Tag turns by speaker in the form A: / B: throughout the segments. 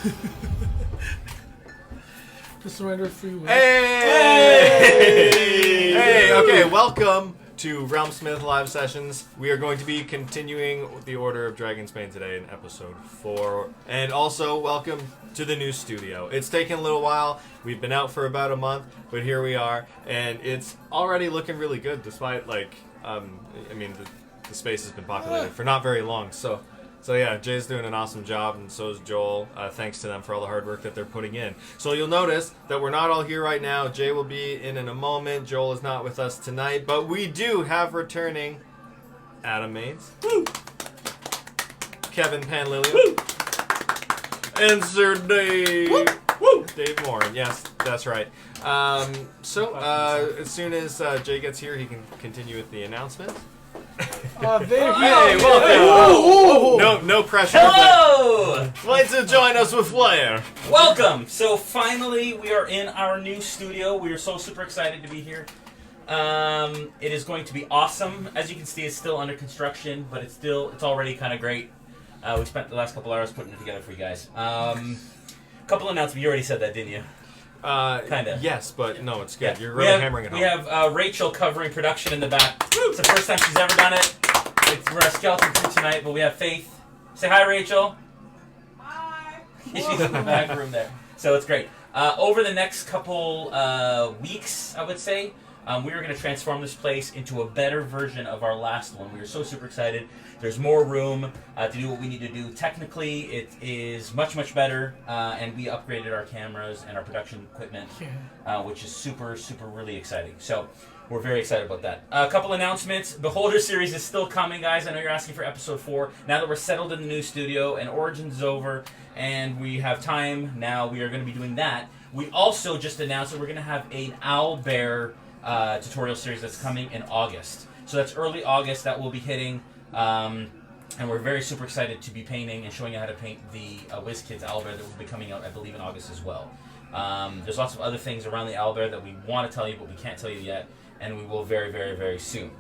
A: To surrender free will.
B: Hey! Okay, welcome to Realmsmith Live Sessions. We are going to be continuing the Order of Dragonsbane today in episode 4. And also, welcome to the new studio. It's taken a little while. We've been out for about a month, but here we are. And it's already looking really good, despite, the space has been populated for not very long. So yeah, Jay's doing an awesome job, and so is Joel. Thanks to them for all the hard work that they're putting in. So you'll notice that we're not all here right now. Jay will be in a moment. Joel is not with us tonight, but we do have returning Adam Maines, Kevin Panlilio, and Sir Dave. Dave Morin. Yes, that's right. As soon as Jay gets here, he can continue with the announcement.
A: Hey,
B: welcome! No pressure.
C: Hello!
B: Like to join us with flair.
C: Welcome! So finally we are in our new studio. We are so super excited to be here. It is going to be awesome. As you can see, it's still under construction, but it's already kind of great. We spent the last couple hours putting it together for you guys. Couple announcements. You already said that, didn't you? Kind of.
B: Yes, but no, it's good.
C: Yeah.
B: You're really hammering it home.
C: We have Rachel covering production in the back. It's the first time she's ever done it. We're a skeleton crew tonight, but we have Faith. Say hi, Rachel.
D: Hi.
C: She's in the back room there. So it's great. Over the next couple weeks, I would say, we are going to transform this place into a better version of our last one. We are so super excited. There's more room to do what we need to do. Technically, it is much, much better, and we upgraded our cameras and our production equipment, which is super, super really exciting. So we're very excited about that. A couple announcements. Beholder series is still coming, guys. I know you're asking for episode 4. Now that we're settled in the new studio and Origins is over and we have time now, we are going to be doing that. We also just announced that we're going to have an Owlbear tutorial series that's coming in August. So that's early August that will be hitting. And we're very super excited to be painting and showing you how to paint the WizKids Owlbear that will be coming out, I believe, in August as well. There's lots of other things around the Owlbear that we want to tell you, but we can't tell you yet, and we will very, very, very soon.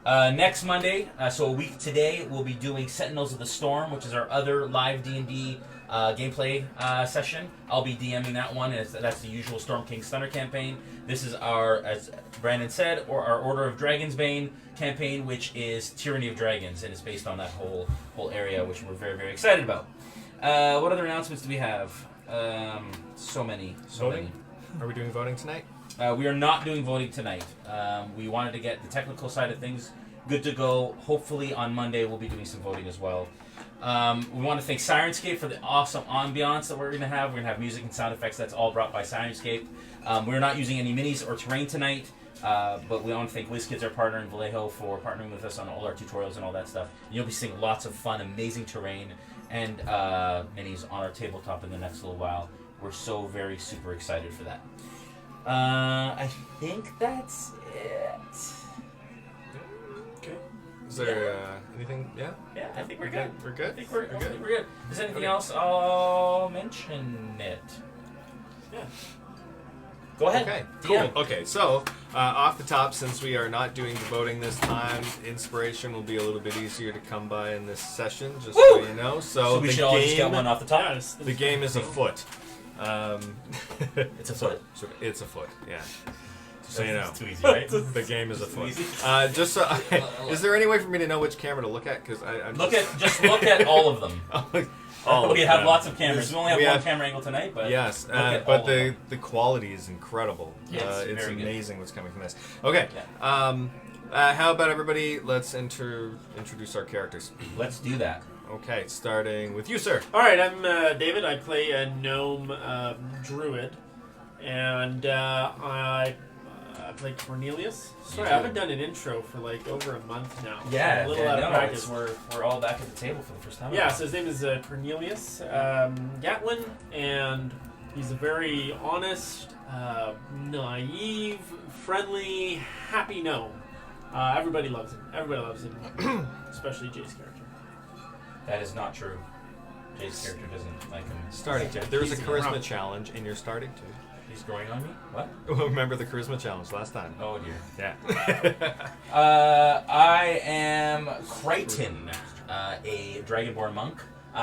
C: Next Monday, so a week today, we'll be doing Sentinels of the Storm, which is our other live D&D gameplay session. I'll be DMing that one. That's the usual Storm King Stunner campaign. This is our, as Brandon said, our Order of Dragonsbane campaign, which is Tyranny of Dragons, and it's based on that whole area, which we're very, very excited about. What other announcements do we have? So many.
B: Voting? Are we doing voting tonight?
C: We are not doing voting tonight. We wanted to get the technical side of things good to go. Hopefully on Monday we'll be doing some voting as well. We want to thank Sirenscape for the awesome ambiance that we're going to have. We're going to have music and sound effects. That's all brought by Sirenscape. We're not using any minis or terrain tonight, but we want to thank WizKids, our partner in Vallejo, for partnering with us on all our tutorials and all that stuff. And you'll be seeing lots of fun, amazing terrain and minis on our tabletop in the next little while. We're so very super excited for that. I think that's it.
B: Okay. Is there anything? Yeah?
C: Yeah, I think we're good.
B: We're good?
C: I think we're good. If there's anything else, I'll mention it. Yeah. Go ahead.
B: Okay,
C: DM.
B: cool. Okay, so off the top, since we are not doing the voting this time, inspiration will be a little bit easier to come by in this session, just so you know. So
C: we
B: the
C: should all just get one off the top?
E: Yes.
B: The game is afoot.
C: It's a foot.
B: So it's afoot, yeah. So you know.
C: It's too easy, right?
B: The game is afoot.
C: easy.
B: Just so, is there any way for me to know which camera to look at? Because
C: Just look at all of them. We have lots of cameras. We only have one camera angle tonight, but
B: yes, but the quality is incredible.
C: Yes,
B: it's
C: very
B: amazing what's coming from this. Okay,
C: Yeah.
B: how about everybody? Let's introduce our characters.
C: let's do that.
B: Okay, starting with you, sir.
E: All right, I'm David. I play a gnome druid, and I play Cornelius. Sorry, I haven't done an intro for like over a month now.
C: Yeah,
E: so a little out of practice.
C: We're all back at the table for the first time.
E: Yeah, so his name is Cornelius Gatlin, and he's a very honest, naive, friendly, happy gnome. Everybody loves him. Everybody loves him, especially Jay's character.
C: That is not true. Jay's character doesn't like him.
B: Starting to. There's a charisma challenge, and you're starting to.
C: He's growing on me? What?
B: Remember the charisma challenge last time?
C: Oh dear.
B: Yeah.
C: I am Crichton, a Dragonborn monk.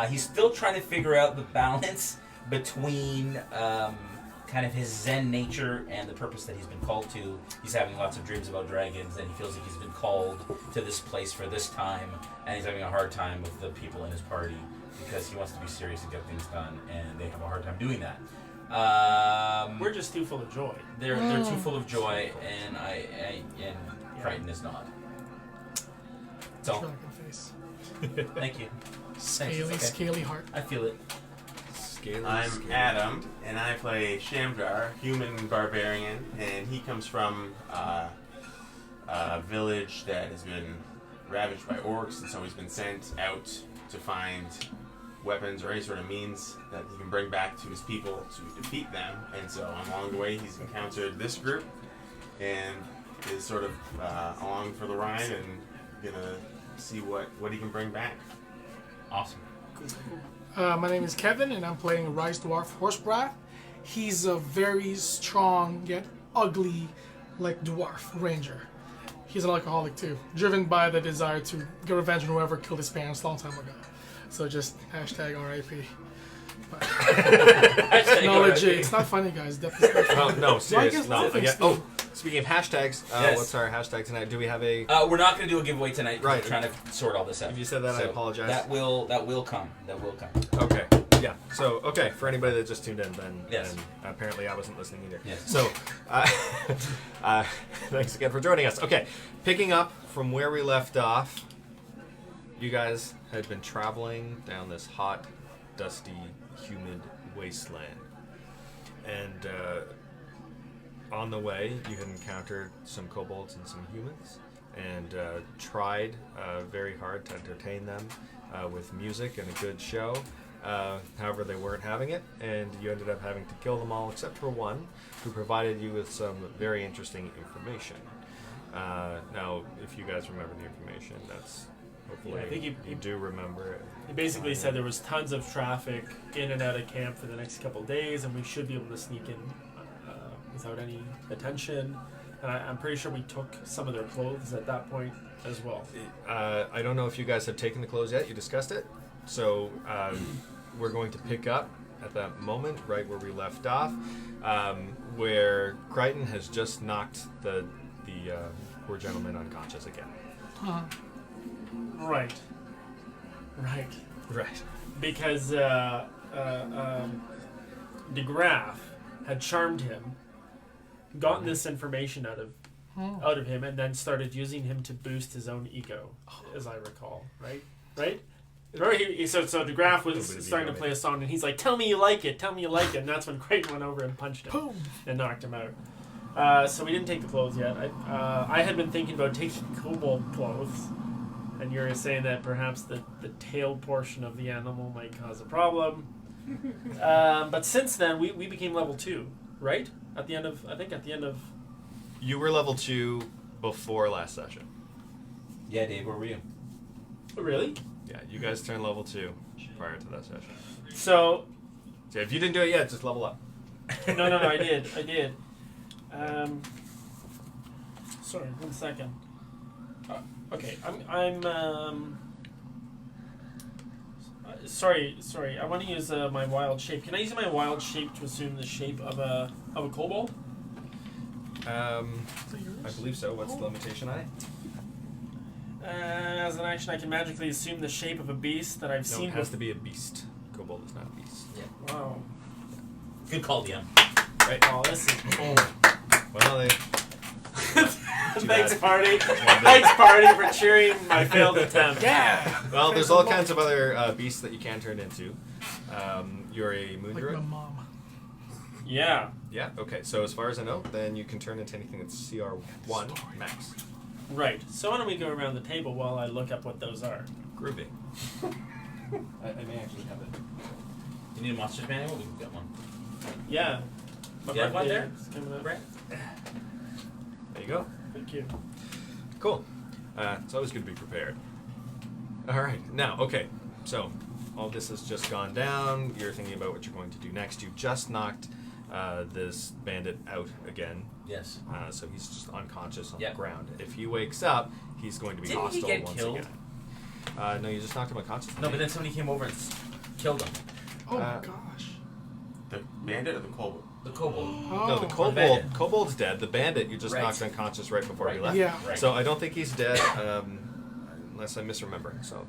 C: He's still trying to figure out the balance between kind of his Zen nature and the purpose that he's been called to. He's having lots of dreams about dragons, and he feels like he's been called to this place for this time, and he's having a hard time with the people in his party because he wants to be serious and get things done, and they have a hard time doing that.
E: We're just too full of joy.
C: They're too full of joy, and Crichton is not. That's all.
A: Dragon face.
C: Thank you.
A: Scaly heart.
C: I feel it.
F: I'm Adam, and I play Shamdar, human barbarian, and he comes from a village that has been ravaged by orcs, and so he's been sent out to find weapons or any sort of means that he can bring back to his people to defeat them. And so along the way, he's encountered this group, and is sort of along for the ride and gonna see what he can bring back.
C: Awesome.
A: My name is Kevin, and I'm playing Rise Dwarf Horsebreath. He's a very strong yet ugly, like dwarf ranger. He's an alcoholic too, driven by the desire to get revenge on whoever killed his parents a long time ago. So just hashtag RIP. Knowledge, it's not funny, guys. Definitely not funny.
B: No, serious.
A: guess
B: No.
A: nothing's
B: Yeah.
A: still-
B: Oh, speaking of hashtags,
C: Yes.
B: what's our hashtag tonight? Do we have a?
C: We're not going to do a giveaway tonight.
B: Right.
C: We're trying to sort all this out.
B: If you said that, I apologize.
C: That will come. That will come.
B: Okay. Yeah. So, okay, for anybody that just tuned in, then,
C: Yes.
B: then apparently I wasn't listening either.
C: Yes.
B: So, thanks again for joining us. Okay, picking up from where we left off, you guys had been traveling down this hot, dusty, humid wasteland. And on the way, you had encountered some kobolds and some humans, and tried very hard to entertain them with music and a good show. However, they weren't having it, and you ended up having to kill them all except for one, who provided you with some very interesting information. Now, if you guys remember the information, that's hopefully
E: Yeah, I think
B: you do remember it.
E: He basically said there was tons of traffic in and out of camp for the next couple of days, and we should be able to sneak in without any attention. And I'm pretty sure we took some of their clothes at that point as well.
B: I don't know if you guys have taken the clothes yet. You discussed it. So we're going to pick up at that moment, right where we left off, where Crichton has just knocked the poor gentleman unconscious again.
E: Right.
B: Right.
E: Because de Graaf had charmed him, gotten this information out of him, and then started using him to boost his own ego, as I recall. Right. Remember, so de Graaf was starting to play a song, and he's like, "Tell me you like it, tell me you like it," and that's when Crichton went over and punched him
A: Boom.
E: and knocked him out. So we didn't take the clothes yet. I had been thinking about taking kobold clothes, and you're saying that perhaps the tail portion of the animal might cause a problem. But since then, we became level 2, right? At the end of.
B: You were level 2 before last session.
C: Yeah, Dave, where were you?
E: Really?
B: Yeah, you guys turned level 2 prior to that session.
E: So
B: So if you didn't do it yet, just level up.
E: no, I did. Sorry, 1 second. Okay, I'm sorry. I want to use my wild shape. Can I use my wild shape to assume the shape of a kobold?
B: I believe so. What's the limitation on it?
E: As an action, I can magically assume the shape of a beast that I've
B: No,
E: seen.
B: it has to be a beast. Kobold is not a beast.
C: Yeah.
E: Wow.
C: Good call, DM.
B: Right.
E: Oh, this is cool.
B: Well, they...
E: Thanks, party. Thanks, party, for cheering my failed attempt.
A: Yeah!
B: Well, there's all kinds of other beasts that you can turn into. You're a moon
A: Like
B: druid.
A: my mom.
E: Yeah.
B: Yeah. Okay. So as far as I know, then you can turn into anything that's CR1 max.
E: Right. So why don't we go around the table while I look up what those are?
B: Groovy.
C: I may actually have it. You need a monster's manual? We can get one.
E: Yeah.
C: You have one there?
E: It's coming up.
C: Brett?
B: There you go.
E: Thank you.
B: Cool. It's always good to be prepared. All right. Now, okay. So all this has just gone down. You're thinking about what you're going to do next. You just knocked this bandit out again.
C: Yes.
B: So he's just unconscious on
C: Yep.
B: the ground. If he wakes up, he's going to be
C: Didn't he
B: hostile
C: get
B: once
C: killed?
B: again. No, you just knocked him unconscious.
C: No, but then somebody came over and killed him.
A: Oh my gosh.
F: bandit or the kobold?
C: The kobold.
A: Oh.
B: No, the
C: bandit.
B: kobold's dead. The bandit you just
C: Right.
B: knocked unconscious right before he
C: Right.
B: left.
A: Yeah.
C: Right.
B: So I don't think he's dead, unless I'm misremembering. So,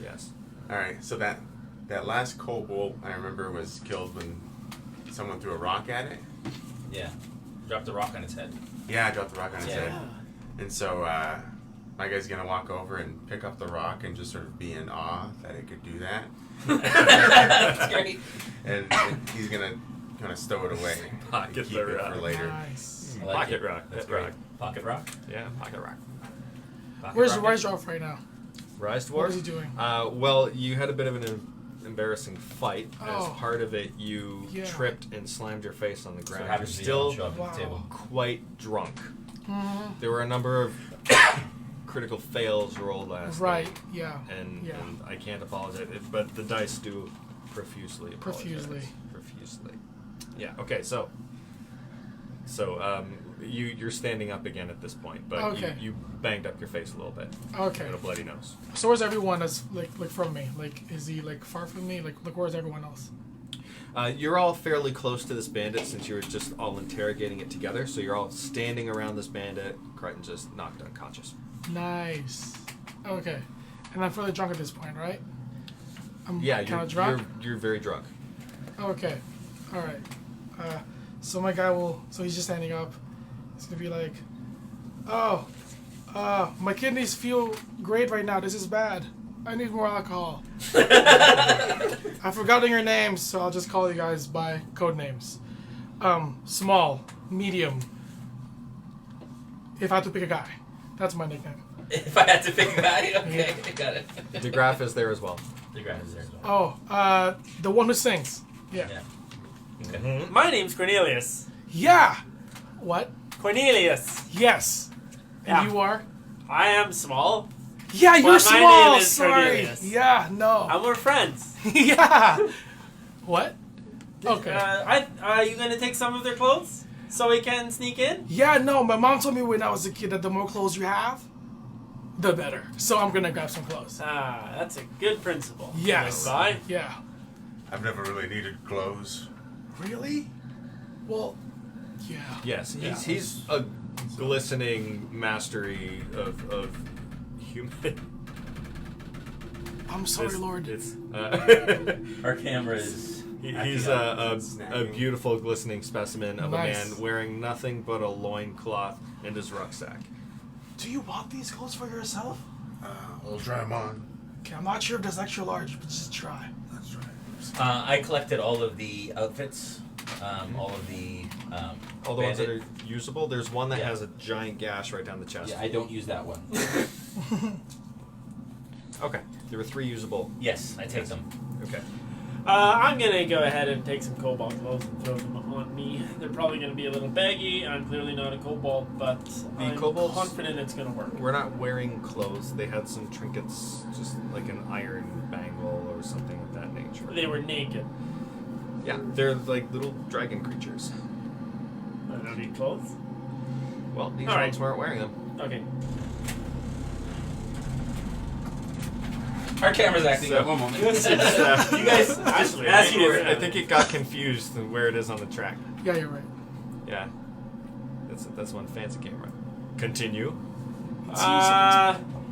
B: yes.
F: All right. So that last kobold I remember was killed when someone threw a rock at it.
C: Yeah. Drop the rock on its head.
F: Yeah, I dropped the rock on his
C: Yeah.
F: head. And so my guy's gonna walk over and pick up the rock and just sort of be in awe that it could do that.
C: That's great.
F: And he's gonna kind of stow it away
B: Pocket
F: and keep
B: the
F: it
B: rock.
F: for later.
A: Nice.
C: I like
B: Pocket
C: it.
B: rock.
C: That's
B: That
C: great.
B: rock.
C: Pocket rock.
B: Yeah, pocket rock.
C: Pocket
A: Where's
C: rocket?
A: Rise Dwarf right now?
B: Rise
A: What
B: Dwarf?
A: is he doing?
B: Well, you had a bit of an embarrassing fight. As
A: Oh.
B: part of it, you
A: Yeah.
B: tripped and slammed your face on the
C: So
B: ground.
C: it
B: You're
C: happens to
B: still
C: show up at
A: Wow.
C: the table.
B: quite drunk.
A: Mhm.
B: There were a number of critical fails rolled last
A: Right.
B: night,
A: Yeah.
B: and
A: Yeah.
B: I can't apologize, but the dice do profusely apologize. Profusely. Yeah. Okay. So you're standing up again at this point, but
A: Okay.
B: you banged up your face a little bit.
A: Okay.
B: You got a bloody nose.
A: So where's everyone that's like from me? Like, is he like far from me? Like where's everyone else?
B: You're all fairly close to this bandit since you were just all interrogating it together. So you're all standing around this bandit. Crichton just knocked unconscious.
A: Nice. Okay. And I'm fairly drunk at this point, right? I'm
B: Yeah,
A: kind
B: you're,
A: of drunk.
B: you're very drunk.
A: Okay. All right. So my guy will. So he's just standing up. He's gonna be like, "Oh, my kidneys feel great right now. This is bad. I need more alcohol." I've forgotten your names, so I'll just call you guys by code names. Small, medium. If I had to pick a guy, that's my nickname.
C: If I had to pick a guy, okay, got it.
B: DeGraff is there as well.
C: The grass is there as well.
A: Oh, the one who sings. Yeah.
C: Yeah. Okay.
E: My name's Cornelius.
A: Yeah. What?
E: Cornelius.
A: Yes. And
E: Yeah.
A: you are?
E: I am small.
A: Yeah, you're
E: my
A: small.
E: name is
A: Sorry.
E: Cornelius.
A: Yeah. No.
E: And we're friends.
A: Yeah. What? Okay.
E: Are you gonna take some of their clothes so we can sneak in?
A: Yeah, no, my mom told me when I was a kid that the more clothes you have, the better. So I'm gonna grab some clothes.
E: Ah, that's a good principle.
A: Yes.
E: Bye.
A: Yeah.
F: I've never really needed clothes.
A: Really? Well, yeah.
B: Yes,
A: Yeah.
B: he's a glistening mastery of human.
A: I'm sorry,
B: It's-
A: Lord.
B: It's,
C: Our camera is.
B: he's a beautiful glistening specimen of
A: Nice.
B: a man wearing nothing but a loincloth and his rucksack.
A: Do you want these clothes for yourself?
F: I'll try them on.
A: Okay, I'm not sure if there's extra large, but just try.
F: That's right.
C: I collected all of the outfits, all of the.
B: All the ones that
C: bandit-
B: are usable. There's one that
C: Yeah.
B: has a giant gash right down the chest.
C: Yeah, I don't use that one.
B: Okay, there were 3 usable.
C: Yes, I take them.
B: Okay.
E: I'm gonna go ahead and take some cobalt clothes and throw them on me. They're probably gonna be a little baggy. I'm clearly not a kobold, but I'm
B: kobolds-
E: confident it's gonna work.
B: We're not wearing clothes. They had some trinkets, just like an iron bangle or something of that nature.
E: They were naked.
B: Yeah, they're like little dragon creatures.
E: I don't need clothes.
B: Well, these
E: All right.
B: ones weren't wearing them.
E: Okay.
C: Our camera's acting up. One moment.
B: It's,
C: You guys,
E: Actually,
C: as you
E: maybe
C: were.
B: I think it got confused in where it is on the track.
A: Yeah, you're right.
B: Yeah, that's one fancy camera. Continue.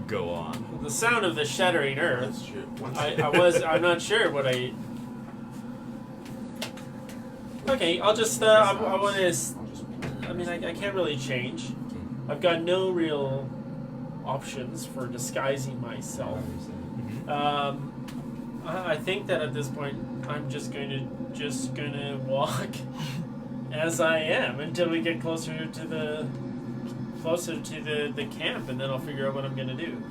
B: Go on.
E: The sound of the shattering earth.
F: That's true.
E: I'm not sure what I. Okay, I'll just. I want to. I mean, I can't really change. I've got no real options for disguising myself. I think that at this point, I'm just gonna walk as I am until we get closer to the camp, and then I'll figure out what I'm gonna do.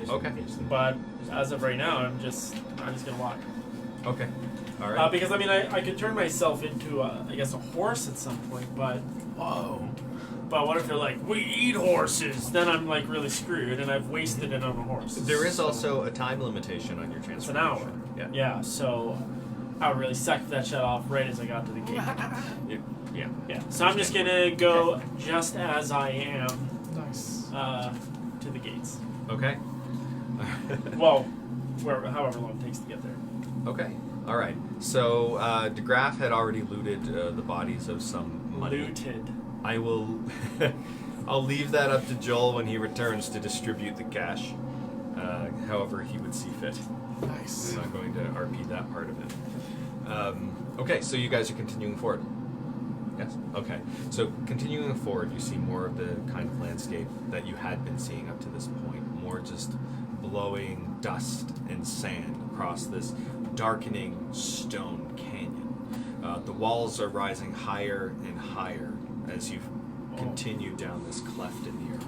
B: Okay.
E: But as of right now, I'm just gonna walk.
B: Okay. All right.
E: Because I mean, I could turn myself into I guess a horse at some point, but
A: Whoa.
E: but what if they're like, we eat horses? Then I'm like really screwed, and I've wasted it on a horse.
B: There is
E: So
B: also a time limitation on your
E: it's an
B: transformation.
E: hour.
B: Yeah.
E: Yeah, so I would really suck if that shut off right as I got to the gate.
B: Yeah.
E: Yeah, so I'm just gonna go just as I am
A: Nice.
E: to the gates.
B: Okay.
E: Well, however long it takes to get there.
B: Okay. All right. So DeGraff had already looted the bodies of some money.
E: Looted.
B: I will. I'll leave that up to Joel when he returns to distribute the cash. However he would see fit.
A: Nice.
B: I'm not going to RP that part of it. Okay, so you guys are continuing forward. Yes. Okay. So continuing forward, you see more of the kind of landscape that you had been seeing up to this point. More just blowing dust and sand across this darkening stone canyon. The walls are rising higher and higher as you continue down this cleft in the earth.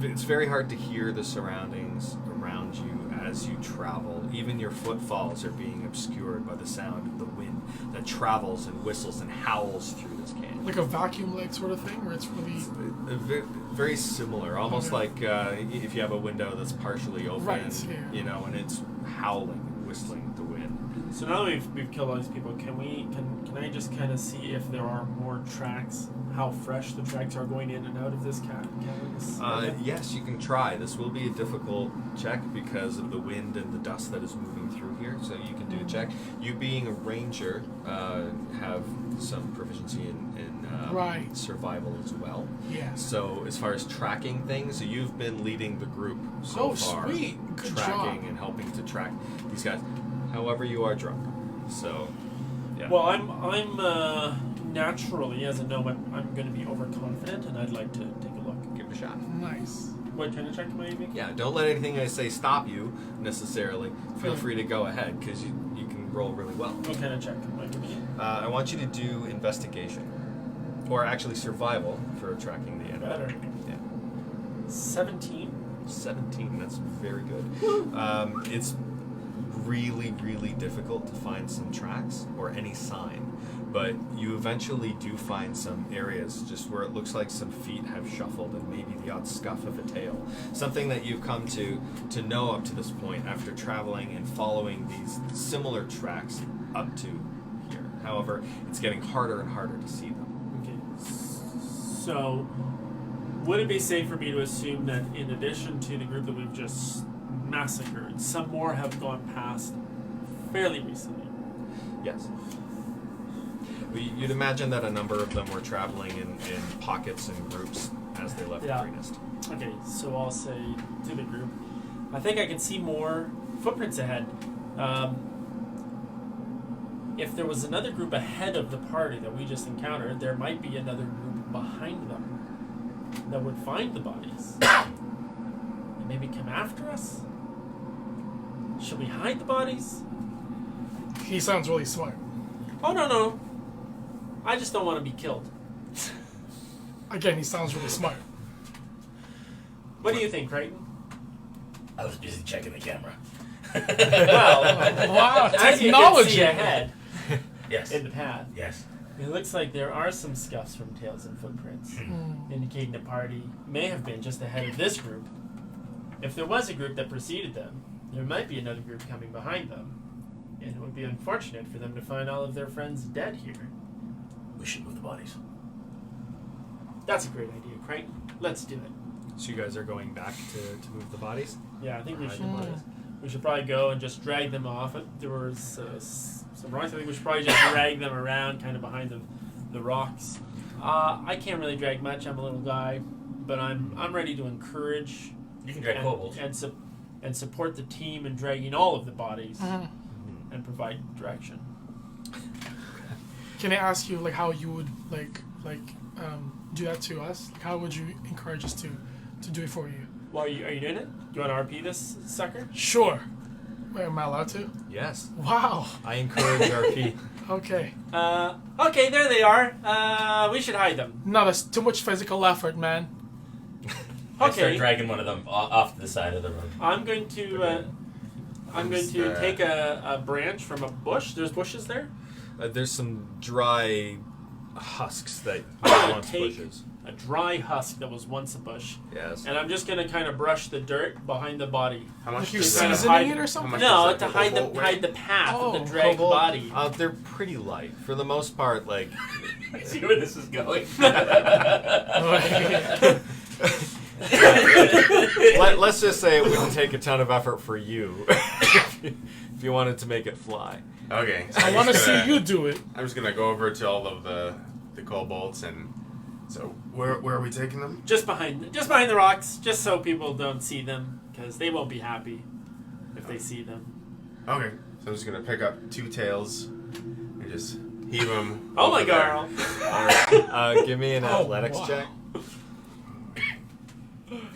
B: It's very hard to hear the surroundings around you as you travel. Even your footfalls are being obscured by the sound of the wind that travels and whistles and howls through this canyon.
A: Like a vacuum like sort of thing, where it's really
B: Very similar, almost like if you have a window that's partially open,
A: Right, yeah.
B: you know, and it's howling and whistling with the wind.
E: So now that we've killed all these people, can I just kind of see if there are more tracks? How fresh the tracks are going in and out of this cavern?
B: Yes, you can try. This will be a difficult check because of the wind and the dust that is moving through here, so you can do a check. You being a ranger have some proficiency in
A: Right.
B: survival as well.
A: yeah.
B: So as far as tracking things, you've been leading the group so
A: Oh,
B: far.
A: sweet. Good
B: tracking
A: job.
B: and helping to track these guys. However, you are drunk. So, yeah.
E: Well, I'm naturally, as a gnome, I'm going to be overconfident, and I'd like to take a look.
B: Give it a shot.
A: Nice.
E: What kind of check am I making?
B: Yeah, don't let anything I say stop you, necessarily. Feel
A: Okay.
B: free to go ahead, because you can roll really well.
E: What kind of check am I giving?
B: I want you to do investigation. Or actually survival for tracking the enemy.
E: Better.
B: Yeah.
E: 17.
B: 17, that's very good. It's really, really difficult to find some tracks or any sign, but you eventually do find some areas just where it looks like some feet have shuffled and maybe the odd scuff of a tail. Something that you've come to know up to this point after traveling and following these similar tracks up to here. However, it's getting harder and harder to see them.
E: Okay. So, would it be safe for me to assume that in addition to the group that we've just massacred, some more have gone past fairly recently?
B: Yes. You'd imagine that a number of them were traveling in pockets and groups as they left the
E: Yeah.
B: Green Nest.
E: Okay, so I'll say to the group, I think I can see more footprints ahead. If there was another group ahead of the party that we just encountered, there might be another group behind them that would find the bodies and maybe come after us. Should we hide the bodies?
A: He sounds really smart.
E: Oh, no. I just don't want to be killed.
A: Again, he sounds really smart.
E: What do you think, Creighton?
C: I was busy checking the camera.
E: Well,
A: Wow,
E: as you can
A: technology.
E: see ahead
C: Yes.
E: in the path,
C: Yes.
E: it looks like there are some scuffs from tails and footprints, indicating the party may have been just ahead of this group. If there was a group that preceded them, there might be another group coming behind them, and it would be unfortunate for them to find all of their friends dead here.
C: We should move the bodies.
E: That's a great idea, Creighton. Let's do it.
B: So you guys are going back to move the bodies?
E: Yeah, I think we should.
A: Mm.
E: We should probably go and just drag them off. There was some rocks. I think we should probably just drag them around, kind of behind the rocks. I can't really drag much. I'm a little guy, but I'm ready to encourage
C: You can drag kobolds.
E: and support the team in dragging all of the bodies
A: Mhm.
E: and provide direction.
A: Can I ask you, like, how you would do that to us? Like, how would you encourage us to do it for you?
E: Well, are you doing it? Do you want to RP this sucker?
A: Sure. Wait, am I allowed to?
B: Yes.
A: Wow.
B: I encourage RP.
A: Okay.
E: Okay, there they are. We should hide them.
A: No, that's too much physical effort, man.
C: I start
E: Okay.
C: dragging one of them off to the side of the road.
E: I'm going to take a branch from a bush. There's bushes there.
B: There's some dry husks that
E: gonna
B: once
E: take
B: bushes.
E: a dry husk that was once a bush,
B: Yes.
E: and I'm just gonna kind of brush the dirt behind the body.
F: How
A: Like
F: much
A: you're
F: does that?
A: seasoning it or
F: How
A: something?
F: much
E: No,
F: does
E: to
F: that
E: hide
F: kobold weigh?
E: the path of
A: Oh,
E: the dragged
B: Kobold,
E: body.
B: they're pretty light. For the most part, like...
C: I see where this is going.
B: let's just say it wouldn't take a ton of effort for you if you wanted to make it fly.
F: Okay. So
A: I want to see you do it.
F: I'm just gonna go over to all of the kobolds and. So where are we taking them?
E: Just behind the rocks, just so people don't see them, because they won't be happy if they see them.
F: Okay. So I'm just gonna pick up 2 tails and just heave them.
E: Oh my god!
B: All right. Give me an athletics check.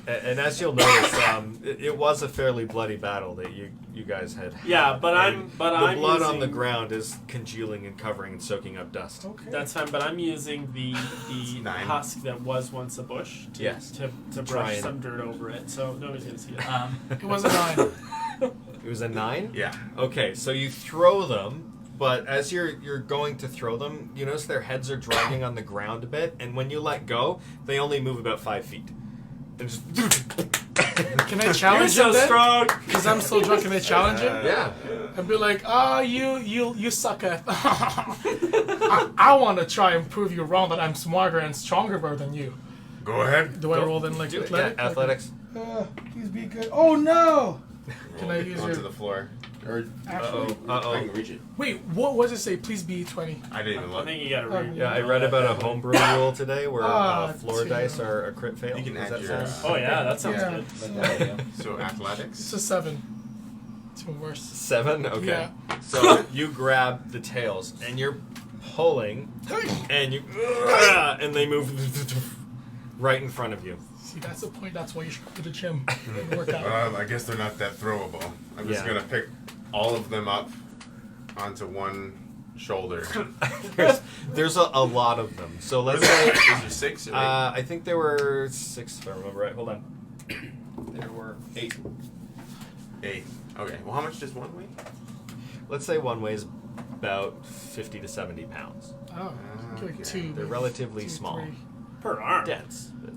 B: And as you'll notice, it was a fairly bloody battle that you guys had.
E: Yeah, but
B: And
E: I'm
B: the blood on
E: using,
B: the ground is congealing and covering and soaking up dust.
A: Okay.
E: That's fine, but I'm using the
F: 9.
E: husk that was once a bush to
B: Yes.
E: to
B: Try
E: brush
B: and-
E: some dirt over it, so nobody's gonna see it.
A: It was a 9.
B: It was a 9?
F: Yeah.
B: Okay, so you throw them, but as you're going to throw them, you notice their heads are dragging on the ground a bit, and when you let go, they only move about 5 feet. And just
A: Can I
E: You're
A: challenge
E: so
A: him then?
E: strong.
A: Because I'm so drunk. Can I challenge him?
B: yeah.
A: And be like, you suck at. I want to try and prove you wrong that I'm smarter and stronger than you.
F: Go ahead.
A: Do I roll then like
B: Do it.
A: athletic?
B: Yeah, athletics.
A: Please be good. Oh no! Can I
F: Roll
A: use
F: onto
A: your-
F: the floor? Or
A: Actually,
F: I can reach it.
A: wait. What does it say? Please be 20.
F: I didn't even
E: I
F: look.
E: think you gotta read.
B: Yeah, I read about a homebrew rule today where floor
A: 2.
B: dice are a crit fail.
F: You can
B: Does
F: add
B: that
F: your.
B: sound-
E: Oh yeah, that sounds
A: Yeah.
E: good.
F: So athletics.
A: It's a 7. It's even worse.
B: 7? Okay.
A: Yeah.
B: So you grab the tails and you're pulling and you and they move right in front of you.
A: See, that's the point. That's why you should go to the gym and work out.
F: I guess they're not that throwable. I'm just
B: Yeah.
F: gonna pick all of them up onto one shoulder.
B: There's a lot of them. So let's
F: Is
B: say
F: there 6 or 8?
B: I think there were 6 if I remember right. Hold on. There were 8.
F: 8. Okay. Well, how much does one weigh?
B: Let's say one weighs about 50 to 70 pounds.
A: Oh, like
F: Okay.
A: 2.
B: They're relatively
A: 2,
B: small.
A: 3.
E: Per arm.
B: Dense. But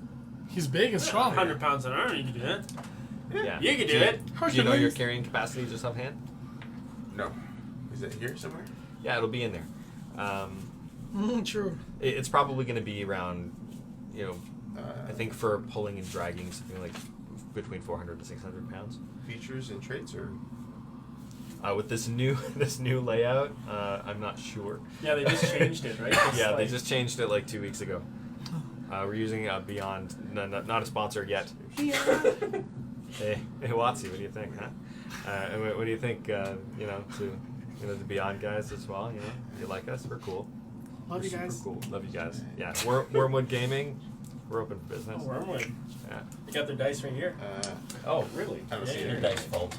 A: He's big and strong.
E: 100 pounds an arm, you can do that.
B: yeah.
E: You can do it.
B: Do you know your carrying capacity just offhand?
F: No. Is it here somewhere?
B: Yeah, it'll be in there.
A: True.
B: It's probably going to be around, I think for pulling and dragging, something like between 400 and 600 pounds.
F: Features and traits, or
B: With this new layout, I'm not sure.
E: Yeah, they just changed it, right?
B: Yeah, they just changed it like 2 weeks ago. We're using Beyond, not a sponsor yet. Hey, Watsy, what do you think, huh? And what do you think? To the Beyond guys as well. You like us? We're cool.
A: Love you
B: We're
A: guys.
B: super cool. Love you guys. Yeah, Wormwood Gaming. We're open for business.
E: Oh, Wormwood.
B: Yeah,
E: They got their dice right here.
C: Oh, really?
F: I don't see
C: Your
F: it.
C: dice fault.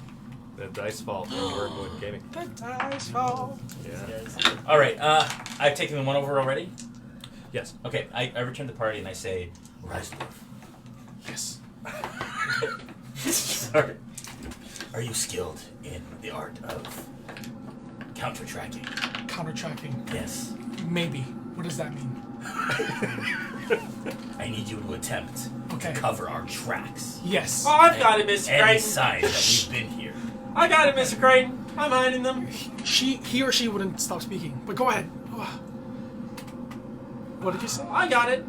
B: the Dice Vault and Wormwood Gaming.
A: The dice fall.
B: Yeah.
C: All right, I've taken the one over already.
B: Yes.
C: Okay, I return to the party and I say, Reisdorf.
A: Yes.
C: Sorry. Are you skilled in the art of counter-tracking?
A: Counter tracking.
C: Yes.
A: Maybe. What does that mean?
C: I need you to attempt
A: Okay.
C: to cover our tracks.
A: Yes.
E: Oh, I've got it, Mr.
C: Any
E: Crichton.
C: sign that we've been here.
E: I got it, Mr. Crichton. I'm hiding them.
A: He or she wouldn't stop speaking. But go ahead. What did you say?
E: I got it.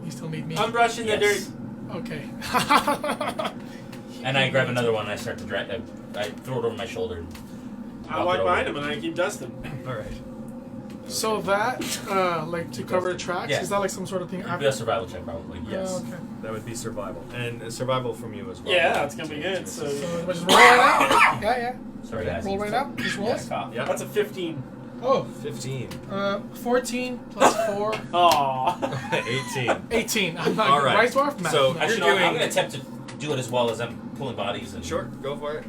A: You still need me.
E: I'm brushing the dirt.
C: Yes.
A: Okay.
C: And I grab another one and I start to drag. I throw it over my shoulder.
E: I walk behind him and I keep dusting.
B: All right.
A: So that, like to cover tracks,
C: Yeah.
A: is that like some sort of thing?
C: It'd be a survival check, probably. Yes.
A: Okay.
B: That would be survival, and survival from you as well.
E: Yeah, it's gonna be good. So
A: So just roll right out. Yeah.
C: Sorry, guys.
A: Roll right out. Just roll.
C: Yes, cough.
B: Yeah.
E: that's a 15.
A: Oh,
B: 15.
A: 14 plus 4,
E: Aww.
B: 18.
A: 18. I'm not
B: All right.
A: Right dwarf? Math.
B: So-
A: No.
C: Actually,
B: You're
C: no, I'm
B: doing-
C: going to attempt to do it as well as I'm pulling bodies. And
B: Sure, go for it.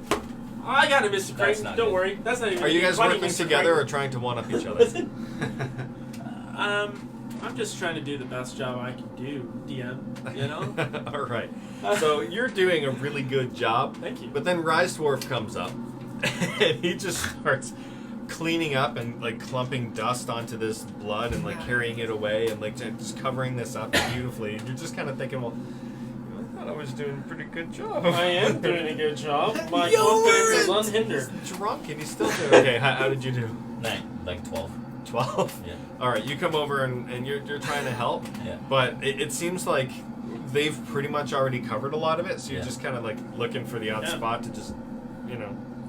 E: I got it, Mr.
C: That's
E: Crichton.
C: not
E: Don't
C: good.
E: worry. That's not even
B: Are you guys
E: funny,
B: working
E: Mr.
B: together or
E: Crichton.
B: trying to one-up each other?
E: I'm just trying to do the best job I can do, DM. You know?
B: All right. So you're doing a really good job.
E: Thank you.
B: But then Rise Dwarf comes up, and he just starts cleaning up and like clumping dust onto this blood and like carrying it away and like just covering this up beautifully. And you're just kind of thinking, well, I thought I was doing a pretty good job.
E: I am doing a good job. My
A: Yo,
E: confidence is
A: it's-
E: unhindered.
B: He's drunk and he's still doing okay. How did you do?
C: 9, like 12.
B: 12?
C: Yeah.
B: All right, you come over and you're trying to help.
C: Yeah.
B: But it seems like they've pretty much already covered a lot of it, so you're
C: Yeah.
B: just kind of like looking for the odd
E: Yeah.
B: spot to just,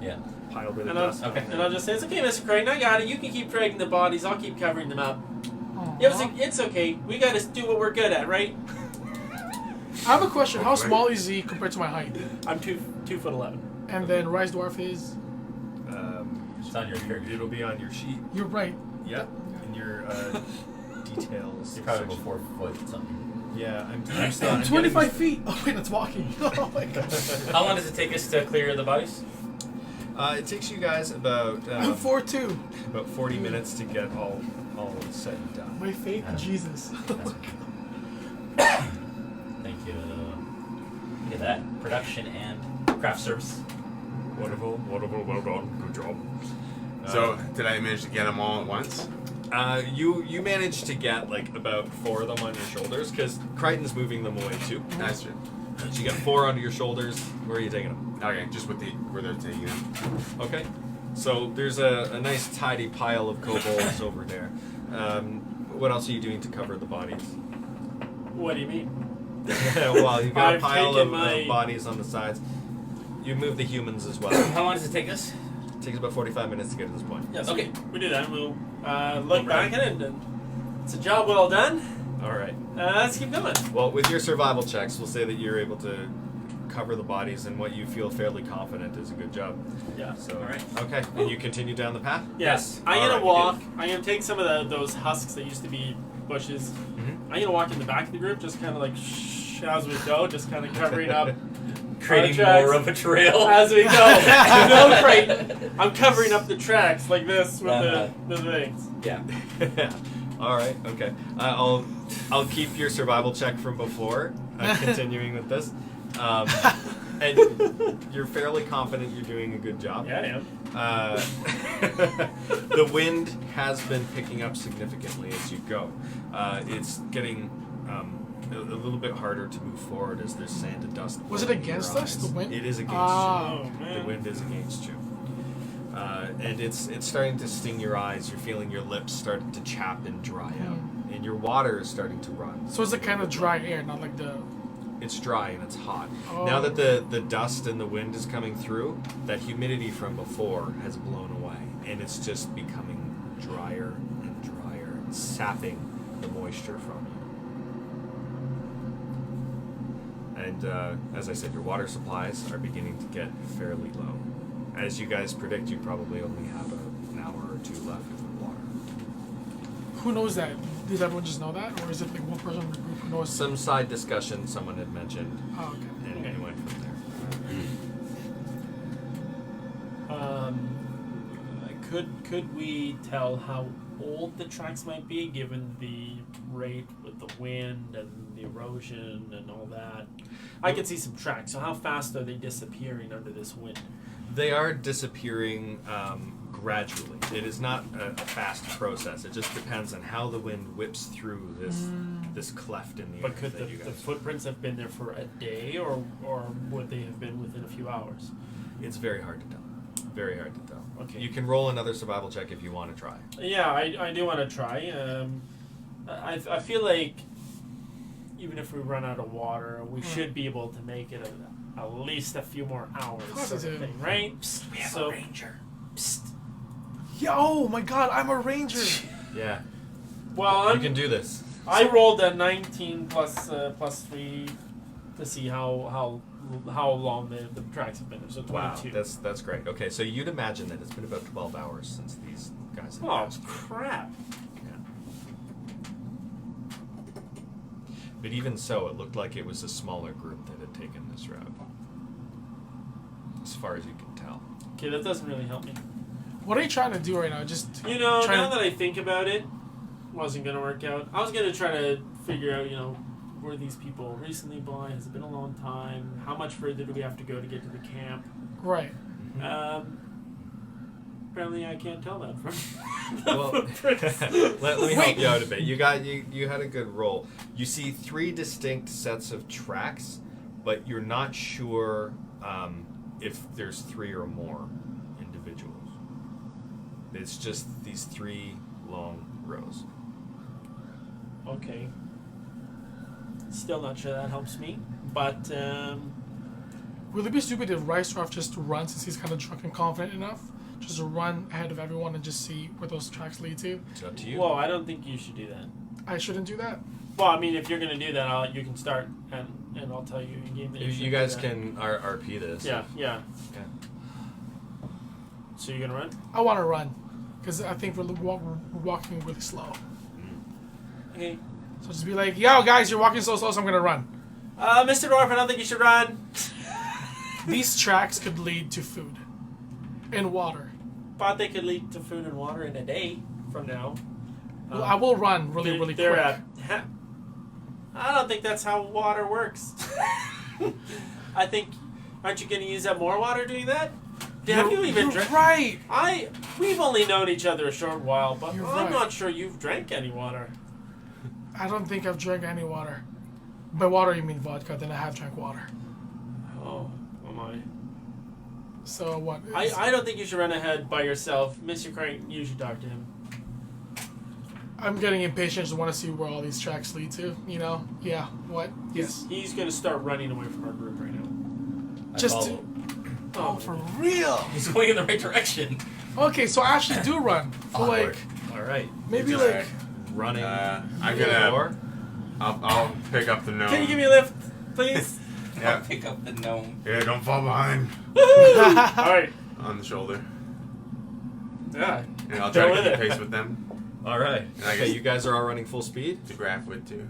C: Yeah.
B: pile a bit of
E: And I'll,
B: dust.
C: Okay.
E: and I'll just say, it's okay, Mr. Crichton, I got it. You can keep dragging the bodies. I'll keep covering them up.
A: Aw.
E: It's okay. We got to do what we're good at, right?
A: I have a question. How small is he compared to my height?
E: I'm 2'11".
A: And then Rise Dwarf is.
C: It's on your character.
B: It'll be on your sheet.
A: You're right.
B: Yep. In your details.
C: You're probably
B: section.
C: about 4 foot something.
B: Yeah, I'm still. I'm
A: 25
B: getting-
A: feet. Oh wait, that's walking. Oh my god.
C: How long does it take us to clear the bodies?
B: It takes you guys about
A: I'm 4'2".
B: about 40 minutes to get all said and done.
A: My faith in Jesus.
C: Thank you. Look at that. Production and craft service.
B: Wonderful, well done, good job.
F: So, did I manage to get them all at once?
B: You managed to get like about 4 of them on your shoulders because Crichton's moving them away too.
F: That's true.
B: So you got 4 onto your shoulders. Where are you taking them?
F: Okay, just where they're taking them.
B: Okay. So there's a nice tidy pile of kobolds over there. What else are you doing to cover the bodies?
E: What do you mean?
B: Well, you've got a
E: I've
B: pile
E: taken
B: of
E: my-
B: bodies on the sides. You move the humans as well.
C: How long does it take us?
B: It takes about 45 minutes to get to this point.
E: Yes.
C: Okay.
E: We do that. We'll look back at it, and it's a job well done.
B: All right.
E: Let's keep going.
B: Well, with your survival checks, we'll say that you're able to cover the bodies in what you feel fairly confident is a good job.
E: Yeah.
B: So,
C: All right.
B: okay. And you continue down the path?
E: Yes. I'm
B: All
E: gonna
B: right,
E: walk. I'm gonna take some of those husks that used to be bushes.
B: Mhm.
E: I'm gonna walk in the back of the group, just kind of like as we go, just kind of covering up
C: Creating
E: tracks.
C: more of a trail.
E: as we go. No, right. I'm covering up the tracks like this with the things.
C: Yeah.
B: All right. Okay. I'll keep your survival check from before. Continuing with this, and you're fairly confident you're doing a good job.
E: Yeah, I am.
B: The wind has been picking up significantly as you go. It's getting a little bit harder to move forward as there's sand and dust.
A: Was it
B: blowing in
A: against
B: your
A: us,
B: eyes.
A: the wind?
B: It is against
A: Ah.
B: you.
E: Oh, man.
B: The wind is against you. And it's starting to sting your eyes. You're feeling your lips starting to chap and dry out. And your water is starting to run.
A: So it's a kind of dry air, not like the.
B: It's dry and it's hot.
A: Oh.
B: Now that the dust and the wind is coming through, that humidity from before has blown away. And it's just becoming drier and drier, sapping the moisture from you. And as I said, your water supplies are beginning to get fairly low. As you guys predict, you probably only have an hour or 2 left of water.
A: Who knows that? Does everyone just know that, or is it like one person in the group who knows?
B: Some side discussion someone had mentioned,
A: Oh, okay.
B: and it went from there.
E: Could we tell how old the tracks might be, given the rate with the wind and the erosion and all that? I can see some tracks. So how fast are they disappearing under this wind?
B: They are disappearing gradually. It is not a fast process. It just depends on how the wind whips through this cleft in the air.
E: But could
B: that you
E: the
B: guys-
E: footprints have been there for a day, or would they have been within a few hours?
B: It's very hard to tell. Very hard to tell.
E: Okay.
B: You can roll another survival check if you want to try.
E: Yeah, I do want to try. I feel like even if we run out of water, we should be able to make it at least a few more hours,
A: Of course
E: sort
A: we
E: of
A: do.
E: thing, right?
C: We have
E: So-
C: a ranger. Psst.
A: Yeah. Oh my God! I'm a ranger.
B: Yeah,
E: Well,
B: you can do this.
E: I rolled a 19 plus 3 to see how long the tracks have been there. So 22.
B: Wow, that's great. Okay, so you'd imagine that it's been about 12 hours since these guys have
E: Oh
B: passed.
E: crap!
B: Yeah. But even so, it looked like it was a smaller group that had taken this route, as far as you can tell.
E: Okay, that doesn't really help me.
A: What are you trying to do right now? Just
E: You know,
A: trying
E: now
A: to-
E: that I think about it, wasn't gonna work out. I was gonna try to figure out, were these people recently by? Has it been a long time? How much further do we have to go to get to the camp?
A: right.
E: Apparently, I can't tell that from
B: Well,
E: the footprints.
B: let me help you out a bit. You had a good roll. You see 3 distinct sets of tracks, but you're not sure if there's 3 or more individuals. It's just these 3 long rows.
E: Okay. Still not sure that helps me, but
A: Will it be stupid if Rice Dwarf just runs since he's kind of drunk and confident enough? Just run ahead of everyone and just see where those tracks lead to?
B: It's up to you.
E: well, I don't think you should do that.
A: I shouldn't do that.
E: Well, I mean, if you're gonna do that, you can start, and I'll tell you in game that
B: You
E: should
B: guys
E: do that.
B: can RP this.
E: Yeah.
B: Okay.
E: So you're gonna run?
A: I want to run because I think we're walking really slow.
E: Okay.
A: So just be like, yo, guys, you're walking so slow, so I'm going to run.
E: Mr. Dwarf, I don't think you should run.
A: These tracks could lead to food and water.
E: Thought they could lead to food and water in a day from now.
A: Well, I will run really
E: they're
A: quick.
E: I don't think that's how water works. I think, aren't you going to use up more water doing that? Have you even
A: You're
E: drank?
A: right.
E: We've only known each other a short while, but
A: You're
E: I'm
A: right.
E: not sure you've drank any water.
A: I don't think I've drank any water. By water, you mean vodka, then I have drank water.
E: Oh my.
A: So what?
E: I don't think you should run ahead by yourself. Mr. Crank, you should talk to him.
A: I'm getting impatient. Just want to see where all these tracks lead to. You know? Yeah. What? Yes.
E: He's going to start running away from our group right now.
A: Just
C: I
A: to-
C: follow.
A: Oh, for real?
C: He's going in the right direction.
A: Okay, so I actually do run. For like,
B: All right.
A: maybe
F: Just-
A: like.
B: Running.
F: I'm
B: through the
F: gonna.
B: door.
F: I'll pick up the gnome.
E: Can you give me a lift, please?
F: Yeah.
C: Pick up the gnome.
F: Yeah, don't fall behind.
E: Alright.
F: On the shoulder.
E: Yeah.
F: And I'll
E: Go
F: try to
E: with
F: keep
E: it.
F: pace with them.
B: All right.
F: And I
B: Okay,
F: guess-
B: you guys are all running full speed.
F: To graph with too.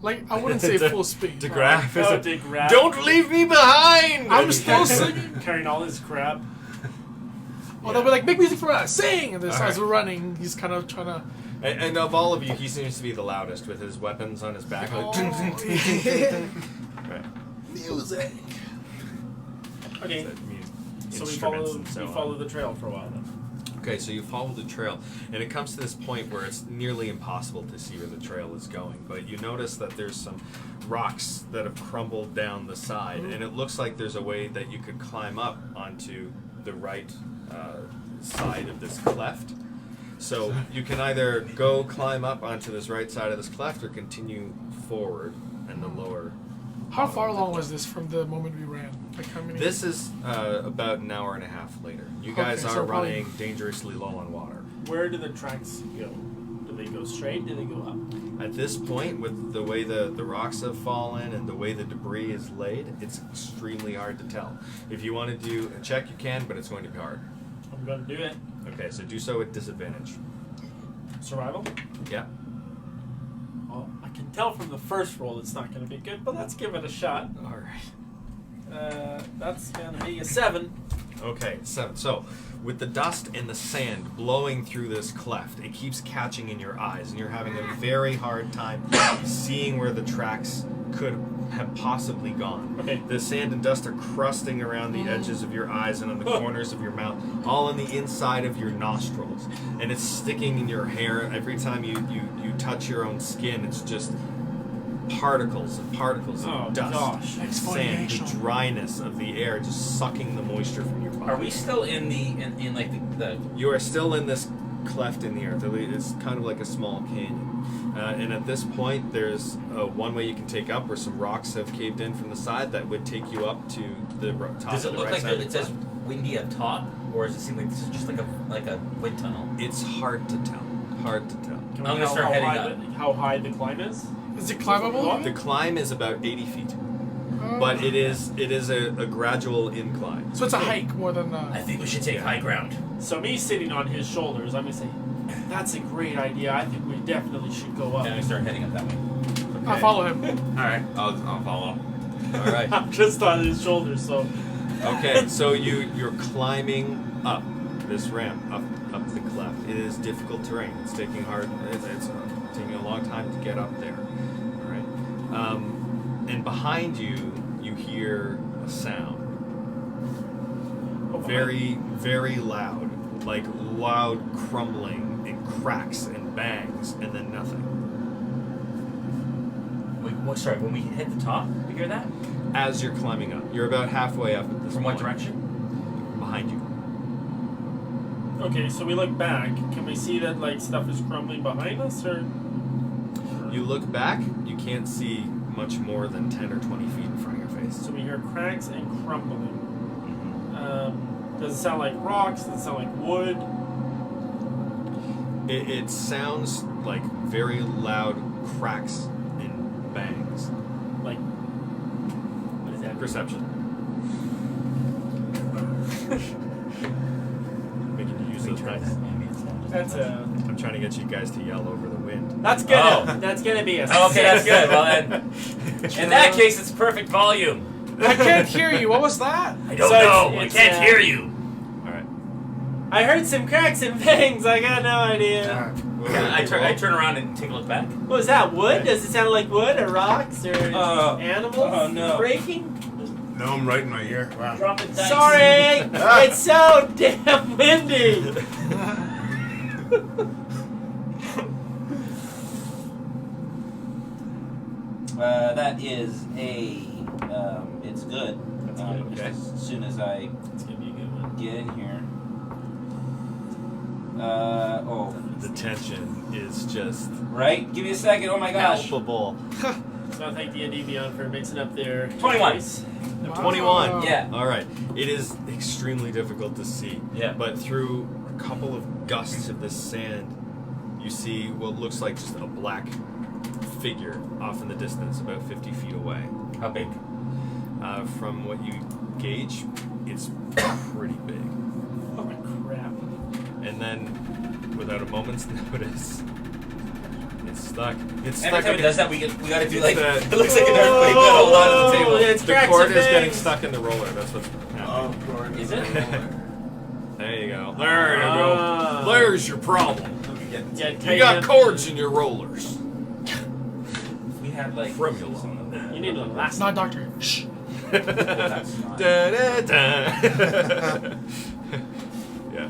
A: Like, I wouldn't say full speed.
B: To graph is
E: Oh,
B: a,
E: to grab.
B: Don't leave me behind.
A: I'm still singing.
E: Carrying all his crap.
A: Oh, they'll be like, make music for us, sing! And then as
B: Alright.
A: we're running, he's kind of trying to.
B: And of all of you, he seems to be the loudest with his weapons on his back. Like, right.
A: Music.
E: Okay.
B: That means
E: So we
B: instruments and so on.
E: follow the trail for a while then.
B: Okay, so you follow the trail, and it comes to this point where it's nearly impossible to see where the trail is going. But you notice that there's some rocks that have crumbled down the side, and it looks like there's a way that you could climb up onto the right side of this cleft. So you can either go climb up onto this right side of this cleft, or continue forward and the lower.
A: How far along was this from the moment we ran? Like, how many?
B: This is about an hour and a half later. You guys
A: Okay,
B: are
A: so probably-
B: running dangerously low on water.
E: Where do the tracks go? Do they go straight? Do they go up?
B: At this point, with the way the rocks have fallen and the way the debris is laid, it's extremely hard to tell. If you want to do a check, you can, but it's going to be hard.
E: I'm going to do it.
B: Okay, so do so with disadvantage.
E: Survival?
B: Yeah.
E: Well, I can tell from the first roll it's not going to be good, but let's give it a shot.
B: All right.
E: That's going to be a 7.
B: Okay, 7. So, with the dust and the sand blowing through this cleft, it keeps catching in your eyes, and you're having a very hard time seeing where the tracks could have possibly gone.
E: Okay.
B: The sand and dust are crusting around the edges of your eyes and on the corners of your mouth, all on the inside of your nostrils. And it's sticking in your hair. Every time you touch your own skin, it's just particles and particles
E: Oh,
B: of dust,
E: gosh.
B: and sand, the
A: Exfoliation.
B: dryness of the air, just sucking the moisture from your body.
C: Are we still in in like the
B: You are still in this cleft in the earth. It's kind of like a small canyon. And at this point, there's one way you can take up where some rocks have caved in from the side that would take you up to the top
C: Does it
B: of the
C: look
B: right
C: like
B: side of
C: it
B: the
C: says
B: cleft.
C: windy up top, or does it seem like this is just like a wind tunnel?
B: It's hard to tell. Hard to tell.
E: Can we
C: I'm gonna
E: tell
C: start
E: how
C: heading
E: high
C: up.
E: how high the climb is?
A: Is it climbable?
B: The climb is about 80 feet, but it is a gradual incline.
A: So it's a hike more than.
C: I think we should take high ground.
E: So me sitting on his shoulders, I'm going to say, that's a great idea. I think we definitely should go up.
C: Then we start heading up that way.
A: I'll follow him.
F: All right, I'll follow.
B: All right.
E: I'm just on his shoulders, so
B: Okay, so you're climbing up this ramp, up the cleft. It is difficult terrain. It's taking it's taking a long time to get up there. All right, and behind you, you hear a sound, very very loud, like loud crumbling and cracks and bangs, and then nothing.
C: Sorry, when we hit the top, we hear that?
B: As you're climbing up, you're about halfway up at this
C: From what
B: point.
C: direction?
B: Behind you.
E: okay. So we look back. Can we see that like stuff is crumbling behind us, or
B: You look back, you can't see much more than 10 or 20 feet in front of your face.
E: So we hear cracks and crumbling.
B: Mhm.
E: Does it sound like rocks? Does it sound like wood?
B: It sounds like very loud cracks and bangs.
E: Like, what is that?
B: Perception. Making you use those dice.
E: That's a.
B: I'm trying to get you guys to yell over the wind.
E: That's gonna. That's gonna be a.
C: Oh, okay, that's good. Well then, in that
E: True.
C: case, it's perfect volume.
A: I can't hear you. What was that?
C: I don't
E: So
C: know.
E: it's-
C: I can't hear you.
B: All right.
E: I heard some cracks and bangs. I got no idea.
C: I turn around and take a look back.
E: What was that? Wood? Does it sound like wood or rocks or animals
C: oh, no.
E: breaking?
F: No, I'm right in my ear. Wow.
C: Dropping dice.
E: Sorry, it's so damn windy.
C: That is a. It's good.
E: That's good.
B: Okay.
C: As soon as I
E: It's gonna be a good one.
C: get in here.
B: The tension is just
C: Right? Give me a second. Oh my gosh.
B: palpable.
E: So I thank D&D Beyond for mixing up their
C: 21.
E: choice.
A: Wow.
B: 21.
C: Yeah.
B: All right. It is extremely difficult to see.
C: Yeah.
B: But through a couple of gusts of this sand, you see what looks like just a black figure off in the distance, about 50 feet away.
C: How big?
B: From what you gauge, it's pretty big.
E: Oh my crap.
B: And then, without a moment's notice, it's stuck. It's
C: Every
B: stuck.
C: time it does that, we gotta do like.
B: It's,
C: It looks like an earthquake. We gotta hold on to the table.
E: It's
B: the
E: cracks
B: cord
E: and
B: is getting
E: bangs.
B: stuck in the roller. That's what's happening.
F: Oh, Gordon.
C: Is it?
B: There you go. There you
E: Ah.
B: go. There's your problem.
E: Yeah,
B: You
E: tighten
B: got
E: up.
B: cords in your rollers.
C: We had like.
B: Fremula.
E: You need to last.
A: It's not Doctor. Shh.
C: That's not.
B: Da, da, da. Yeah.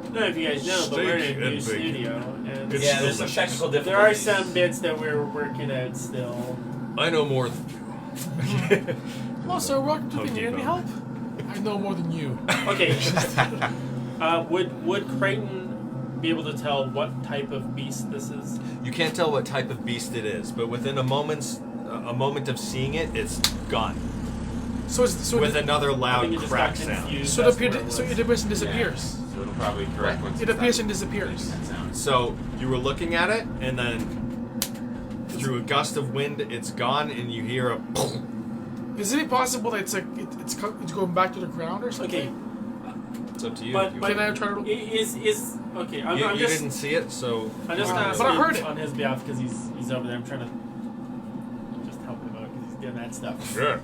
E: I don't know if you guys know, but we're in a
B: Steak
E: new
B: and bacon.
E: studio, and
B: It's
C: Yeah, there's some
B: delicious.
C: technical
E: there are
C: difficulties.
E: some bits that we're working out still.
B: I know more than you.
A: Hello, sir. Welcome to
B: Hokey
A: the Need Any
B: Pokey.
A: help? I know more than you.
E: Okay. Would Creighton be able to tell what type of beast this is?
B: You can't tell what type of beast it is, but within a moment of seeing it, it's gone.
A: So it's
B: With another
E: I
B: loud
E: think it just
B: crack
E: got
B: sound.
E: confused.
A: so
E: That's
A: it
E: where
A: appears. So
E: was.
A: it appears and disappears.
F: So it'll probably correct once
A: It
F: it's
A: appears
F: done.
A: and disappears.
F: That sound.
B: So you were looking at it, and then through a gust of wind, it's gone, and you hear a.
A: Is it possible that it's like it's going back to the ground or something?
E: Okay,
B: It's up to you.
E: but,
B: if you
E: but
A: Can I try to-
E: is okay? I'm,
B: you,
E: I'm
B: you
E: just
B: didn't see it, so.
E: I'm just
B: you
E: not
B: don't
A: But I
B: know.
A: heard it.
E: on his behalf because he's over there. I'm trying to just help him out because he's doing that stuff.
B: Sure.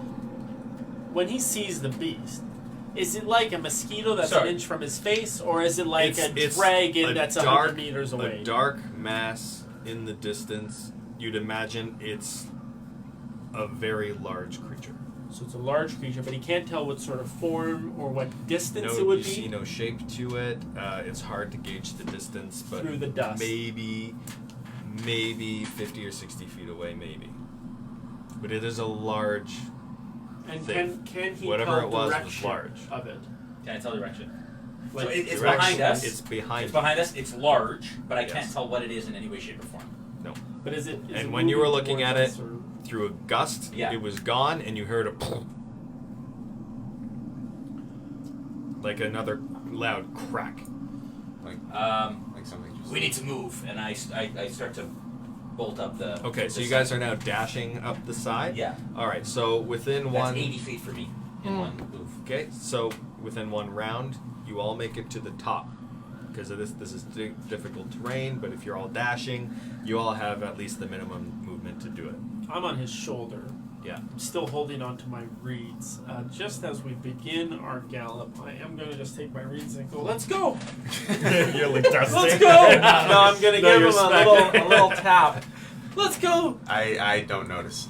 E: When he sees the beast, is it like a mosquito that's
C: Sorry.
E: an inch from his face, or is it like
B: It's
E: a dragon
B: a
E: that's
B: dark,
E: 100 meters away?
B: A dark mass in the distance. You'd imagine it's a very large creature.
E: So it's a large creature, but he can't tell what sort of form or what distance
B: No,
E: it would
B: you
E: be.
B: see no shape to it. It's hard to gauge the distance, but
E: Through the dust.
B: maybe 50 or 60 feet away, maybe. But it is a large.
E: And
B: thing.
E: can he
B: Whatever
E: tell
B: it was
E: direction
B: large.
E: of it?
C: Can I tell direction?
E: Like,
C: So it's
B: direction.
C: behind us.
B: It's behind.
C: It's behind us. It's large, but I
B: Yes.
C: can't tell what it is in any way, shape, or form.
B: No.
E: but is it? Is
B: And
E: it
B: when you were
E: moving
B: looking at
E: towards
B: it,
E: us, or-
B: through a gust,
C: Yeah.
B: it was gone, and you heard a. Like another loud crack.
F: Like something just.
C: We need to move, and I start to bolt up the.
B: Okay, so
C: the
B: you guys
C: side.
B: are now dashing up the side?
C: Yeah.
B: Alright, so within
C: That's
B: one.
C: 80 feet for me in
A: Mm.
C: one move.
B: Okay, so within one round, you all make it to the top. Because of this is difficult terrain, but if you're all dashing, you all have at least the minimum movement to do it.
E: I'm on his shoulder,
B: Yeah.
E: still holding on to my reeds. Just as we begin our gallop, I am going to just take my reeds and go. Let's go!
B: You're like dusting.
E: Let's go! No, I'm going to
B: No,
E: give
B: you're
E: him
B: smacking.
E: a little tap. Let's go!
F: I don't notice.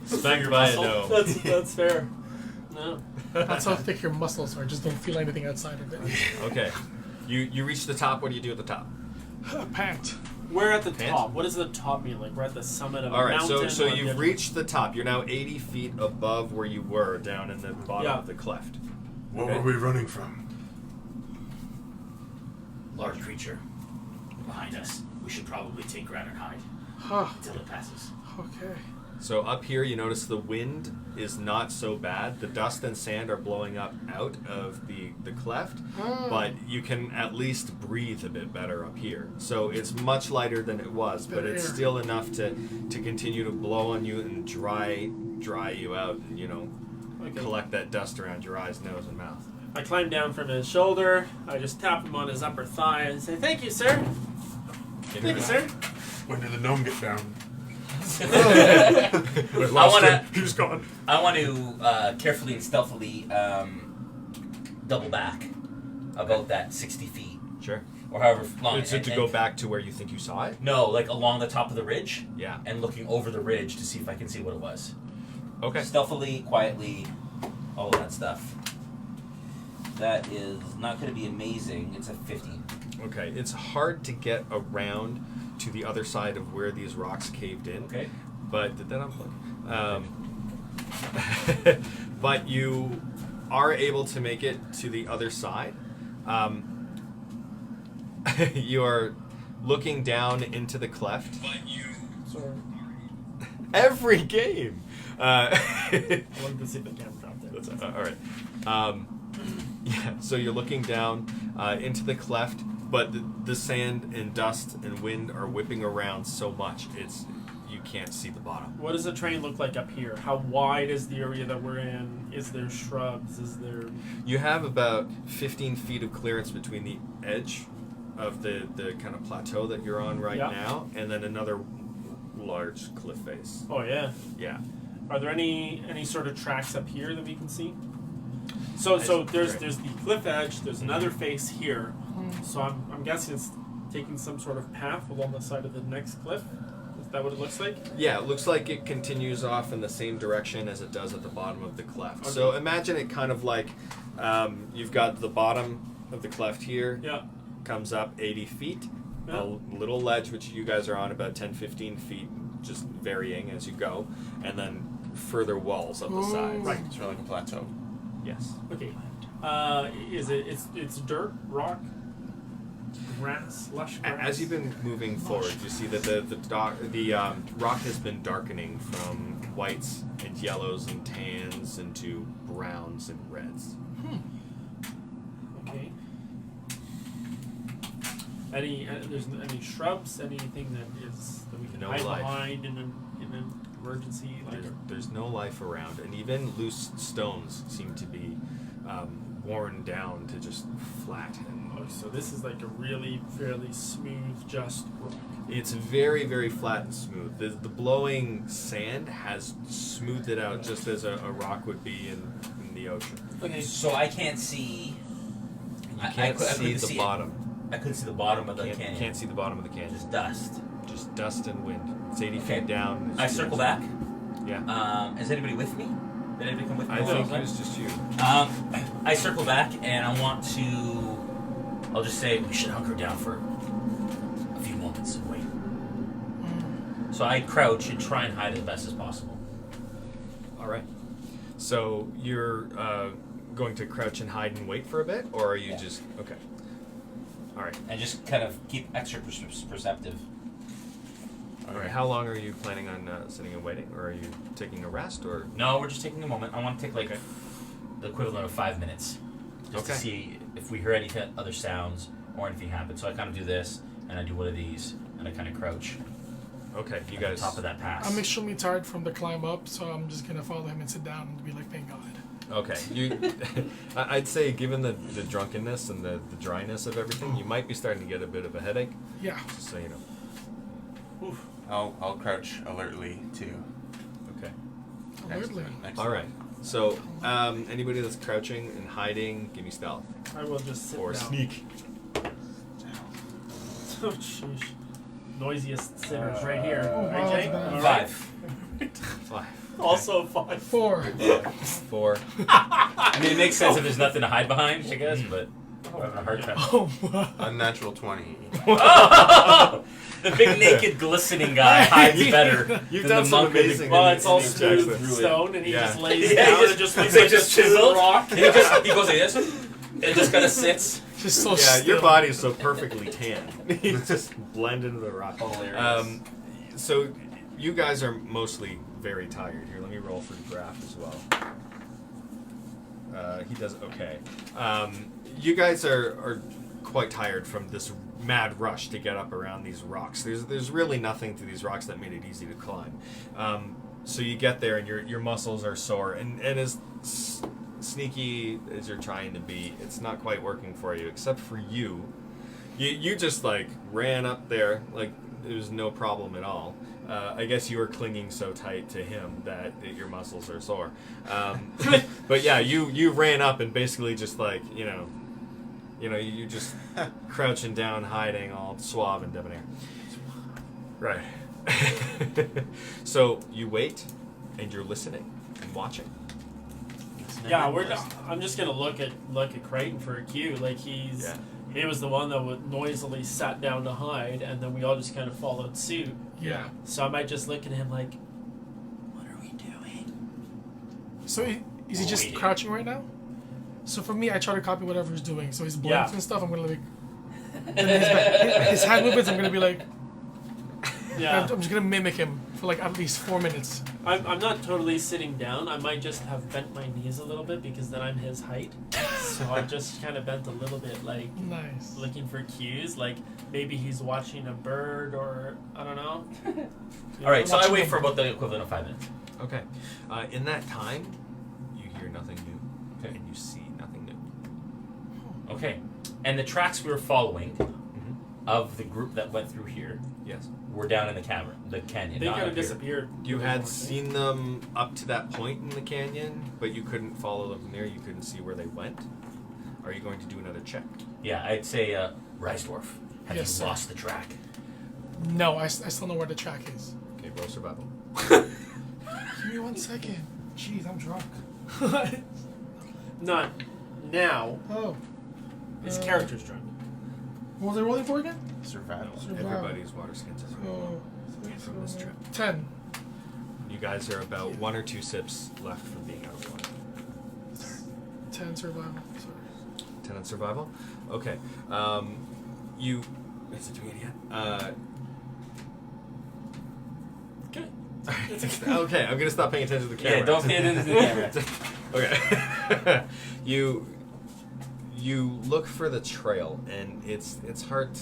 B: Smack your by a no.
E: That's fair. No.
A: That's how thick your muscles are. Just don't feel anything outside of it.
B: Okay. You reach the top, what do you do at the top?
A: Pant.
E: We're at the
B: Pant?
E: top. What does the top mean? Like we're at the summit of a
B: Alright,
E: mountain?
B: so
E: or
B: you've
E: different-
B: reached the top. You're now 80 feet above where you were down in the bottom
E: Yeah.
B: of the cleft.
F: What
B: Okay.
F: were we running from?
C: Large creature behind us. we should probably take ground and hide
A: Huh.
C: until it passes.
A: Okay.
B: So up here, you notice the wind is not so bad. The dust and sand are blowing up out of the cleft, but you can at least breathe a bit better up here. So it's much lighter than it was, but
A: Better
B: it's
A: air.
B: still enough to continue to blow on you and dry you out, and
E: Okay.
B: collect that dust around your eyes, nose, and mouth.
E: I climb down from his shoulder. I just tap him on his upper thigh and say, "Thank you, sir. Thank you, sir."
G: When did the gnome get down?
E: He's gone.
C: I want to carefully and stealthily double back about that 60 feet
B: Sure.
C: or however long.
B: Is it to go back to where you think you saw it?
C: No, like along the top of the ridge
B: Yeah.
C: and looking over the ridge to see if I can see what it was.
B: Okay.
C: Stealthily, quietly, all of that stuff. That is not going to be amazing. It's a 50.
B: Okay. It's hard to get around to the other side of where these rocks caved in.
C: Okay.
B: But did that unplug? But you are able to make it to the other side. You are looking down into the cleft.
E: Sorry.
B: Every game.
E: I wanted to see the camera drop there.
B: That's all right. Yeah. So you're looking down into the cleft, but the sand and dust and wind are whipping around so much you can't see the bottom.
E: What does the terrain look like up here? How wide is the area that we're in? Is there shrubs? Is there...
B: You have about 15 feet of clearance between the edge of the kind of plateau that you're on right
E: Yeah.
B: now, and then another large cliff face.
E: Oh, yeah.
B: Yeah.
E: Are there any sort of tracks up here that we can see? So there's
B: Right.
E: the cliff edge. There's another face here. So I'm guessing it's taking some sort of path along the side of the next cliff. Is that what it looks like?
B: Yeah, it looks like it continues off in the same direction as it does at the bottom of the cleft. So
E: Okay.
B: imagine it kind of like you've got the bottom of the cleft here,
E: Yeah.
B: comes up 80 feet,
E: Yeah.
B: a little ledge which you guys are on about 10-15 feet, just varying as you go, and then further walls up the sides.
E: Right.
F: It's really like a plateau.
B: Yes.
E: Okay. It's dirt, rock, grass, lush grass.
B: As you've been moving forward, you see that the rock has been darkening from whites and yellows and tans into browns and reds.
E: Okay. There's any shrubs? Anything that we can
B: No
E: hide
B: life.
E: behind in an emergency? Like
B: There's no life around, and even loose stones seem to be worn down to just flat. And
E: so this is like a really fairly smooth, just rock.
B: it's very, very flat and smooth. The blowing sand has smoothed it out just as a rock would be in the ocean.
E: Okay.
C: So I can't see.
B: You
C: I
B: can't
C: couldn't
B: see the
C: see it.
B: bottom.
C: I couldn't see the bottom of the
B: Can't,
C: canyon.
B: can't see the bottom of the canyon.
C: Just dust.
B: Just dust and wind. It's 80
C: Okay.
B: feet down.
C: I circle back.
B: Yeah.
C: Is anybody with me? Did anybody come with me?
B: I
C: while
B: think
C: was
B: it was just you.
C: I circle back and I want to. I'll just say we should hunker down for a few moments and wait. So I crouch and try and hide as best as possible.
B: All right. So you're going to crouch and hide and wait for a bit, or are you
C: Yeah.
B: just okay? All right.
C: And just kind of keep extra perceptive.
B: All right. How long are you planning on sitting and waiting, or are you taking a rest, or?
C: No, we're just taking a moment. I want to take like
B: Okay.
C: the equivalent of 5 minutes, just to
B: Okay.
C: see if we hear any other sounds or anything happen. So I kind of do this, and I do one of these, and I kind of crouch
B: Okay, you
C: at
B: guys.
C: the top of that pass.
A: I'm extremely tired from the climb up, so I'm just gonna follow him and sit down and be like, thank God.
B: Okay, you. I'd say, given the drunkenness and the dryness of everything, you might be starting to get a bit of a headache.
A: Yeah.
B: Just so you know.
E: Oof.
F: I'll crouch alertly too.
B: Okay.
A: Alertly.
F: Next
B: All right. So, anybody that's crouching and hiding, give me stealth
E: I will just sit
B: or
E: down.
B: sneak.
E: Oh, sheesh. Noisiest sinners right here.
A: wow,
E: Right, Jay?
A: that's bad.
E: All right.
B: 5.
E: Also 5.
A: 4.
B: 4.
C: I mean, it makes sense if there's nothing to hide behind, I guess, but we're having a hard time.
A: Oh, wow.
F: Unnatural 20.
C: The big naked glistening guy hides better
B: You've
C: than
B: done
C: the
B: some
C: monk with
B: amazing.
E: Well, it's all
B: checks
E: smooth
B: there.
E: stone, and he
B: Yeah.
E: just lays
C: Yeah,
E: down
C: he
E: and just
C: just,
E: looks
C: they
E: like
C: just
E: a smooth
C: chiseled.
E: rock.
C: He goes like this. It just kind of sits.
A: Just so
B: Yeah,
A: still.
B: your body is so perfectly tan. You just blend into the rock.
C: Hilarious.
B: So you guys are mostly very tired. Here, let me roll for Graph as well. He does okay. You guys are quite tired from this mad rush to get up around these rocks. There's really nothing to these rocks that made it easy to climb. So you get there and your muscles are sore, and as sneaky as you're trying to be, it's not quite working for you. Except for you just like ran up there like it was no problem at all. I guess you were clinging so tight to him that your muscles are sore. But yeah, you ran up and basically just like you just crouching down, hiding, all suave and debonair. Right. So you wait, and you're listening and watching.
E: Yeah, I'm just gonna look at Creighton for a cue. Like he was the one that would noisily sat down to hide, and then we all just kind of followed suit.
A: Yeah.
E: So I might just look at him like, what are we doing?
A: So is he just crouching right now? So for me, I try to copy whatever he's doing. So he's blinks and stuff. I'm gonna like, and his hand movements. I'm gonna be like,
E: Yeah.
A: I'm just gonna mimic him for like at least 4 minutes.
E: I'm not totally sitting down. I might just have bent my knees a little bit because then I'm his height. So I'm just kind of bent a little bit, like
A: Nice.
E: looking for cues. Like maybe he's watching a bird, or I don't know.
C: All right, so I wait for about the equivalent of 5 minutes.
B: Okay. In that time, you hear nothing new, and you see nothing new.
C: Okay, and the tracks we were following of the group that went through here
B: Yes.
C: were down in the cavern, the canyon.
E: They
C: not
E: kind
C: up
E: of
C: here.
E: disappeared.
B: You had seen them up to that point in the canyon, but you couldn't follow them from there. You couldn't see where they went. Are you going to do another check?
C: Yeah, I'd say, Reisdorf, have
A: Yes,
C: you
A: sir.
C: lost the track?
A: No, I still know where the track is.
B: Okay, roll survival.
A: Give me 1 second. Jeez, I'm drunk.
E: Not now.
A: Oh.
E: His character's drunk.
A: What was I rolling for again?
F: Survival.
B: Everybody's water skins is
A: Oh,
B: from this trip.
A: 10.
B: You guys are about 1 or 2 sips left from being out of water.
A: 10 survival. Sorry.
B: 10 on survival? Okay. You... Is it doing it yet?
E: Good.
B: Okay, I'm gonna stop paying attention to the camera.
C: Yeah, don't pay attention to the camera.
B: Okay. You look for the trail, and it's just hard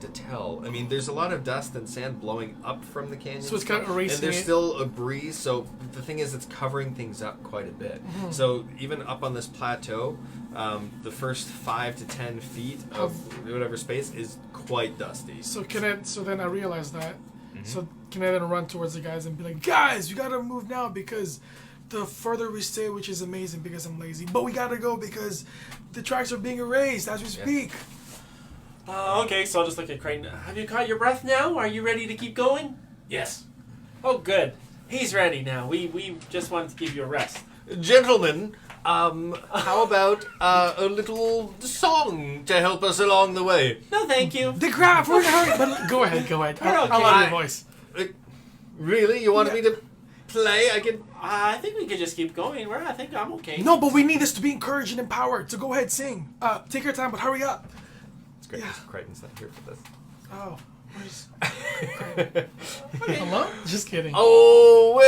B: to tell. I mean, there's a lot of dust and sand blowing up from the canyon,
A: So it's kind of erasing
B: and there's
A: it.
B: still a breeze. So the thing is, it's covering things up quite a bit. So even up on this plateau, the first 5 to 10 feet of whatever space is quite dusty.
A: So then I realized that. So can I then run towards the guys and be like, guys, you gotta move now because the further we stay, which is amazing because I'm lazy, but we gotta go because the tracks are being erased as we speak.
E: Okay, so I'll just look at Creighton. Have you caught your breath now? Are you ready to keep going?
C: Yes.
E: Oh, good. He's ready now. We just wanted to give you a rest.
B: Gentlemen, how about a little song to help us along the way?
E: No, thank you.
A: The graph, we're in a hurry. But go ahead.
E: You're
A: I
E: okay.
A: love your voice.
B: Really? You wanted me to play? I can...
E: I think we could just keep going. I think I'm okay.
A: No, but we need this to be encouraged and empowered. So go ahead, sing. Take your time, but hurry up.
B: It's great.
A: Yeah.
B: Crichton's not here for this.
A: Oh, where's... Hello? Just kidding.
B: Oh, we're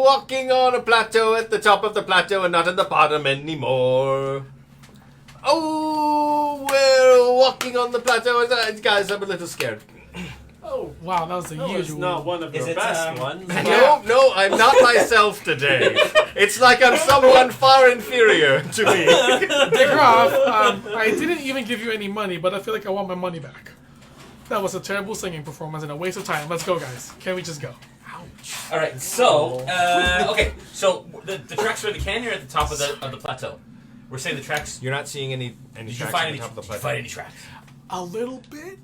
B: walking on a plateau at the top of the plateau and not at the bottom anymore. Oh, we're walking on the plateau. Guys, I'm a little scared.
E: Oh,
A: Wow, that was the
E: that was
A: usual.
E: not one of
C: Is
E: your
C: it,
E: best ones.
B: No, I'm not myself today. It's like I'm someone far inferior to me.
A: The graph, I didn't even give you any money, but I feel like I want my money back. That was a terrible singing performance and a waste of time. Let's go, guys. Can we just go?
C: All right, so okay, so the tracks are in the canyon or at the top of the plateau. We're saying the tracks.
B: You're not seeing any
C: Did you
B: tracks
C: find
B: on
C: any?
B: the top of the
C: Did you
B: plateau.
C: find any tracks?
A: A little bit,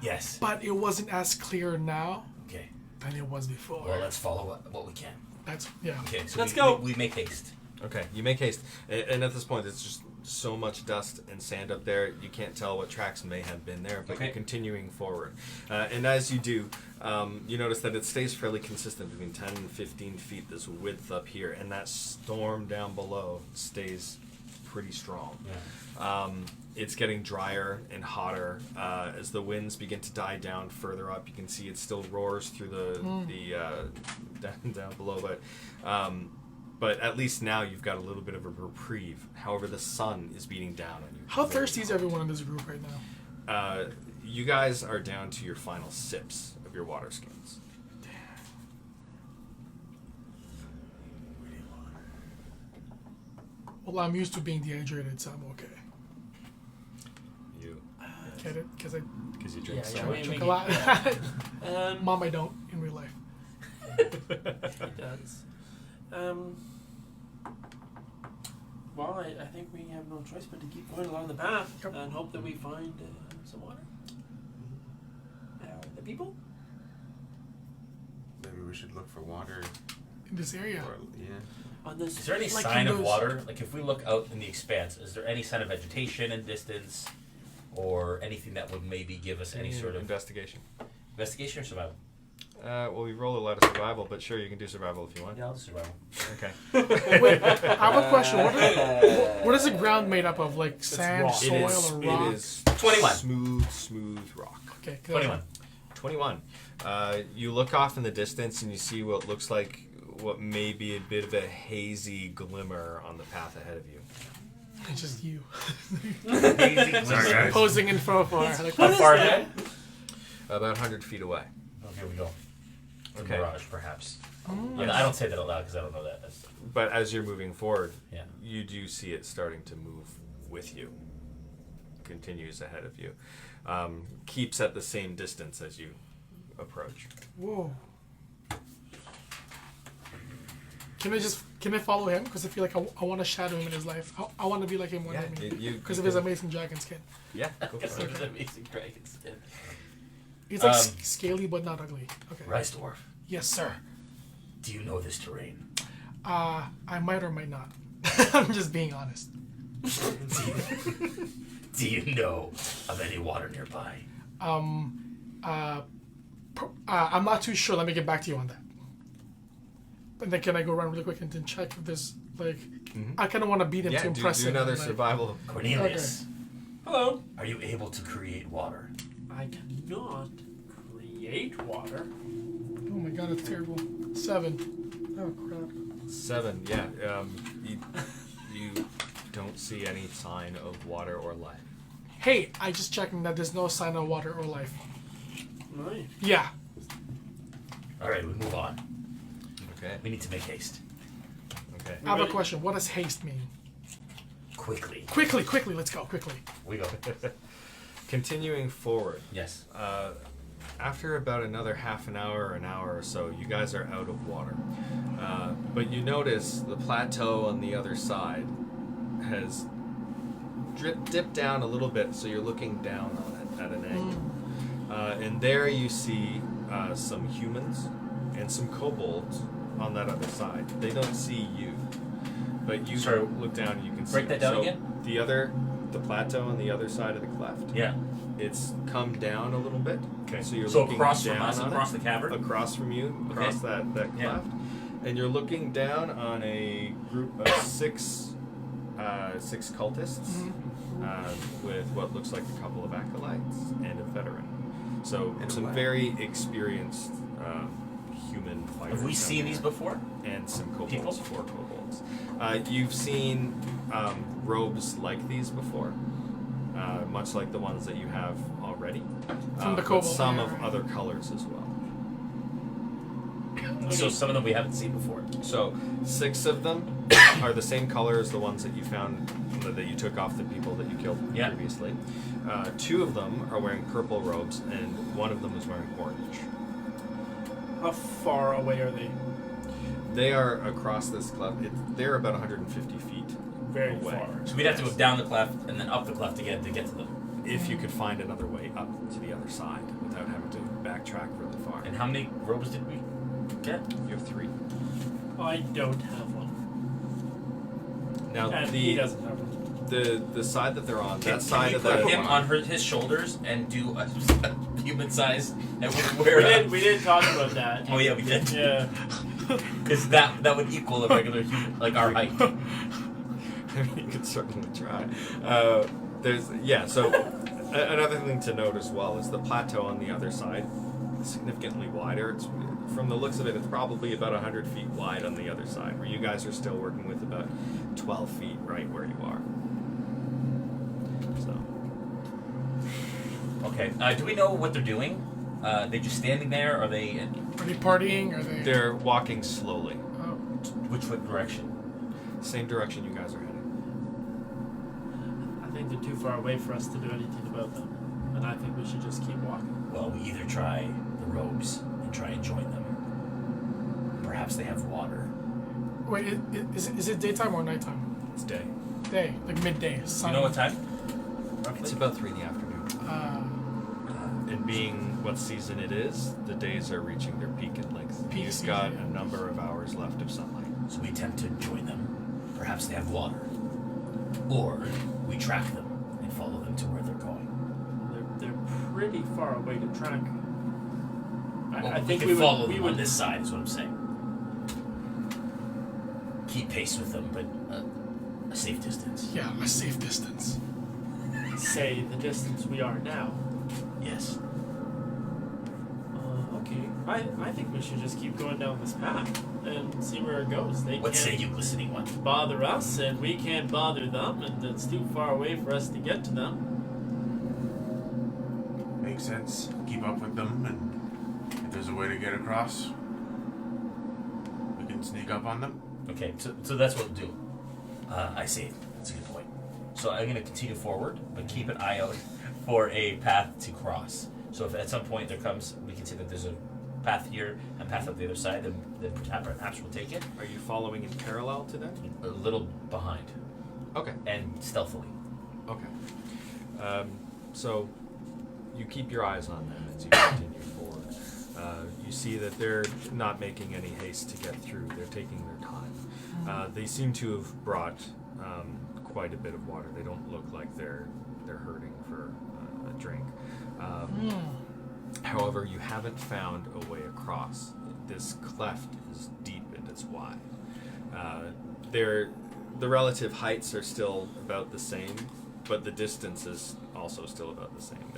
C: Yes.
A: but it wasn't as clear now
C: Okay.
A: than it was before.
C: Well, let's follow what we can.
A: That's, yeah.
C: Okay, so
E: Let's go.
C: We make haste.
B: Okay, you make haste, and at this point, it's just so much dust and sand up there, you can't tell what tracks may have been there, but
C: Okay.
B: you're continuing forward. And as you do, you notice that it stays fairly consistent between 10 and 15 feet, this width up here, and that storm down below stays pretty strong.
C: Yeah.
B: It's getting drier and hotter as the winds begin to die down further up. You can see it still roars through the down below, but at least now you've got a little bit of a reprieve. However, the sun is beating down on you.
A: How thirsty is everyone in this group right now?
B: You guys are down to your final sips of your water skins.
A: Well, I'm used to being dehydrated, so I'm okay.
B: You,
A: Get it? Because I
B: because you drink
E: Yeah,
B: so
E: yeah,
B: much.
A: drink a lot.
E: Um,
A: Mom, I don't in real life.
E: It does. Well, I think we have no choice but to keep going along the path
A: Yep.
E: and hope that we find some water. The people?
F: Maybe we should look for water.
A: In this area.
F: Or, yeah.
E: On this.
C: Is there any
A: Like
C: sign
A: in
C: of
A: those-
C: water? Like if we look out in the expanse, is there any sign of vegetation in distance, or anything that would maybe give us any sort of
B: investigation.
C: investigation or survival?
B: Well, we roll a lot of survival, but sure, you can do survival if you want.
C: Yeah, I'll do survival.
B: Okay.
A: Wait, I have a question. What is the ground made up of? Like sand,
E: rock.
A: soil, or rock?
B: It is
C: 21.
B: smooth rock.
A: Okay, good.
C: 21.
B: 21. You look off in the distance and you see what looks like what may be a bit of a hazy glimmer on the path ahead of you.
A: It's just you.
C: Hazy
G: Sorry,
C: glimmer.
G: guys.
A: Posing in front of fire. Like,
C: How far ahead?
B: About 100 feet away.
C: Oh, here we go. It's a
B: Okay.
C: mirage, perhaps.
A: Mm.
C: Yeah, I don't say that out loud because I don't know that. That's,
B: But as you're moving forward,
C: yeah.
B: you do see it starting to move with you. Continues ahead of you. Keeps at the same distance as you approach.
A: whoa. Can I follow him? Because I feel like I want to shadow him in his life. I want to be like him one day. Because of his amazing dragon skin.
B: Yeah, go
C: It's
B: for it.
C: an amazing dragon skin.
A: He's like scaly but not ugly. Okay.
C: Rice Dwarf,
A: Yes, sir.
C: do you know this terrain?
A: I might or might not. I'm just being honest.
C: Do you know of any water nearby?
A: I'm not too sure. Let me get back to you on that. And then can I go around really quick and then check if there's like I kind of want to beat him
B: Yeah,
A: to impress
B: do
A: him.
B: another
A: like,
B: survival.
C: Cornelius,
E: Hello.
C: are you able to create water?
E: I cannot create water.
A: Oh my god, it's terrible. 7. Oh crap.
B: 7, yeah. You don't see any sign of water or life.
A: Hey, I just checking that there's no sign of water or life.
E: Right.
A: Yeah.
C: All right, we move on.
B: Okay.
C: We need to make haste.
B: Okay.
A: I have a question. What does haste mean?
C: Quickly.
A: Quickly, let's go, quickly.
C: We go.
B: Continuing forward.
C: Yes.
B: After about another half an hour or an hour or so, you guys are out of water. But you notice the plateau on the other side has dipped down a little bit, so you're looking down on it at an angle. And there you see some humans and some kobolds on that other side. They don't see you, but you
C: Sorry,
B: look down and you can see
C: break that down
B: so
C: again?
B: the plateau on the other side of the cleft.
C: Yeah.
B: It's come down a little bit.
C: Okay.
B: So you're
C: So
B: looking
C: across
B: down
C: from us,
B: on
C: across
B: it,
C: the cavern?
B: across from you, across that
C: Yeah.
B: cleft, and you're looking down on a group of six cultists with what looks like a couple of acolytes and a veteran. So
F: And a
B: some
F: what?
B: very experienced human fighters.
C: Have we
B: down
C: seen these
B: there.
C: before?
B: And some kobolds,
C: People?
B: 4 kobolds. You've seen robes like these before, much like the ones that you have already.
A: From the
B: but
A: kobold,
B: some
A: yeah,
B: of
A: right.
B: other colors as well.
C: So some of them we haven't seen before.
B: So 6 of them are the same color as the ones that you found that you took off the people that you killed
C: Yeah.
B: previously. 2 of them are wearing purple robes, and 1 of them is wearing orange.
E: How far away are they?
B: They are across this cleft. They're about 150 feet
E: Very
B: away.
E: far.
C: So we'd have to go down the cleft and then up the cleft to get to them.
B: If you could find another way up to the other side without having to backtrack really far.
C: And how many robes did we get?
B: You have 3.
E: I don't have one.
B: Now
E: And he
B: the
E: doesn't have one.
B: the side that they're on,
C: Can
B: that side
C: you
B: of
C: put
B: the
C: him on his shoulders and do a human size? And wear
E: We did talk about that.
C: Oh yeah, we did.
E: Yeah.
C: Because that would equal a regular human, like our height.
B: I mean, you could certainly try. So another thing to note as well is the plateau on the other side is significantly wider. It's from the looks of it, it's probably about 100 feet wide on the other side, where you guys are still working with about 12 feet right where you are. So.
C: Okay. Do we know what they're doing? They just standing there? Are they?
A: Are they partying? Are they?
B: They're walking slowly.
A: Oh.
C: Which direction?
B: Same direction you guys are heading.
E: I think they're too far away for us to do anything about them. And I think we should just keep walking.
C: Well, we either try the robes and try and join them. Perhaps they have water.
A: Wait, is it daytime or nighttime?
B: It's day.
A: Day, like midday. Sun.
C: You know what time?
B: It's about 3 in the afternoon. And being what season it is, the days are reaching their peak in length.
A: Peak
B: You've
A: season,
B: got
A: yeah.
B: a number of hours left of sunlight.
C: So we attempt to join them. Perhaps they have water. Or we track them and follow them to where they're going.
E: They're pretty far away to track. I think
C: we
E: we
C: can
E: would,
C: follow
E: we
C: them
E: would
C: on this side, is what I'm saying. Keep pace with them, but a safe distance.
A: Yeah, a safe distance.
E: say the distance we are now.
C: Yes.
E: Okay. I think we should just keep going down this path and see where it goes. They
C: What say
E: can't
C: you, listening one?
E: bother us, and we can't bother them, and it's too far away for us to get to them.
F: Makes sense. Keep up with them, and if there's a way to get across, we can sneak up on them.
C: Okay, so that's what we'll do. I see. That's a good point. So I'm going to continue forward, but keep an eye out for a path to cross. So if at some point we can see that there's a path here and path up the other side, then perhaps we'll take it.
B: Are you following in parallel to them?
C: A little behind
B: Okay.
C: and stealthily.
B: Okay. So you keep your eyes on them as you continue forward. You see that they're not making any haste to get through. They're taking their time. They seem to have brought quite a bit of water. They don't look like they're hurting for a drink. However, you haven't found a way across. This cleft is deep and it's wide. The relative heights are still about the same, but the distance is also still about the same.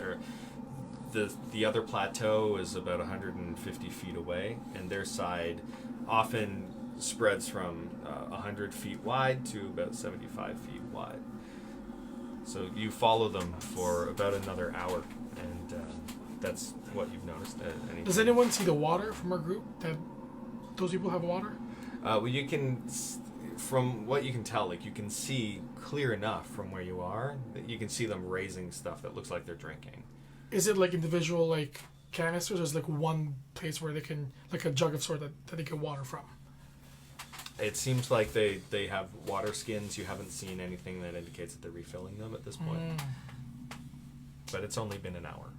B: The other plateau is about 150 feet away, and their side often spreads from 100 feet wide to about 75 feet wide. So you follow them for about another hour, and that's what you've noticed.
A: Does anyone see the water from our group? That those people have water?
B: Well, you can, from what you can tell, like you can see clear enough from where you are that you can see them raising stuff that looks like they're drinking.
A: Is it like individual like canisters? Or is like one place where they can, like a jug of sort that they get water from?
B: It seems like they have water skins. You haven't seen anything that indicates that they're refilling them at this point. But it's only been an hour.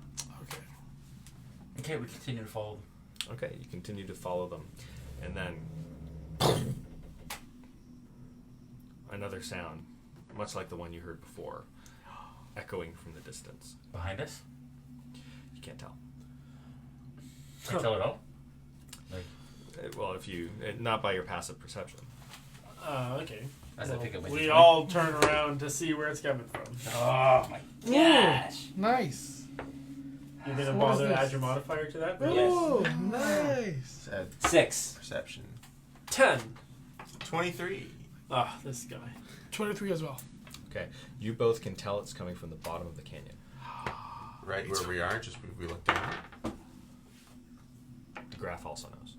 A: Okay.
C: Okay, we continue to follow them.
B: Okay, you continue to follow them. And then another sound, much like the one you heard before, echoing from the distance.
C: Behind us?
B: You can't tell.
C: Can't tell at all?
B: Well, if you... not by your passive perception.
E: Okay.
C: As I think it went
E: We
C: this way.
E: all turn around to see where it's coming from.
C: Oh my gosh!
A: Nice.
E: You're gonna
A: What is
E: bother to
A: this?
E: add your modifier to that?
A: Oh, nice.
C: 6.
F: Perception.
E: 10.
F: 23.
E: Ah, this guy.
A: 23 as well.
B: Okay, you both can tell it's coming from the bottom of the canyon.
F: Right where we are, just we look down.
B: The graph also knows.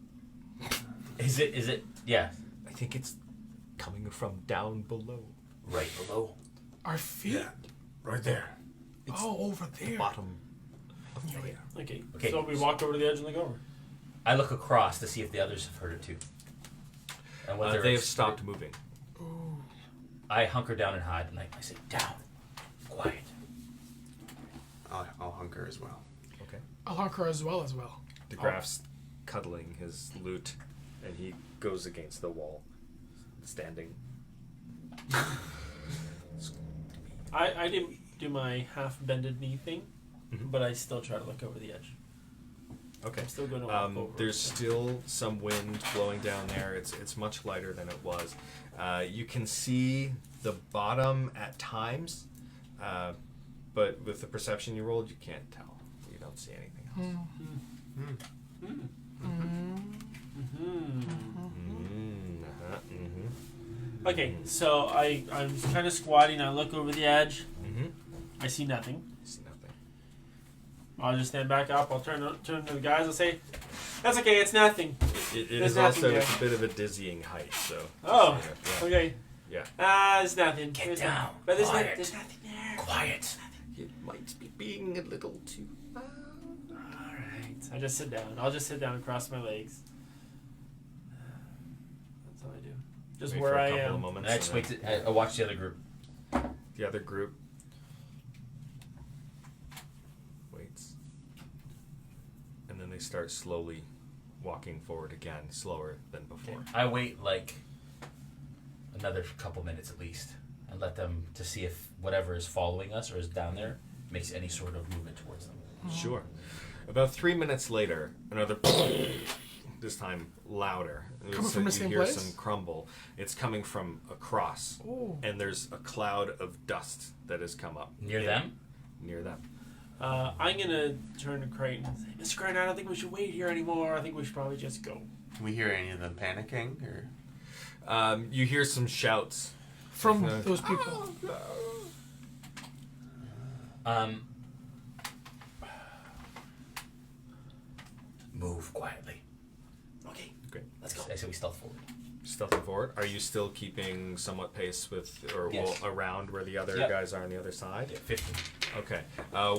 C: Is it? Yeah.
B: I think it's coming from down below.
C: Right below.
A: Our feet?
G: Yeah, right there.
B: It's
A: Oh, over there.
B: bottom of the canyon.
E: Okay.
C: Okay.
E: So we walk over to the edge and look over.
C: I look across to see if the others have heard it too. And what
B: They have stopped moving.
C: I hunker down and hide, and I say, down. Quiet.
F: I'll hunker as well.
B: Okay.
A: I'll hunker as well.
B: The graph's cuddling his lute, and he goes against the wall, standing.
E: I didn't do my half-bended knee thing,
B: Mhm.
E: but I still try to look over the edge.
B: Okay.
E: I'm still going to walk over.
B: There's still some wind blowing down there. It's much lighter than it was. You can see the bottom at times, but with the perception you rolled, you can't tell. You don't see anything else.
E: Okay, so I'm kind of squatting. I look over the edge. I see nothing.
B: See nothing.
E: I'll just stand back up. I'll turn to the guys. I'll say, "That's okay. It's nothing."
B: It
E: There's
B: is
E: nothing
B: also
E: there.
B: it's a bit of a dizzying height, so.
E: Oh,
B: Yeah.
E: okay.
B: Yeah.
E: It's nothing.
C: Get
E: There's
C: down.
E: nothing. But there's
C: Quiet.
E: nothing there.
C: Quiet.
B: It might be being a little too loud.
E: All right. I just sit down. I'll just sit down and cross my legs. That's all I do. Just
B: Wait
E: where
B: for a
E: I
B: couple of
E: am.
B: moments,
C: I just
B: and
C: wait. I watch the other group.
B: then the other group waits, and then they start slowly walking forward again, slower than before.
C: I wait like another couple minutes at least, and let them to see if whatever is following us or is down there makes any sort of movement towards them.
B: Sure. About 3 minutes later, another this time louder.
A: Coming from the
B: you
A: same
B: hear
A: place?
B: some crumble. It's coming from across,
A: Oh.
B: and there's a cloud of dust that has come up
C: Near them?
B: Near them.
E: I'm gonna turn to Crichton and say, "Mr. Crichton, I don't think we should wait here anymore. I think we should probably just go."
F: Can we hear any of them panicking? Or
B: You hear some shouts.
A: From
B: Uh,
A: those people.
C: Move quietly.
E: Okay.
B: Great.
C: Let's go. I say we stealth forward.
B: Stealthing forward. Are you still keeping somewhat pace with, or
C: Yes.
B: well, around where the other
C: Yep.
B: guys are on the other side?
C: Yeah, 15.
B: Okay.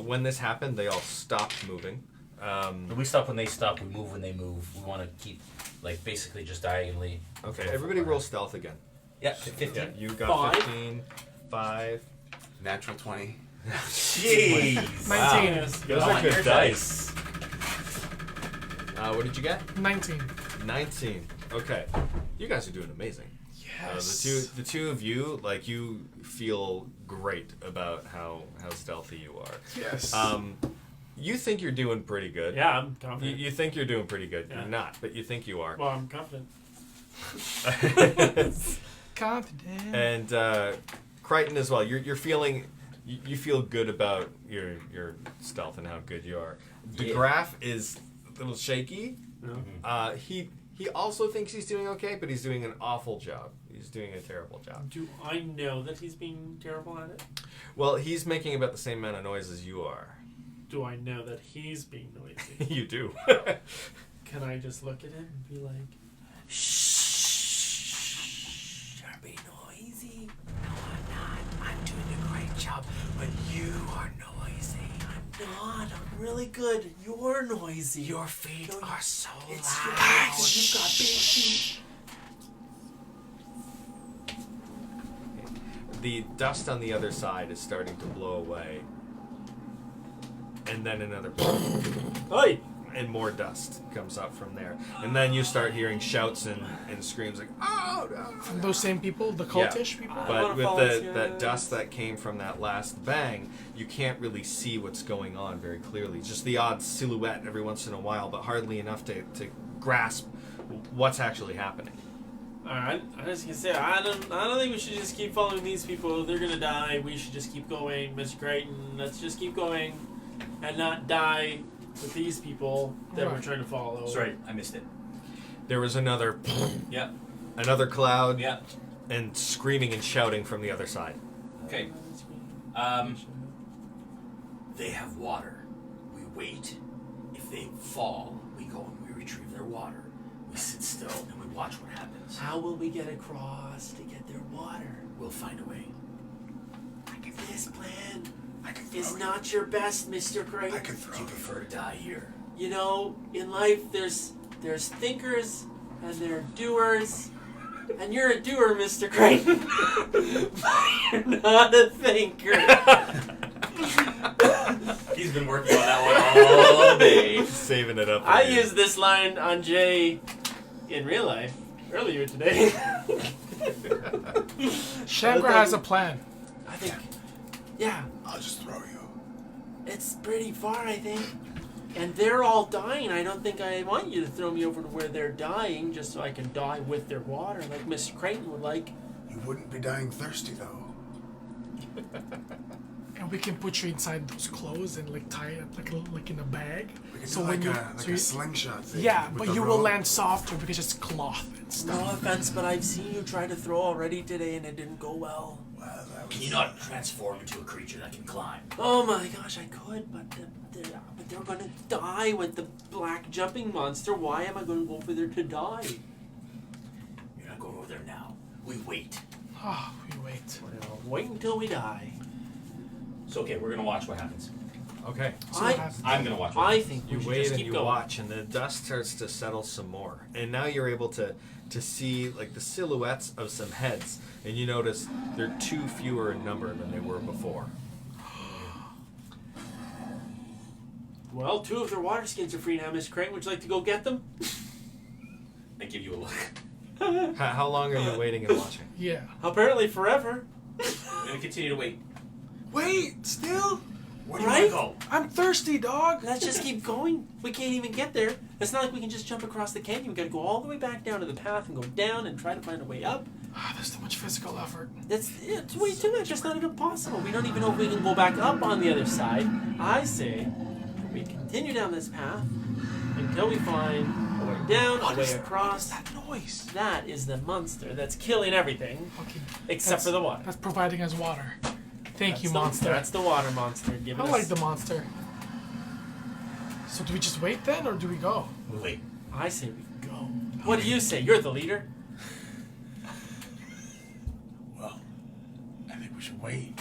B: When this happened, they all stopped moving.
C: We stop when they stop. We move when they move. We want to keep, like, basically just diagonally.
B: Okay. Everybody roll stealth again.
C: Yeah, 15.
B: Yeah. You got
E: 5.
B: 15. 5.
F: natural 20.
C: Jeez.
A: 19.
E: Yes.
C: Those
B: are good
C: your
B: dice. What did you get?
A: 19.
B: 19. Okay. You guys are doing amazing.
A: Yes.
B: The two of you, like, you feel great about how stealthy you are.
A: Yes.
B: You think you're doing pretty good.
E: Yeah, I'm confident.
B: You think you're doing pretty good.
E: Yeah.
B: You're not, but you think you are.
E: Well, I'm confident.
A: Confident.
B: And Crichton as well. You're feeling. You feel good about your stealth and how good you are.
C: Yeah.
B: DeGraff is a little shaky.
E: No.
B: He also thinks he's doing okay, but he's doing an awful job. He's doing a terrible job.
E: Do I know that he's being terrible at it?
B: Well, he's making about the same amount of noise as you are.
E: Do I know that he's being noisy?
B: You do.
E: Can I just look at him and be like,
C: Shh. You're being noisy. No, I'm not. I'm doing a great job, but you are noisy.
E: "I'm not. I'm really good. You're noisy.
C: Your feet are so
E: It's your
C: loud.
E: fault. You've got big feet."
B: The dust on the other side is starting to blow away. And then another
E: Hey!
B: and more dust comes up from there. And then you start hearing shouts and screams like, "Oh no!"
A: From those same people, the cultish people.
B: But
E: wanna
B: with
E: follow
B: that
E: you.
B: dust that came from that last bang, you can't really see what's going on very clearly. Just the odd silhouette every once in a while, but hardly enough to grasp what's actually happening.
E: Alright, I was gonna say, I don't think we should just keep following these people. They're gonna die. We should just keep going, Mr. Crichton. Let's just keep going and not die with these people that we're
A: Right.
E: trying to follow.
C: Sorry, I missed it.
B: There was another
C: Yeah.
B: another cloud
C: Yeah.
B: and screaming and shouting from the other side.
C: Okay. They have water. We wait. If they fall, we go and we retrieve their water. We sit still and we watch what happens.
E: How will we get across to get their water?
C: We'll find a way.
E: This plan is not your best, Mr. Crichton.
C: Do you prefer to die here?
E: You know, in life, there's thinkers and there are doers, and you're a doer, Mr. Crichton. You're not a thinker.
C: He's been working on that one all day.
B: Saving it up.
E: I
B: for you.
E: used this line on Jay in real life earlier today.
A: Shamgar has a plan.
E: I think Yeah,
G: I'll just throw you.
E: it's pretty far, I think. And they're all dying. I don't think I want you to throw me over to where they're dying just so I can die with their water like Mr. Creighton would like.
G: You wouldn't be dying thirsty, though.
A: And we can put you inside those clothes and like tie it up like in a bag.
G: We can
A: So
G: do
A: when you-
G: like
A: so
G: a
A: you-
G: slingshot thing.
A: Yeah,
G: with
A: but
G: the
A: you will
G: rope.
A: land softer because it's cloth and
E: No
A: stuff.
E: offense, but I've seen you try to throw already today and it didn't go well.
G: Well, that was...
C: Can you not transform into a creature that can climb?
E: Oh my gosh, I could, but they're gonna die with the black jumping monster. Why am I gonna go over there to die?
C: You're not going over there now. We wait.
A: Oh, we wait.
E: Well, wait until we die.
C: So okay, we're gonna watch what happens.
B: Okay.
A: So what happens?
C: I'm gonna watch. What
E: I
C: happens.
E: think we
B: You
E: should
B: wait
E: just
B: and
E: keep
B: you
E: going.
B: watch, and the dust starts to settle some more. And now you're able to see like the silhouettes of some heads, and you notice they're 2 fewer in number than they were before.
E: Well, 2 of their water skins are free now, Miss Crane. Would you like to go get them?
C: I give you a look.
B: How long are you waiting and watching?
A: Yeah.
E: Apparently forever.
C: We're gonna continue to wait.
A: Wait, still?
C: Where do
E: Right?
C: you wanna go?
A: I'm thirsty, dog.
E: Let's just keep going. We can't even get there. It's not like we can just jump across the canyon. We gotta go all the way back down to the path and go down and try to find a way up.
A: Ah, there's too much physical effort.
E: It's way too much. It's not even possible. We don't even know if we can go back up on the other side. I say we continue down this path until we find a way down, a way across.
A: That noise.
E: That is the monster that's killing everything
A: Okay.
E: except for the water.
A: That's providing us water. Thank
E: That's
A: you,
E: the-
A: monster.
E: That's the water monster. Giving
A: I
E: us.
A: like the monster. So do we just wait then, or do we go?
C: We'll wait.
E: I say we go. What do you say? You're the leader.
G: Well, I think we should wait.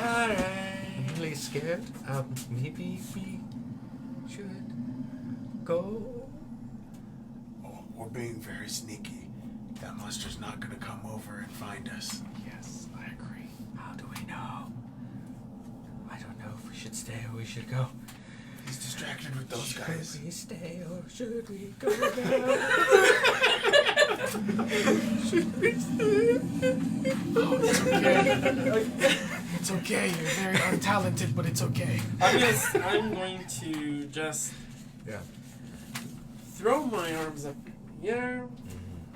E: Alright.
B: I'm really scared. Maybe we should go.
G: Oh, we're being very sneaky. That monster's not gonna come over and find us.
A: Yes, I agree.
B: How do we know? I don't know if we should stay or we should go.
G: He's distracted with those guys.
B: Should we stay or should we go now?
A: Oh, it's okay. It's okay. You're very untalented, but it's okay.
E: I'm going to just
B: Yeah.
E: throw my arms up in the air,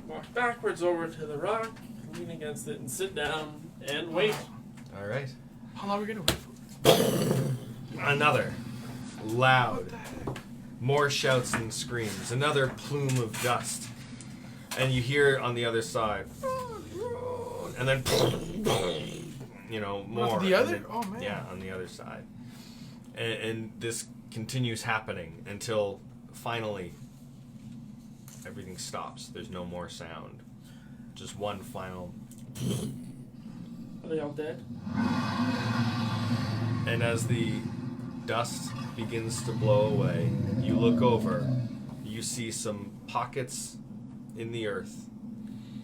E: walk backwards over to the rock, lean against it, and sit down and wait.
B: All right.
A: How long are we gonna wait for?
B: Another loud, more shouts and screams. Another plume of dust, and you hear on the other side, and then more.
A: The
B: and
A: other?
B: then-
A: Oh man.
B: Yeah, on the other side, and this continues happening until finally everything stops. There's no more sound. Just one final.
E: Are they all dead?
B: And as the dust begins to blow away, you look over, you see some pockets in the earth,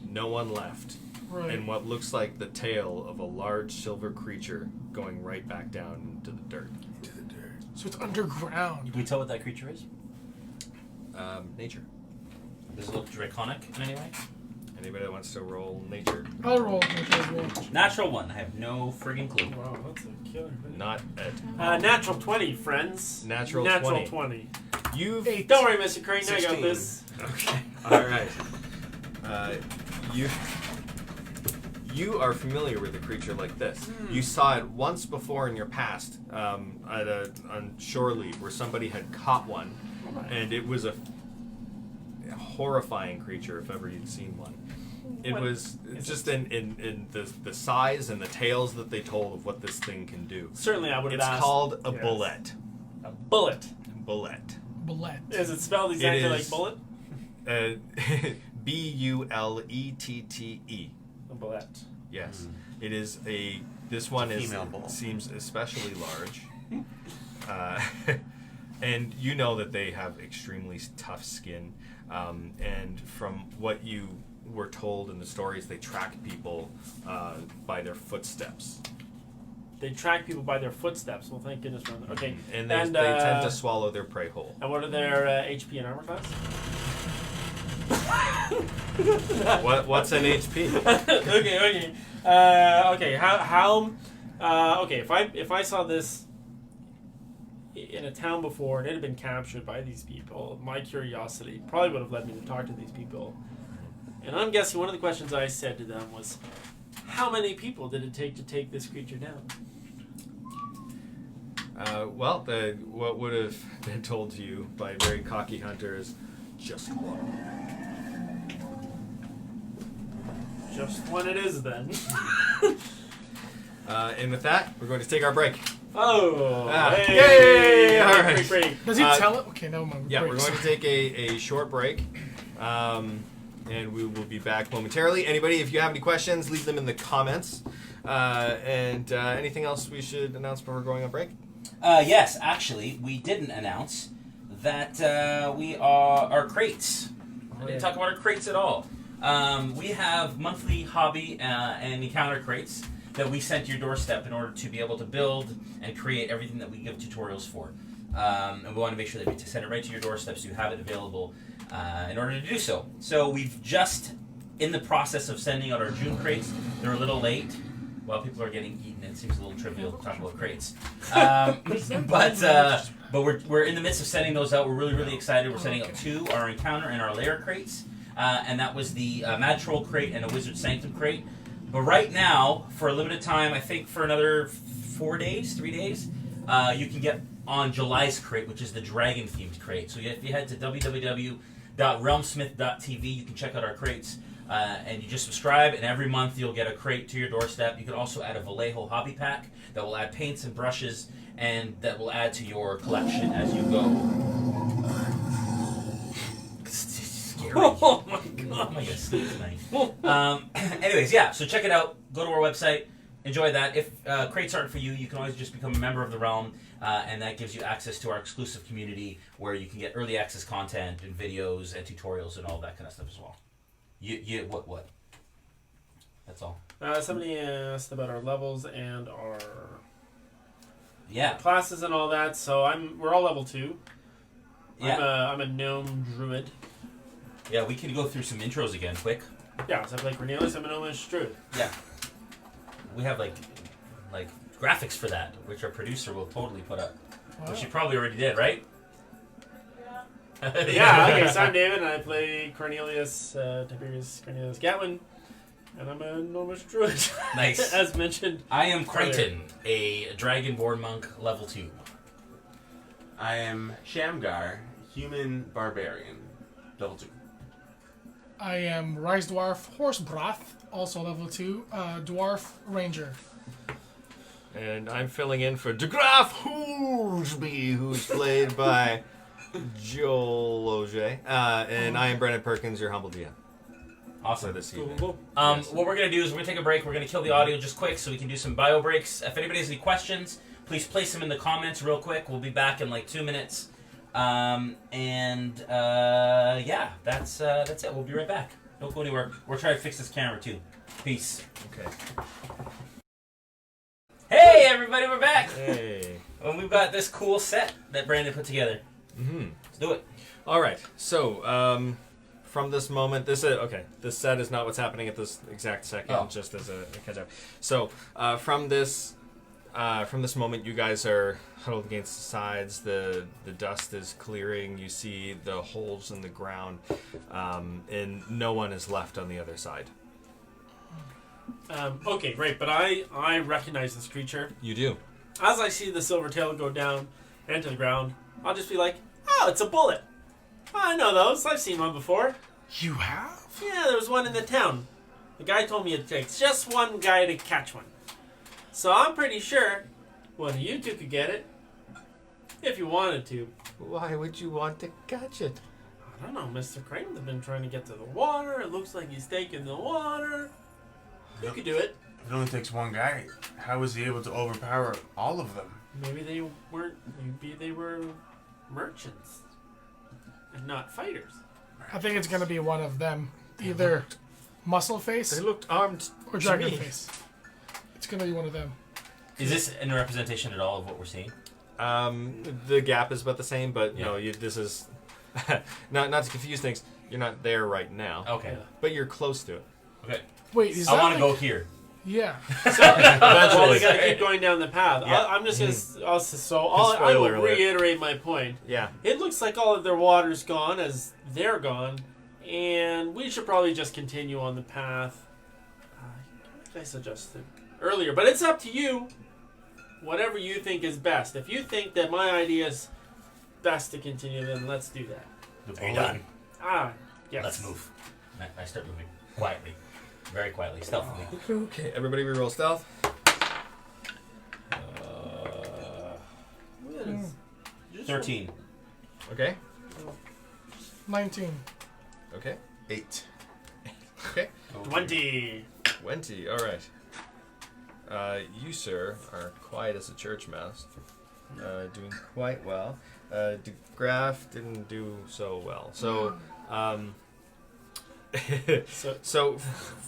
B: no one left,
A: Right.
B: and what looks like the tail of a large silver creature going right back down into the dirt.
G: Into the dirt.
A: So it's underground.
C: Can we tell what that creature is?
B: Nature.
C: Does it look draconic in any way?
B: Anybody that wants to roll nature?
A: I'll roll. Nature as well.
C: Natural one. I have no friggin' clue.
E: Wow, that's a killer.
B: Not Ed.
E: Natural 20, friends.
B: Natural
E: 20.
B: You've
E: Don't worry, Mr. Crane, I got
B: 16.
E: this.
B: Okay. All right. You are familiar with a creature like this. You saw it once before in your past on shore leave where somebody had caught one, and it was a horrifying creature if ever you'd seen one. It
E: What
B: was
E: is
B: just in the size and the tales that they told of what this thing can do.
E: Certainly, I would have
B: It's
E: asked.
B: called a
E: Yes.
B: bullet.
E: A bullet.
B: Bullet.
A: Bullet.
E: Is it spelled exactly like
B: is.
E: bullet?
B: Bullette.
E: A bullet.
B: Yes, it is a. This one
F: It's a
B: is
F: female bull.
B: seems especially large, and you know that they have extremely tough skin. And from what you were told in the stories, they track people by their footsteps,
E: They track people by their footsteps. Well, thank goodness for that. Okay.
B: and they tend to swallow their prey whole.
E: And what are their HP and armor class?
B: What's an HP?
E: Okay. Okay. How Okay, if I saw this in a town before and it had been captured by these people, my curiosity probably would have led me to talk to these people. And I'm guessing one of the questions I said to them was, how many people did it take to take this creature down?
B: Well, what would have been told to you by very cocky hunters, just one.
E: Just one it is then.
B: And with that, we're going to take our break.
E: Oh,
B: Yay! All right.
E: Great.
A: Does he tell it? Okay, never mind.
B: Yeah, we're going to take a short break. And we will be back momentarily. Anybody, if you have any questions, leave them in the comments. And anything else we should announce before going on break?
C: Yes, actually, we didn't announce that we are our crates. We didn't talk about our crates at all. We have monthly hobby and encounter crates that we send to your doorstep in order to be able to build and create everything that we give tutorials for. And we want to make sure that we send it right to your doorstep so you have it available in order to do so. So we've just, in the process of sending out our June crates, they're a little late. While people are getting eaten, it seems a little trivial to talk about crates. But we're in the midst of sending those out. We're really excited. We're sending out 2, our Encounter and our Lair crates. And that was the Mad Troll crate and a Wizard Sanctum crate. But right now, for a limited time, I think for another 3 days, you can get on July's crate, which is the dragon-themed crate. So if you head to www.realmsmith.tv, you can check out our crates. And you just subscribe, and every month you'll get a crate to your doorstep. You can also add a Vallejo hobby pack that will add paints and brushes, and that will add to your collection as you go. Scary.
E: Oh my god.
C: I'm gonna sleep tonight. Anyways, yeah, so check it out. Go to our website. Enjoy that. If crates aren't for you, you can always just become a member of the Realm, and that gives you access to our exclusive community where you can get early access content and videos and tutorials and all that kind of stuff as well. What? That's all.
E: Somebody asked about our levels and our
C: Yeah.
E: classes and all that. So we're all level 2.
C: Yeah.
E: I'm a gnome druid.
C: Yeah, we can go through some intros again, quick.
E: Yeah, so I play Cornelius. I'm a gnomish druid.
C: Yeah. We have like graphics for that, which our producer will totally put up.
A: Wow.
C: Which she probably already did, right?
E: Yeah. Okay. So I'm David, and I play Cornelius, Tiberius Cornelius Gatwin, and I'm a gnomish druid.
C: Nice.
E: As mentioned.
C: I am Crichton, a Dragonborn monk, level 2.
F: I am Shamgar, human barbarian, level 2.
A: I am Rice Dwarf Horsebrath, also level 2, Dwarf Ranger.
B: And I'm filling in for De Graaf Hoolsby, who's played by Joel Auger. And I am Brennan Perkins, your humble DM.
C: Awesome.
B: This
E: Cool,
B: evening.
E: cool.
B: Yes.
C: What we're going to do is we're going to take a break. We're going to kill the audio just quick so we can do some bio breaks. If anybody has any questions, please place them in the comments real quick. We'll be back in like 2 minutes. Yeah, that's it. We'll be right back. Don't go anywhere. We're trying to fix this camera too. Peace.
B: Okay.
C: Hey everybody, we're back.
B: Hey.
C: And we've got this cool set that Brandon put together.
B: Mm-hmm.
C: Let's do it.
B: All right. So, from this moment, this set is not what's happening at this exact second.
C: Oh.
B: Just as a catch up. So, from this moment, you guys are huddled against the sides. The dust is clearing. You see the holes in the ground, and no one is left on the other side.
E: Okay, great. But I recognize this creature.
B: You do.
E: As I see the silver tail go down into the ground, I'll just be like, oh, it's a bullet. I know those. I've seen one before.
G: You have?
E: Yeah, there was one in the town. The guy told me it takes just one guy to catch one. So I'm pretty sure one of you two could get it. If you wanted to.
B: Why would you want to catch it?
E: I don't know, Mr. Crane's been trying to get to the water. It looks like he's taking the water. You could do it.
F: If it only takes one guy, how was he able to overpower all of them?
E: Maybe they weren't. Maybe they were merchants and not fighters.
A: I think it's gonna be one of them, either Muscle Face
B: They looked armed
A: or
B: to
A: Dragon
B: me.
A: Face. It's gonna be one of them.
C: Is this a representation at all of what we're seeing?
B: The gap is about the same, but
C: Yeah.
B: this is not to confuse things. You're not there right now,
C: Okay.
B: but you're close to it.
C: Okay.
A: Wait, is
C: I
A: that
C: want to
A: like,
C: go here.
A: Yeah.
E: Well, we gotta keep going down the path.
B: Yeah.
E: I'm just gonna. I
B: Spoiler
E: will
B: alert.
E: reiterate my point.
B: Yeah.
E: It looks like all of their water's gone as they're gone, and we should probably just continue on the path. I suggested earlier, but it's up to you. Whatever you think is best. If you think that my idea is best to continue, then let's do that.
C: Are you done?
E: Yes.
C: Let's move. I start moving quietly, very quietly, stealthily.
B: Okay, everybody reroll stealth.
E: What is-
C: 13.
B: Okay.
A: 19.
B: Okay.
G: 8.
B: Okay.
E: 20.
B: 20. All right. You, sir, are quiet as a church mouse. Doing quite well. De Graaf didn't do so well. So, so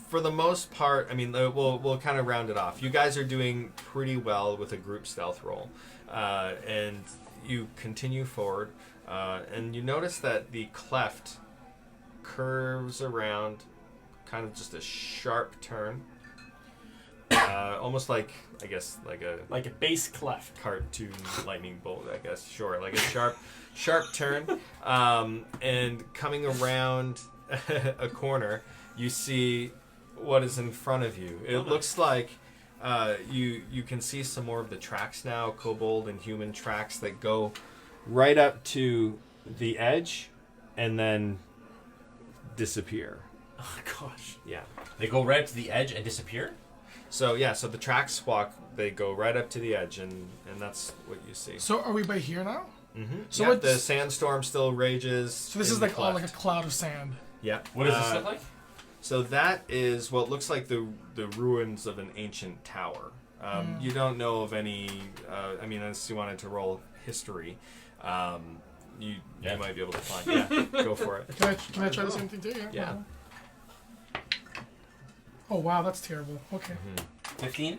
B: for the most part, I mean, we'll kind of round it off. You guys are doing pretty well with a group stealth roll, and you continue forward, and you notice that the cleft curves around, kind of just a sharp turn, almost like, I guess, like a
E: base cleft.
B: cartoon lightning bolt, I guess. Sure, like a sharp turn, and coming around a corner, you see what is in front of you. It looks like you can see some more of the tracks now, kobold and human tracks that go right up to the edge and then disappear.
E: Oh gosh.
B: Yeah.
C: They go right to the edge and disappear?
B: So the tracks they go right up to the edge, and that's what you see.
A: So are we by here now?
B: Mm-hmm.
A: So
B: So
A: what's-
B: the sandstorm still rages.
A: So this
B: in
A: is
B: the
A: like all like a
B: cleft.
A: cloud of sand.
B: Yeah.
C: What does this look like?
B: So that is what looks like the ruins of an ancient tower. You don't know of any. I mean, unless you wanted to roll history, you might be able to find. Yeah, go for it.
A: Can I try the same thing too?
B: Yeah.
A: Oh wow, that's terrible. Okay.
C: 15?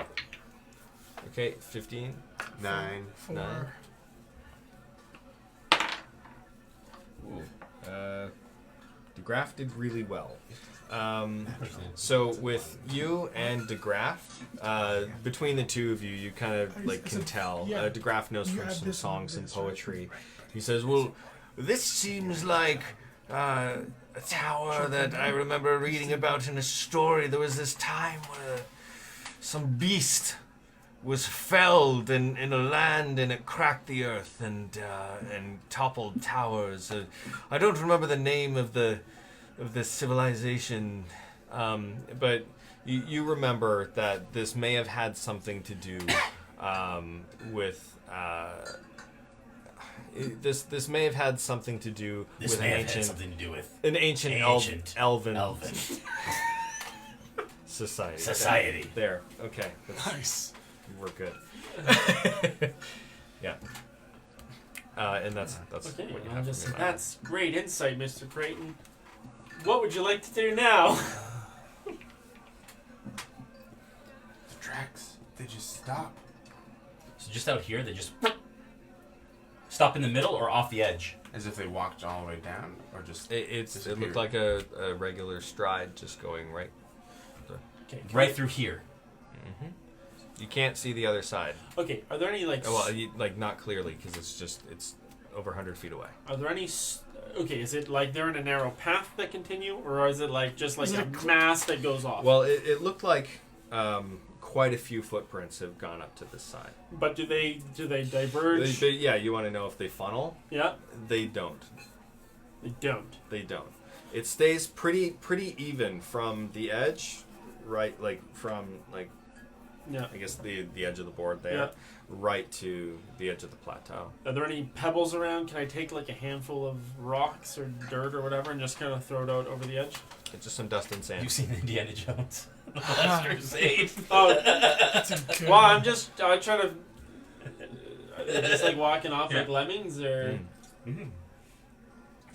B: Okay, 15.
G: 9.
A: 4.
B: 9. Ooh. De Graaf did really well. So with you and De Graaf, between the two of you, you kind of like can tell.
A: Yeah.
B: De Graaf knows
A: You
B: from
A: add
B: some
A: this
B: songs
A: and
B: and
A: this, right?
B: poetry. He says, "Well, this seems like a tower that I remember reading about in a story. There was this time where some beast was felled in a land, and it cracked the earth and toppled towers. I don't remember the name of the civilization, but you remember that this may have had something to do with this may have had something to do
C: This
B: with
C: may
B: an
C: have
B: ancient
C: had something to do with
B: an ancient, elven society.
C: society.
B: There. Okay.
A: Nice.
B: We're good. Yeah. And that's
E: Okay,
B: what you
E: well,
B: have from your
E: that's great insight, Mr. Creighton. What would you like to do now?
G: The tracks, they just stop.
C: So just out here, they just stop in the middle or off the edge?
F: As if they walked all the way down, or just
B: It
F: disappeared.
B: looked like a regular stride just going right.
E: Okay,
C: Right through here.
B: Mm-hmm. You can't see the other side.
E: Okay, are there any like?
B: Well, like not clearly because it's over 100 feet away.
E: Are there any? Okay, is it like they're in a narrow path that continue, or is it like just like
A: Is
E: a
A: it a
E: mass that goes off?
B: Well, it looked like quite a few footprints have gone up to this side.
E: But do they diverge?
B: Yeah, you want to know if they funnel?
E: Yeah,
B: They don't.
E: they don't.
B: They don't. It stays pretty even from the edge, right? Like from like
E: Yeah.
B: I guess the edge of the board there,
E: Yeah.
B: right to the edge of the plateau.
E: Are there any pebbles around? Can I take like a handful of rocks or dirt or whatever and just kind of throw it out over the edge?
B: It's just some dust and sand.
C: You've seen Indiana Jones. The Last Crusade.
E: Oh,
A: That's a good
E: well,
A: one.
E: I try to. Just like walking off
C: Yeah.
E: like lemmings, or
C: Mm-hmm.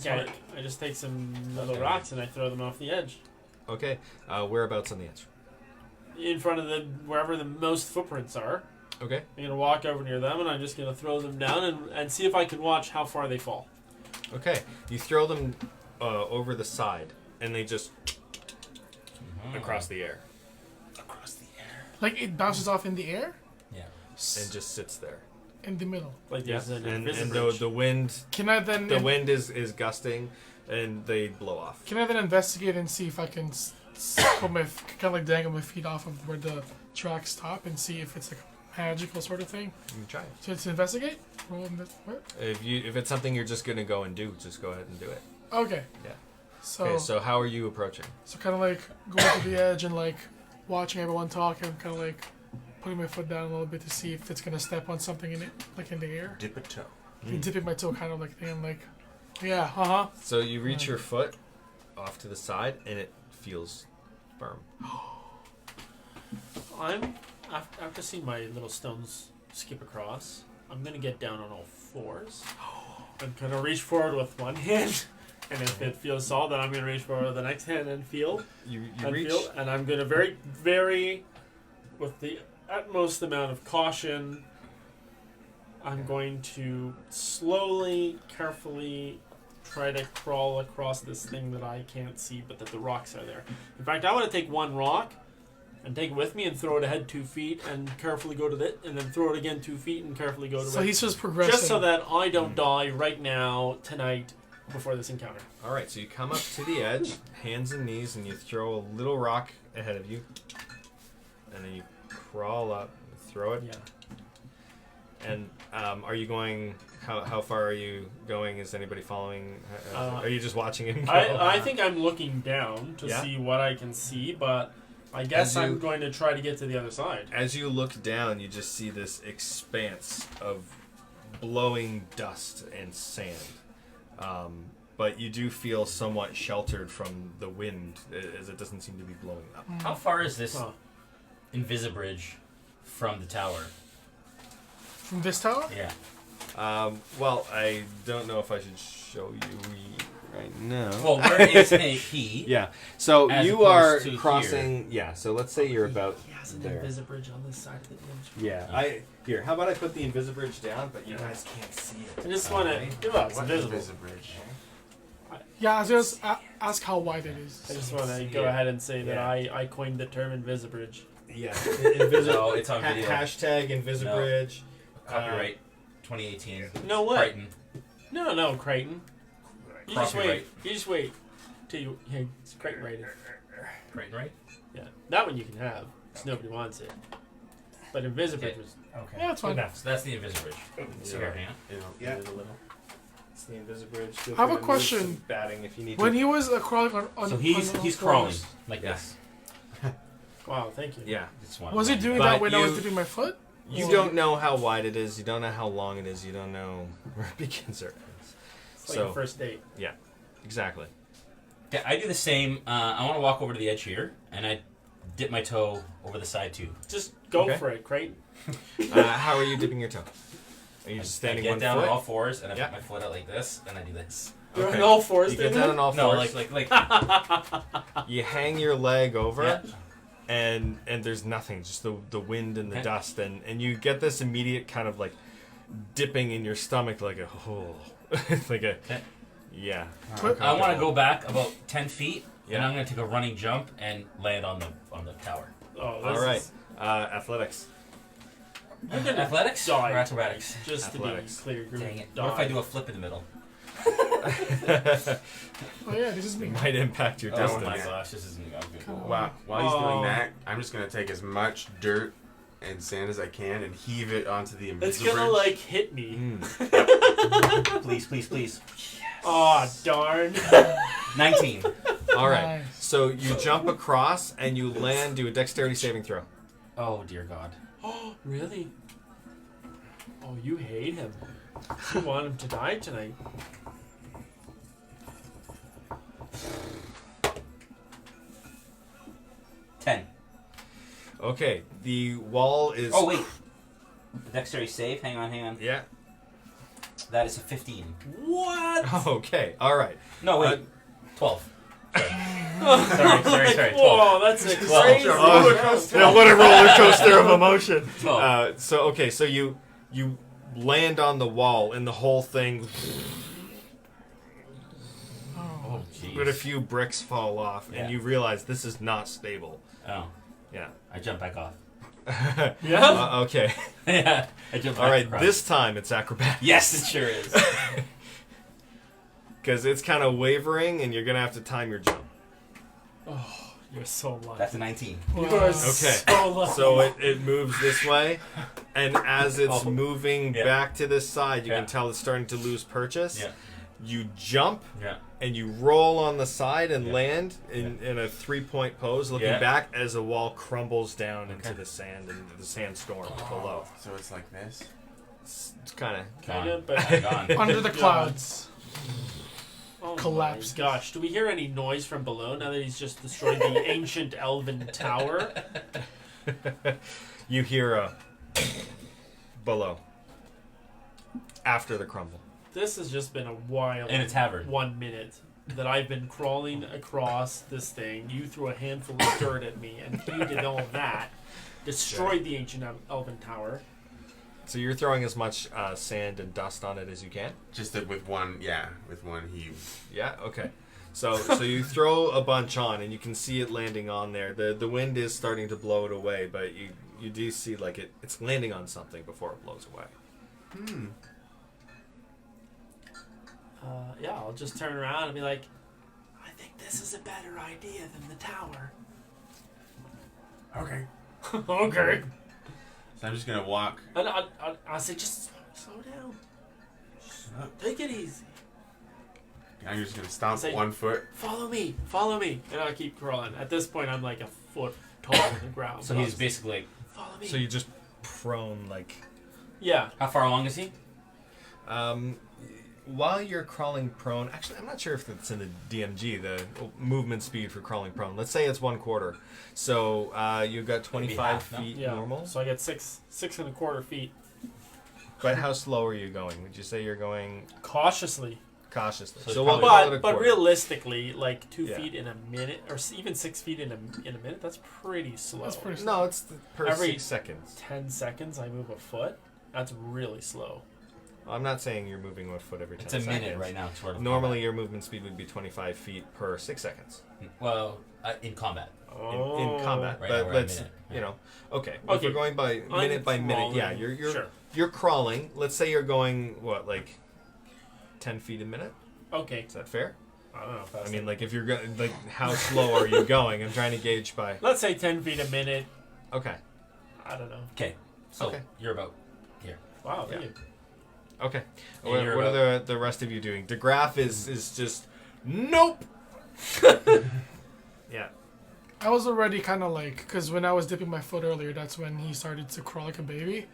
E: yeah, I just take some little rocks and I throw them off the edge
B: Okay, whereabouts on the edge?
E: in front of wherever the most footprints are.
B: Okay.
E: I'm gonna walk over near them and I'm just gonna throw them down and see if I can watch how far they fall.
B: Okay, you throw them over the side, and they just across the air.
G: Across the air.
A: Like it bounces off in the air?
C: Yeah.
B: and just sits there.
A: In the middle.
E: Like there's an
B: And
E: invisible
B: the wind
A: Can I then
B: wind is gusting, and they blow off.
A: Can I then investigate and see if I can put my kind of like dangle my feet off of where the tracks stop and see if it's like a magical sort of thing?
B: You can try it.
A: To investigate? Roll what?
B: If it's something you're just gonna go and do, just go ahead and do it.
A: Okay.
B: Yeah.
A: So
B: Okay, so how are you approaching?
A: so kind of like going to the edge and like watching everyone talk and kind of like putting my foot down a little bit to see if it's gonna step on something in it, like in the air.
F: Dip a toe.
A: Dipping my toe, kind of like thing. I'm like, yeah,
B: So you reach your foot off to the side, and it feels firm.
E: After seeing my little stones skip across, I'm gonna get down on all fours. I'm gonna reach forward with one hand, and if it feels solid, then I'm gonna reach forward with the next hand and feel.
B: You
E: And
B: reach.
E: feel, and I'm gonna very, with the utmost amount of caution, I'm going to slowly, carefully try to crawl across this thing that I can't see, but that the rocks are there. In fact, I want to take one rock and take it with me and throw it ahead 2 feet and carefully go to it, and then throw it again 2 feet and carefully go to
A: so
E: it.
A: he's just progressing.
E: Just so that I don't die right now, tonight, before this encounter.
B: All right, so you come up to the edge, hands and knees, and you throw a little rock ahead of you, and then you crawl up, throw it.
E: Yeah.
B: And are you going? How far are you going? Is anybody following? Are you just watching him go?
E: I think I'm looking down to
B: Yeah.
E: see what I can see, but I guess
B: As you-
E: I'm going to try to get to the other side.
B: As you look down, you just see this expanse of blowing dust and sand. But you do feel somewhat sheltered from the wind, as it doesn't seem to be blowing up.
C: How far is this
E: Huh.
C: Invisibridge from the tower?
A: From this tower?
C: Yeah.
B: Well, I don't know if I should show you right now.
C: Well, where is he?
B: Yeah. So
C: As
B: you are
C: opposed to
B: crossing. Yeah. So let's say you're about
E: He has an
B: there.
E: Invisibridge on this side of the image.
B: Yeah. Here. How about I put the Invisibridge down, but you guys can't see it.
E: I just want to. Well, it's
F: What
E: invisible.
F: is a bridge?
A: Yeah, I was just ask how wide it is.
E: I just want to go ahead and say that
B: Yeah.
E: I coined the term Invisibridge.
B: Yeah.
C: No, it's on video.
B: Hashtag Invisibridge.
C: Copyright 2018.
E: No way.
C: Crichton.
E: No, Crichton. You just wait.
C: Copyright.
E: You just wait till you. Hey, it's Crichton rated.
C: Crichton, right?
E: Yeah, that one you can have. 'Cause nobody wants it. But Invisibridge was.
C: Okay.
A: Yeah, it's fine.
C: So that's the Invisibridge. So here, hang on.
F: Yeah.
B: It's the Invisibridge. Feel
A: I have
B: free
A: a
B: to
A: question.
B: move some batting if you need
A: When
B: to.
A: he was crawling on
C: So he's
A: on
C: he's
A: all
C: crawling
A: fours,
C: like this.
E: Wow, thank you.
B: Yeah.
C: Just one
A: Was he
C: line.
A: doing
B: But
A: that when I was
B: you-
A: dipping my foot?
B: You
A: Or-
B: don't know how wide it is. You don't know how long it is. You don't know where it begins or ends.
E: It's like
B: So
E: a first date.
B: exactly.
C: Okay, I do the same. I want to walk over to the edge here, and I dip my toe over the side too.
E: Just go
B: Okay.
E: for it, Crichton.
B: How are you dipping your toe? Are you just standing
C: I get
B: one
C: down
B: foot?
C: on all fours, and I
B: Yeah.
C: put my foot out like this, and I do this.
E: You're
B: Okay.
E: on all fours,
B: You get
E: didn't
B: down
E: you?
B: on all
C: No,
B: fours.
C: like
B: You hang your leg over,
C: Yeah.
B: and there's nothing, just the wind and the
C: Okay.
B: dust, and you get this immediate kind of like dipping in your stomach, like a like a
C: Okay.
B: yeah.
C: I want to go back about 10 feet, and
B: Yeah.
C: I'm going to take a running jump and land on the tower.
E: Oh,
B: All
E: this
B: right,
E: is
B: athletics.
C: Athletics
E: die.
C: or acrobatics?
E: just
B: Athletics.
E: to be clear. Group
C: Dang it.
E: die.
C: What if I do a flip in the middle?
A: Oh yeah, this is me.
B: It might impact your
C: Oh
B: distance.
C: my gosh, this isn't good.
F: While he's
E: Oh.
F: doing that, I'm just gonna take as much dirt and sand as I can and heave it onto the
E: It's
F: invisible
E: gonna
F: bridge.
E: like hit me.
C: Please, please, please.
E: Oh darn!
C: 19.
B: All right,
A: Nice.
B: so you jump across and you land. Do a dexterity saving throw.
C: Oh, dear God.
E: Oh really? Oh, you hate him. You want him to die tonight.
C: Ten.
B: Okay, the wall is.
C: Oh, wait. Dexterity save. Hang on.
B: Yeah.
C: That is a 15.
E: What?
B: Okay. All right.
C: No, wait.
B: Uh,
C: 12. Sorry. 12.
E: Whoa, that's a
C: Well,
E: crazy
C: sure.
E: roller coaster.
B: Yeah, what a roller coaster of emotion.
C: 12.
B: So you land on the wall and the whole thing,
C: Oh, jeez.
B: but a few bricks fall off,
C: Yeah.
B: and you realize this is not stable.
C: Oh,
B: Yeah.
C: I jump back off.
E: Yeah.
B: Okay.
C: Yeah. I jumped
B: All
C: back
B: right.
C: across.
B: This time it's acrobatics.
C: Yes, it sure is.
B: Because it's kind of wavering, and you're gonna have to time your jump.
E: Oh, you're so lucky.
C: That's a 19.
E: You
A: Wow.
E: are
B: Okay.
E: so lucky.
B: So it moves this way, and as it's
C: Oh.
B: moving
C: Yeah.
B: back to this side, you
C: Yeah.
B: can tell it's starting to lose purchase.
C: Yeah.
B: You jump,
C: Yeah.
B: and you roll on the side and
C: Yeah.
B: land in a 3-point pose, looking
C: Yeah.
B: back as the wall crumbles down into
C: Okay.
B: the sand and the sandstorm below.
F: So it's like this.
B: It's kind of
E: Kinda,
C: Gone.
E: but
C: Gone.
A: Under the clouds.
E: oh
A: Collapsed.
E: my gosh, do we hear any noise from below now that he's just destroyed the ancient elven tower?
B: you hear a below after the crumble.
E: This has just been a wild
C: In a tavern.
E: 1 minute that I've been crawling across this thing. You threw a handful of dirt at me, and you did all that. Destroyed the ancient elven tower.
B: So you're throwing as much sand and dust on it as you can.
F: Just with one heave.
B: Yeah. Okay. So you throw a bunch on, and you can see it landing on there. The wind is starting to blow it away, but you do see like it's landing on something before it blows away.
E: Yeah, I'll just turn around and be like, I think this is a better idea than the tower.
F: Okay.
E: Okay.
F: So I'm just gonna walk.
E: And I'll say, just slow down. Take it easy.
F: I'm just gonna stomp
E: Say-
F: 1 foot.
E: Follow me. And I'll keep crawling. At this point, I'm like a foot tall on the ground.
C: So he's basically like,
E: Follow me.
B: So you just prone like.
E: Yeah.
C: how far along is he?
B: While you're crawling prone, actually, I'm not sure if it's in the DMG, the movement speed for crawling prone. Let's say it's 1/4. So you've got 25
C: half, no?
B: feet
E: Yeah.
B: normal.
E: So I get 6.25 feet.
B: But how slow are you going? Would you say you're going
E: Cautiously.
B: cautiously?
C: So it's
B: we'll
C: probably-
B: call it a
E: But
B: quarter.
E: realistically, like 2
B: Yeah.
E: feet in a minute, or even 6 feet in a minute, that's pretty slow.
A: That's pretty slow.
B: No, it's per
E: Every-
B: 6 seconds.
E: 10 seconds, I move a foot. That's really slow.
B: I'm not saying you're moving 1 foot every 10
C: It's a
B: seconds.
C: minute right now. Sort of
B: Normally, your movement speed would be 25 feet per 6 seconds
C: Well, in combat.
B: in combat.
C: Right
B: but
C: now we're at
B: let's,
C: minute, yeah.
B: you know, okay. If
E: Okay.
B: we're going by minute by minute, yeah,
E: crawling.
B: you're
E: Sure.
B: you're crawling. Let's say you're going what, like 10 feet a minute?
E: Okay.
B: Is that fair?
E: I don't know if that's
B: I mean, like if you're going, like how slow are you going? I'm trying to gauge by.
E: let's say 10 feet a minute.
B: Okay.
E: I don't know.
C: Okay. So
B: Okay.
C: you're about here.
E: Wow.
B: Yeah.
E: thank you.
B: Okay.
C: And
B: What
C: you're
B: are the rest of you doing? DeGraff is just nope. Yeah.
A: I was already kind of like, because when I was dipping my foot earlier, that's when he started to crawl like a baby.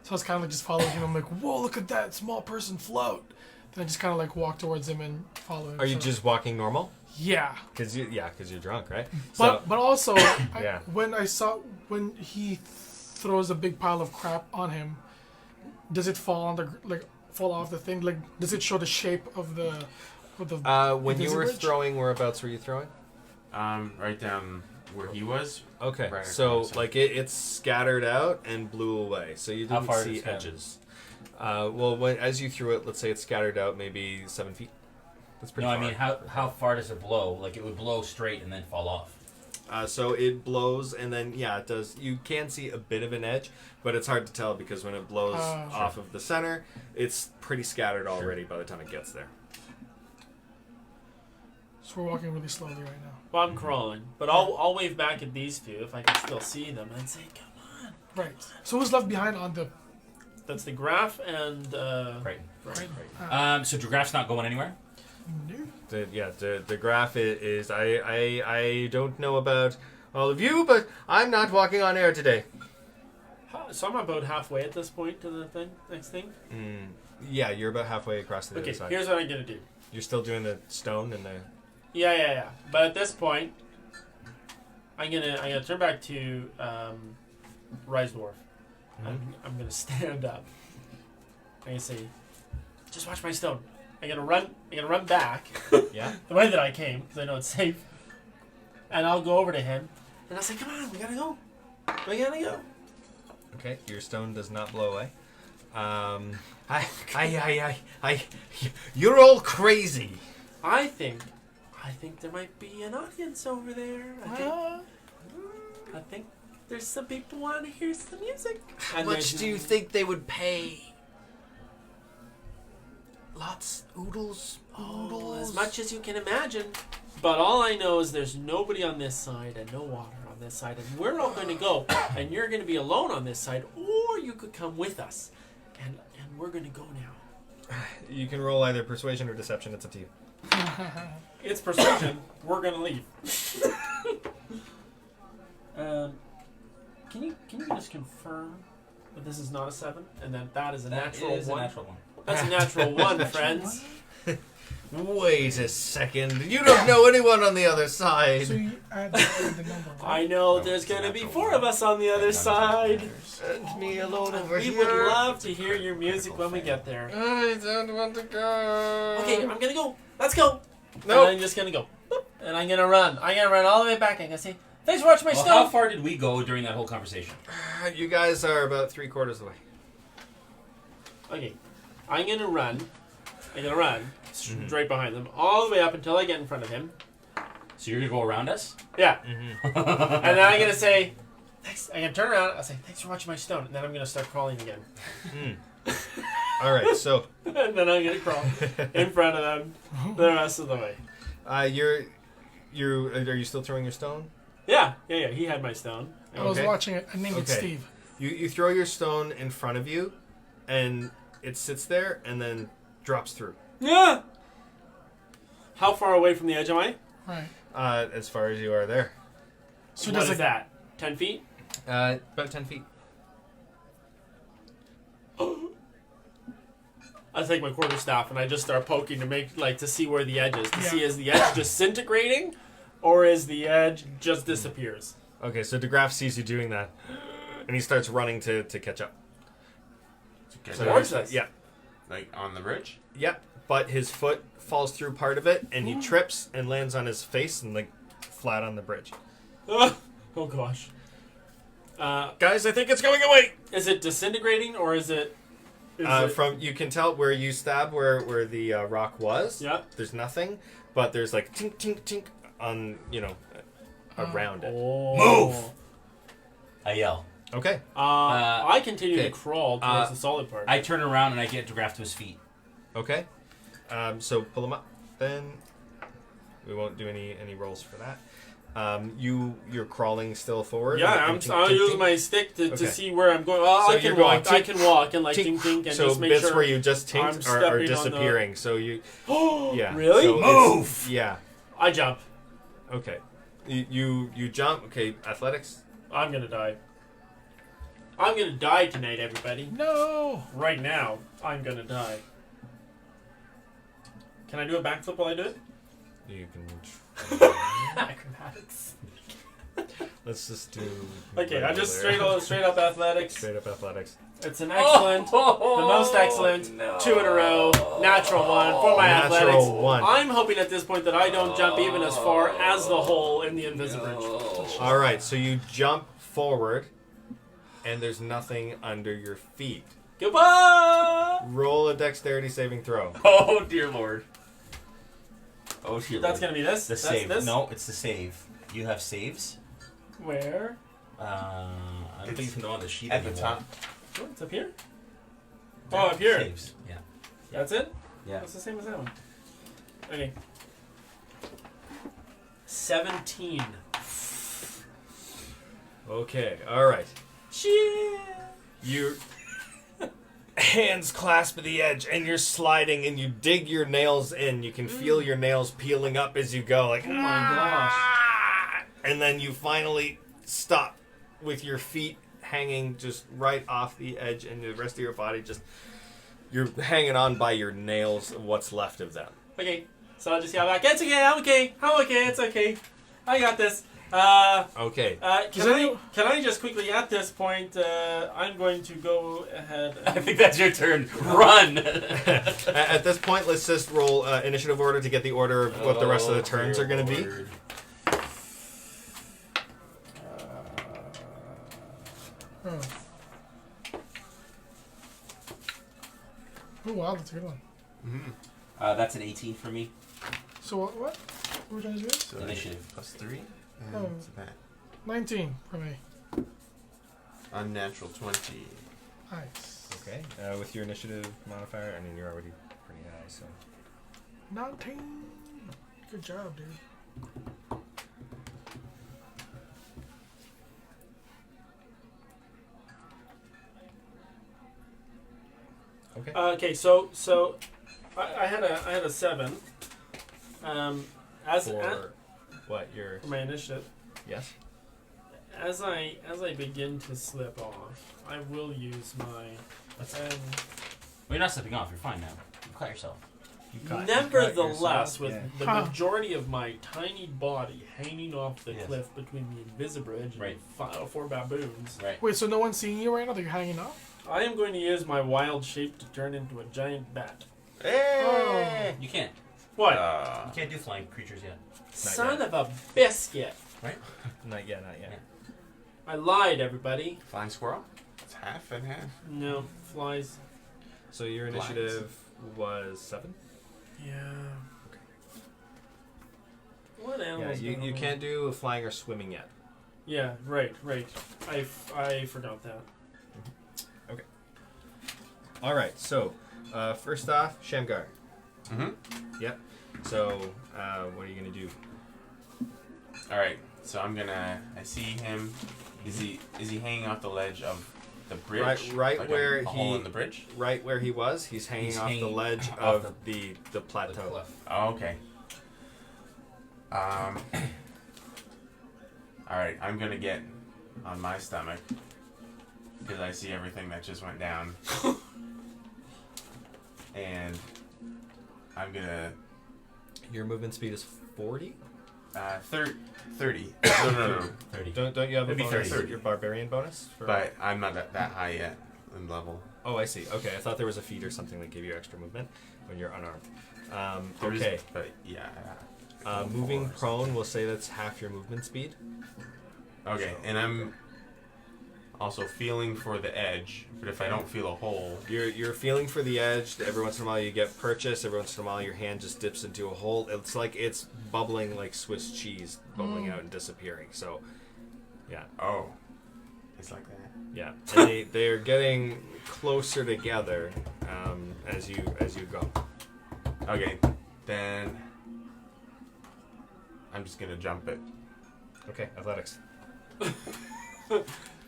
A: So I was kind of like just following him. I'm like, whoa, look at that small person float. Then I just kind of like walk towards him and follow him.
B: Are you
A: So-
B: just walking normal?
A: Yeah.
B: Because you're drunk, right?
A: But also,
B: Yeah.
A: when he throws a big pile of crap on him, does it fall on fall off the thing? Like, does it show the shape of the
B: when you were
A: Bridge?
B: throwing, whereabouts were you throwing?
F: Right down where he was.
B: Okay,
F: Right
B: so
F: across it.
B: like it's scattered out and blew away, so you
C: How
B: didn't
C: far is
B: see
C: it scattered?
B: edges. Well, as you threw it, let's say it's scattered out maybe 7 feet. That's pretty
C: No,
B: far.
C: I mean, how far does it blow? Like, it would blow straight and then fall off.
B: So it blows, and then it does. You can see a bit of an edge, but it's hard to tell because when it blows off of the center, it's pretty scattered already by the time it gets there.
A: So we're walking really slowly right now.
E: Well, I'm crawling, but I'll wave back at these two if I can still see them and say, "Come on."
A: Right. So who's left behind on the?
E: That's the graph and
C: Right.
A: Right.
C: So DeGraff's not going anywhere?
A: No.
B: The graph is I don't know about all of you, but I'm not walking on air today.
E: So I'm about halfway at this point to the next thing.
B: Yeah, you're about halfway across to the
E: Okay,
B: other side.
E: here's what I'm gonna do.
B: You're still doing the stone and the.
E: Yeah. But at this point, I'm gonna turn back to Rise Dwarf. I'm gonna stand up. I'm gonna say, just watch my stone. I'm gonna run back
B: Yeah.
E: the way that I came because I know it's safe. And I'll go over to him and I'll say, "Come on, we gotta go. We gotta go."
B: Okay, your stone does not blow away. You're all crazy.
E: I think there might be an audience over there. I think there's some people want to hear some music.
B: How much do you think they would pay? Lots, oodles,
E: As much as you can imagine. But all I know is there's nobody on this side and no water on this side, and we're all going to go, and you're going to be alone on this side, or you could come with us, and we're going to go now.
B: You can roll either persuasion or deception. It's up to you.
E: It's persuasion. We're going to leave. Can you just confirm that this is not a 7, and that is a natural
C: is
E: 1?
C: a natural 1.
E: That's a natural 1, friends.
B: Wait a second. You don't know anyone on the other side.
A: So you add the number. Right?
E: I know there's going to be 4 of us on the other side.
B: And me alone over
E: We
B: here.
E: would love to hear your music when we get there.
B: I don't want to go.
E: Okay, I'm going to go. Let's go.
B: Nope.
E: And I'm just going to go. Boop, and I'm going to run. I'm going to run all the way back. I'm going to say, thanks for watching my
C: Well,
E: stuff.
C: how far did we go during that whole conversation?
B: You guys are about 3/4 away.
E: Okay, I'm going to run. I'm going to run straight behind them all the way up until I get in front of him.
C: So you're going to go around us?
E: Yeah. And then I'm going to say, thanks. I'm going to turn around. I'll say, thanks for watching my stone. And then I'm going to start crawling again.
B: All right, so
E: And then I'm going to crawl in front of them the rest of the way.
B: are you still throwing your stone?
E: Yeah. He had my stone.
A: I was
B: Okay.
A: watching it. I named it
B: Okay.
A: Steve.
B: You throw your stone in front of you, and it sits there and then drops through.
E: Yeah. How far away from the edge am I?
A: Right.
B: As far as you are there.
A: So
E: What
A: does
E: is
A: it?
E: that? 10 feet?
B: About 10 feet.
E: I take my quarterstaff and I just start poking to see where the edge is. To
A: Yeah.
E: see is the edge disintegrating, or is the edge just disappears?
B: Okay, so DeGraff sees you doing that, and he starts running to catch up. So
E: Towards us?
B: Yeah.
F: Like on the bridge?
B: Yep. But his foot falls through part of it, and he trips and lands on his face and flat on the bridge.
E: Oh gosh.
B: Guys, I think it's going away.
E: Is it disintegrating or is it?
B: From you can tell where you stab where the rock was.
E: Yeah.
B: There's nothing, but there's like tink tink tink on around it.
E: Oh.
B: Move!
C: I yell.
B: Okay.
E: I continue
B: okay.
E: to crawl towards the solid part.
C: I turn around and I get DeGraff to his feet.
B: Okay. So pull him up. Then we won't do any rolls for that. You're crawling still forward.
E: Yeah, I'll use my stick to see where I'm going. Oh,
B: So
E: I can
B: you're going
E: walk. I can walk and
B: tink,
E: tink and
B: so
E: just make
B: bits
E: sure.
B: where you just
E: I'm
B: tinked are
E: stepping on the-
B: disappearing. So you. Yeah.
E: Really?
B: So
C: Move!
B: Yeah.
E: I jump.
B: Okay. You jump. Okay. Athletics.
E: I'm gonna die. I'm gonna die tonight, everybody.
A: No.
E: Right now, I'm gonna die. Can I do a backflip while I do it?
B: You can.
E: Acrobatics.
B: Let's just do.
E: Okay, I just
B: regular.
E: straight up athletics.
B: Straight up athletics.
E: It's an excellent, the most excellent, 2 in a row, natural 1 for my
B: Natural
E: athletics.
B: 1.
E: I'm hoping at this point that I don't jump even as far as the hole in the Invisibridge.
B: All right. So you jump forward, and there's nothing under your feet.
E: Goodbye!
B: Roll a dexterity saving throw.
C: Oh, dear Lord. Oh, dear Lord.
E: That's gonna be this?
C: The
E: That's
C: save.
E: this?
C: No, it's the save. You have saves?
E: Where?
C: I don't think you know on the sheet
F: At the
C: anymore.
F: top.
E: Oh, it's up here? Oh, up here.
C: Saves. Yeah.
E: That's it?
C: Yeah.
E: That's the same as that one. Okay. 17.
B: Okay. All right.
E: Cheer!
B: Your hands clasp at the edge, and you're sliding, and you dig your nails in. You can feel your nails peeling up as you go, like.
E: Oh my gosh.
B: And then you finally stop with your feet hanging just right off the edge, and the rest of your body you're hanging on by your nails, what's left of them.
E: Okay, so I'll just yell back, it's okay, I'm okay, it's okay. I got this.
B: Okay.
E: Can I just quickly, at this point, I'm going to go ahead.
C: I think that's your turn. Run!
B: At this point, let's just roll initiative order to get the order of what the rest of the turns are going to be.
A: Oh wow, that's a good one.
C: That's an 18 for me.
A: So what? What are we trying to do?
F: So
C: Initiative.
F: +3.
A: Oh.
F: It's a bad.
A: 19 for me.
F: Unnatural 20.
A: Nice.
B: Okay. With your initiative modifier, I mean, you're already pretty high, so.
A: 19. Good job, dude.
B: Okay.
E: Okay, so I had a 7. As
B: For what? Your.
E: for my initiative,
B: Yes?
E: as I begin to slip off, I will use my.
C: Well, you're not slipping off. You're fine now. You caught yourself.
E: Nevertheless, with
B: yeah.
E: the majority of my tiny body hanging off the
C: Yes.
E: cliff between the Invisibridge and
C: Right.
E: 4 baboons,
C: Right.
A: Wait, so no one's seeing you right now? They're hanging up?
E: I am going to use my wild shape to turn into a giant bat.
F: Hey!
C: You can't.
E: What?
C: You can't do flying creatures yet.
E: Son
B: yet.
E: of a biscuit!
B: Not yet, not yet.
E: I lied, everybody.
F: Flying squirrel? It's half and half.
E: No, flies.
B: So your initiative was 7?
E: Yeah. What
B: Yeah,
E: animals?
B: you can't do flying or swimming yet.
E: Yeah, right. I forgot that.
B: All right, so first off, Shamgar.
F: Mm-hmm.
B: Yep. So what are you gonna do?
F: Alright, so I'm gonna... I see him. Is he hanging off the ledge of the bridge?
B: Right
F: Like
B: where
F: a
B: he...
F: hole in the bridge?
B: Right where he was, he's hanging
C: He's
B: off the
C: hanging
B: ledge
C: off
B: of the
C: The
B: plateau.
C: cliff.
F: Oh, okay. Alright, I'm gonna get on my stomach because I see everything that just went down. And I'm gonna...
B: Your movement speed is 40?
F: 30. No.
C: 30.
B: Don't you have a
C: It'd be
B: bonus?
F: 30.
B: Your barbarian bonus? For...
F: But I'm not that high yet in level.
B: Oh, I see. Okay, I thought there was a feat or something that gave you extra movement when you're unarmed.
F: There is-
B: Okay.
F: but yeah.
B: Moving prone, we'll say that's half your movement speed.
F: Okay, and I'm also feeling for the edge, but if I don't feel a hole...
B: You're feeling for the edge. Every once in a while you get purchase. Every once in a while your hand just dips into a hole. It's like it's bubbling like Swiss cheese, bubbling out and disappearing. So, yeah,
F: Oh. It's like that.
B: yeah. And they're getting closer together as you go.
F: Okay, then... I'm just gonna jump it.
B: Okay, athletics.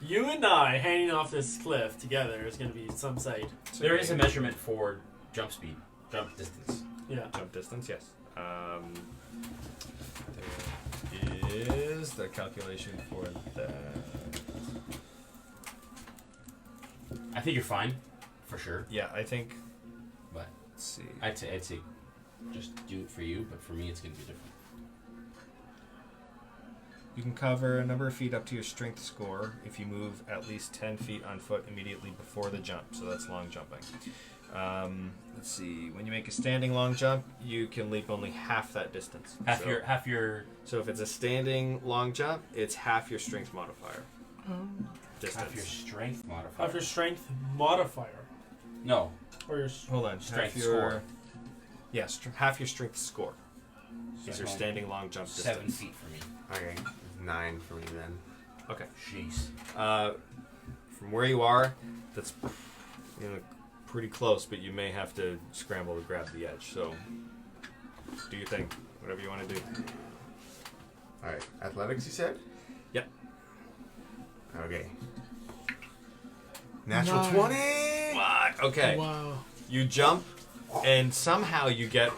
E: You and I hanging off this cliff together is going to be some sight.
C: There is a measurement for jump speed, jump distance.
E: Yeah.
B: Jump distance, yes. There is the calculation for that.
C: I think you're fine, for sure.
B: Yeah, I think.
C: But
B: Let's see.
C: I'd say just do it for you, but for me it's going to be different.
B: You can cover a number of feet up to your strength score if you move at least 10 feet on foot immediately before the jump. So that's long jumping. Let's see. When you make a standing long jump, you can leap only half that distance.
C: Half your
B: So if it's a standing long jump, it's half your strength modifier distance.
C: half your strength modifier.
E: Half your strength modifier.
C: No,
E: Or your...
B: Hold on.
C: Strength
B: half your,
C: score.
B: Yeah, half your strength score is your
C: So
B: standing long jump
C: 7
B: distance.
C: feet for me.
F: Okay, 9 for me then.
B: Okay.
C: Jeez.
B: From where you are, that's pretty close, but you may have to scramble to grab the edge. So, do your thing, whatever you want to do.
F: Alright, athletics you said?
B: Yep.
F: Okay. Natural
A: Nice.
F: 20!
B: What? Okay.
A: Wow.
B: You jump, and somehow you get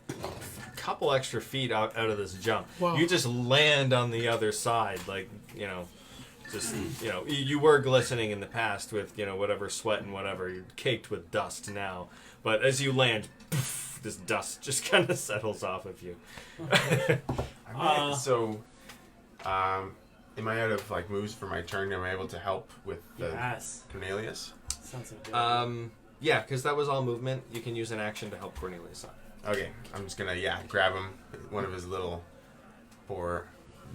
B: a couple extra feet out of this jump.
A: Wow.
B: You just land on the other side, like, just, you were glistening in the past with, whatever sweat and whatever. You're caked with dust now. But as you land, poof, this dust just kind of settles off of you.
F: Am I out of moves for my turn? Am I able to help with the
E: Yes.
F: Cornelius?
E: Sounds like good.
B: Yeah, because that was all movement. You can use an action to help Cornelius out.
F: Okay, I'm just gonna grab him, one of his little poor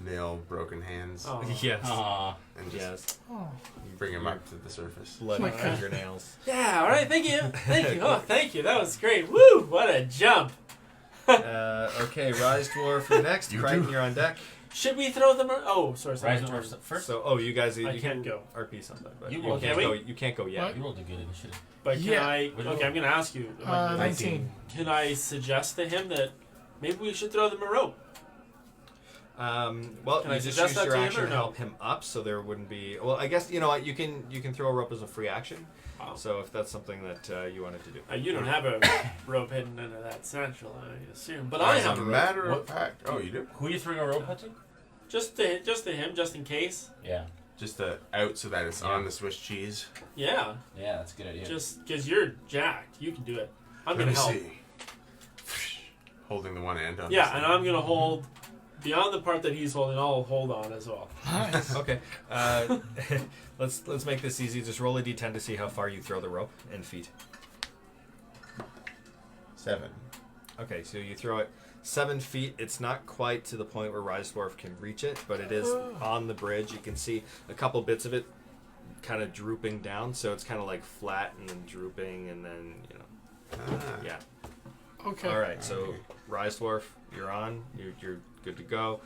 F: nail broken hands,
E: Oh.
B: Yes.
C: Aw.
F: and just
B: Yes.
A: Oh.
F: bring him up to the surface.
B: Bloody
A: my God.
B: fingernails.
E: Yeah, alright, thank you. Thank you. Oh, thank you. That was great. Woo! What a jump.
B: Okay, Rise Dwarf, you're next.
F: You
B: Crichton,
F: do.
B: you're on deck.
E: Should we throw them? Oh, sorry.
C: Rise Dwarf's up first.
B: So, you guys,
E: I
B: you
E: can't
B: can
E: go.
B: RP something, but
C: You
B: you,
C: roll.
B: can't
E: Can
B: go.
E: we?
B: You can't go yet.
A: What?
C: You rolled a good initiative.
E: But can
A: Yeah.
E: I?
C: What do you
E: Okay, I'm gonna ask you.
A: 19.
E: Can I suggest to him that maybe we should throw them a rope?
B: Well,
E: Can
B: you
E: I
B: just
E: suggest
B: use
E: that
B: your
E: to him
B: action
E: or
B: to
E: no?
B: help him up, so there wouldn't be. Well, I guess you know what you can throw a rope as a free action.
E: Oh.
B: So if that's something that you wanted to do,
E: You don't have a rope hidden under that satchel, I assume. But I
F: As
E: have
F: a
E: a rope.
F: matter
C: What?
F: of fact. Oh, you do?
C: Who are you throwing a rope at to?
E: Just to him, just in case.
C: Yeah.
F: Just out so that it's
C: Yeah.
F: on the Swiss cheese.
E: Yeah.
C: Yeah, that's a good idea.
E: Just because you're jacked, you can do it. I'm
F: Let
E: gonna
F: me
E: help.
F: see. Holding the one end on.
E: Yeah,
F: this
E: and
F: thing.
E: I'm gonna hold beyond the part that he's holding. I'll hold on as well.
A: Nice.
B: okay. Let's make this easy. Just roll a d10 to see how far you throw the rope in feet.
F: 7.
B: Okay, so you throw it 7 feet. It's not quite to the point where Rise Dwarf can reach it, but it is on the bridge. You can see a couple bits of it kind of drooping down, so it's kind of like flat and then drooping, and then yeah.
A: Okay.
B: All right, so
F: Okay.
B: Rise Dwarf, you're on. You're good to go.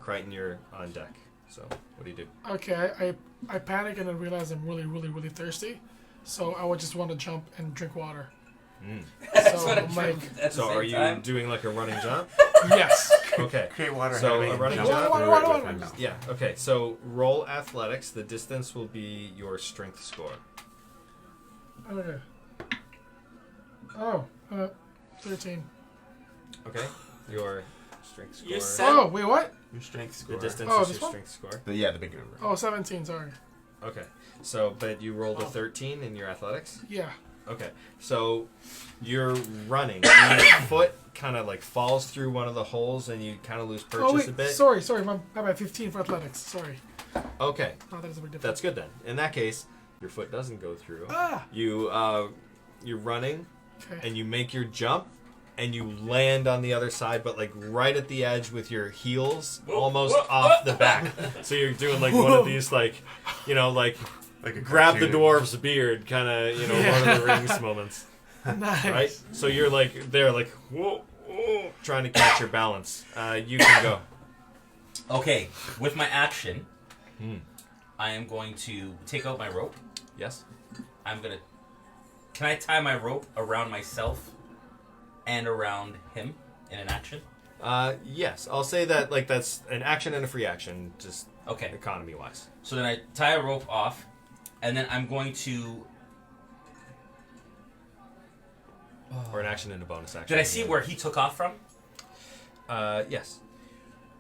B: Crichton, you're on deck. So what do you do?
A: Okay, I panic and then realize I'm really, really, really thirsty. So I would just want to jump and drink water.
C: That's
A: So
C: what
A: I'm
C: I'm
A: like,
C: at the
B: So
C: same
B: are you
C: time.
B: doing like a running jump?
A: yes.
B: Okay.
F: Create water.
B: So,
F: having
B: a running
F: jump
B: jump?
F: through
A: Water,
F: it
A: water,
F: with my
A: water.
F: mouth.
B: Yeah. Okay. So roll athletics. The distance will be your strength score.
A: Okay. Oh, 13.
B: Okay. Your strength score.
E: You said-
A: Oh, wait, what?
F: Your strength
B: The
F: score.
B: distance
A: Oh,
B: is
A: this
B: your
A: one?
B: strength score.
F: Yeah, the big number.
A: Oh, 17, sorry.
B: Okay. So, but you rolled a 13 in your athletics.
A: Yeah.
B: Okay. So you're running. And your foot kind of like falls through one of the holes, and you kind of lose purchase
A: Oh, wait,
B: a bit.
A: sorry, my bad, 15 for athletics, sorry.
B: Okay.
A: Oh, that is a big difference.
B: That's good then. In that case, your foot doesn't go through.
A: Ah!
B: You're running,
A: Okay.
B: and you make your jump, and you land on the other side, but like right at the edge with your heels almost off the back. So you're doing like one of these like, like
F: Like a
B: grab the
F: cartoon.
B: dwarf's beard kind of, Lord of the Rings moments,
A: Nice.
B: right? So you're like there like whoa, whoa, trying to catch your balance. You can go.
C: Okay, with my action, I am going to take out my rope.
B: Yes.
C: Can I tie my rope around myself and around him in an action?
B: Yes. I'll say that like that's an action and a free action, just
C: Okay.
B: economy wise.
C: So then I tie a rope off, and then I'm going to.
B: Or an action and a bonus action.
C: Did I see where he took off from?
B: Yes.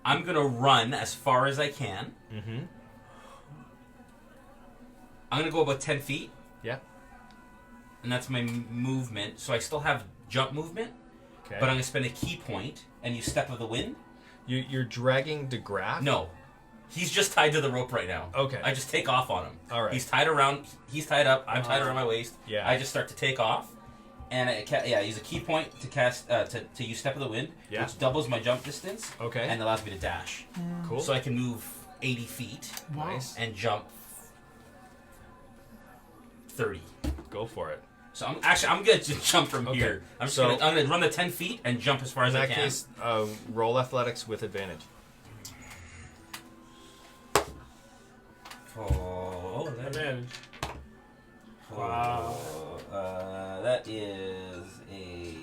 C: I'm gonna run as far as I can.
B: Mm-hmm.
C: I'm gonna go about 10 feet,
B: Yeah.
C: and that's my movement. So I still have jump movement,
B: Okay.
C: but I'm gonna spend a key point and use Step of the Wind.
B: You're dragging DeGraff?
C: No, he's just tied to the rope right now.
B: Okay.
C: I just take off on him.
B: All right.
C: He's tied around. He's tied up. I'm tied around my waist.
B: Yeah.
C: I just start to take off, and I use a key point to cast to use Step of the Wind,
B: Yeah.
C: which doubles my jump distance.
B: Okay.
C: And allows me to dash.
B: Cool.
C: So I can move 80 feet
A: Wow.
B: Nice.
C: and jump 30.
B: Go for it.
C: So I'm gonna just jump from
B: Okay.
C: here. I'm
B: So-
C: gonna run the 10 feet and jump as far
B: In
C: as I
B: that
C: can.
B: case, roll athletics with advantage.
C: Oh,
E: Advantage.
C: wow. That is a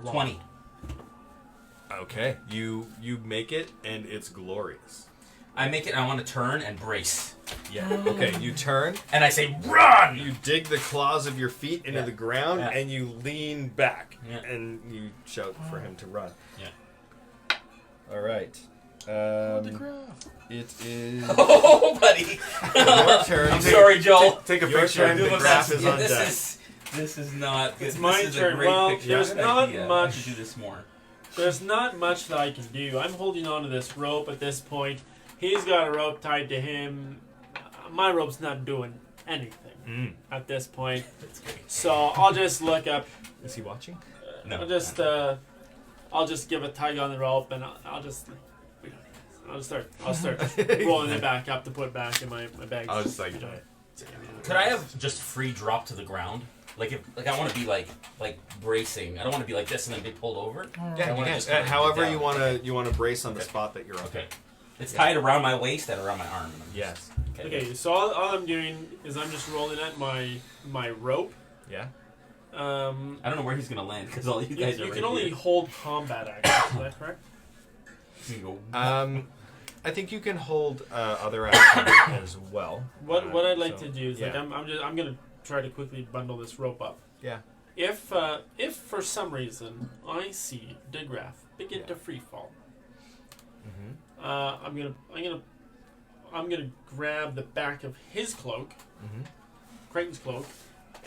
C: 20.
B: Okay. You make it, and it's glorious.
C: I make it. And I want to turn and brace,
B: Yeah. Okay. You turn.
C: and I say, "Run!"
B: You dig the claws of your feet into
C: Yeah.
B: the ground,
C: Yeah.
B: and you lean back,
C: Yeah.
B: and you shout for him to run.
C: Yeah.
B: All right.
A: DeGraff.
B: It is
C: Oh, buddy.
B: your turn.
C: I'm sorry, Joel.
F: Take a
B: Your
F: picture
B: turn.
F: and
B: The
F: the
B: graph
F: graph
B: is on
C: this
B: deck.
C: This is not good.
E: It's my
C: this is
E: turn.
C: A great
E: Well,
C: picture.
E: there's
C: Good
E: not
C: idea.
E: much-
C: I should do this more.
E: There's not much that I can do. I'm holding on to this rope at this point. He's got a rope tied to him. My rope's not doing anything at this point.
C: That's great.
E: So I'll just look up.
B: Is he watching?
C: No.
E: I'll just give a tug on the rope, and I'll just start rolling it back up to put back in my bag.
F: I was like,
C: Could I have just free drop to the ground? Like if I want to be like bracing. I don't want to be like this and then be pulled over. I
B: Yeah, you
C: wanna
B: can.
C: just kinda be
B: However
C: down.
B: you want to brace on the spot that you're on.
C: Okay. It's tied around my waist and around my arm. And I'm just-
B: Yes.
E: Okay, so all I'm doing is I'm just rolling at my rope.
B: Yeah.
C: I don't know where he's gonna land because all you guys are.
E: You
C: right
E: can only
C: here.
E: hold combat actions. Is that correct?
C: You go,
B: I think you can hold other actions as well.
E: What I'd like
B: so,
E: to do is
B: yeah.
E: I'm gonna try to quickly bundle this rope up.
B: Yeah.
E: If for some reason I see DeGraff begin to free fall,
B: Mm-hmm.
E: I'm gonna grab the back of his cloak,
B: Mm-hmm.
E: Crichton's cloak,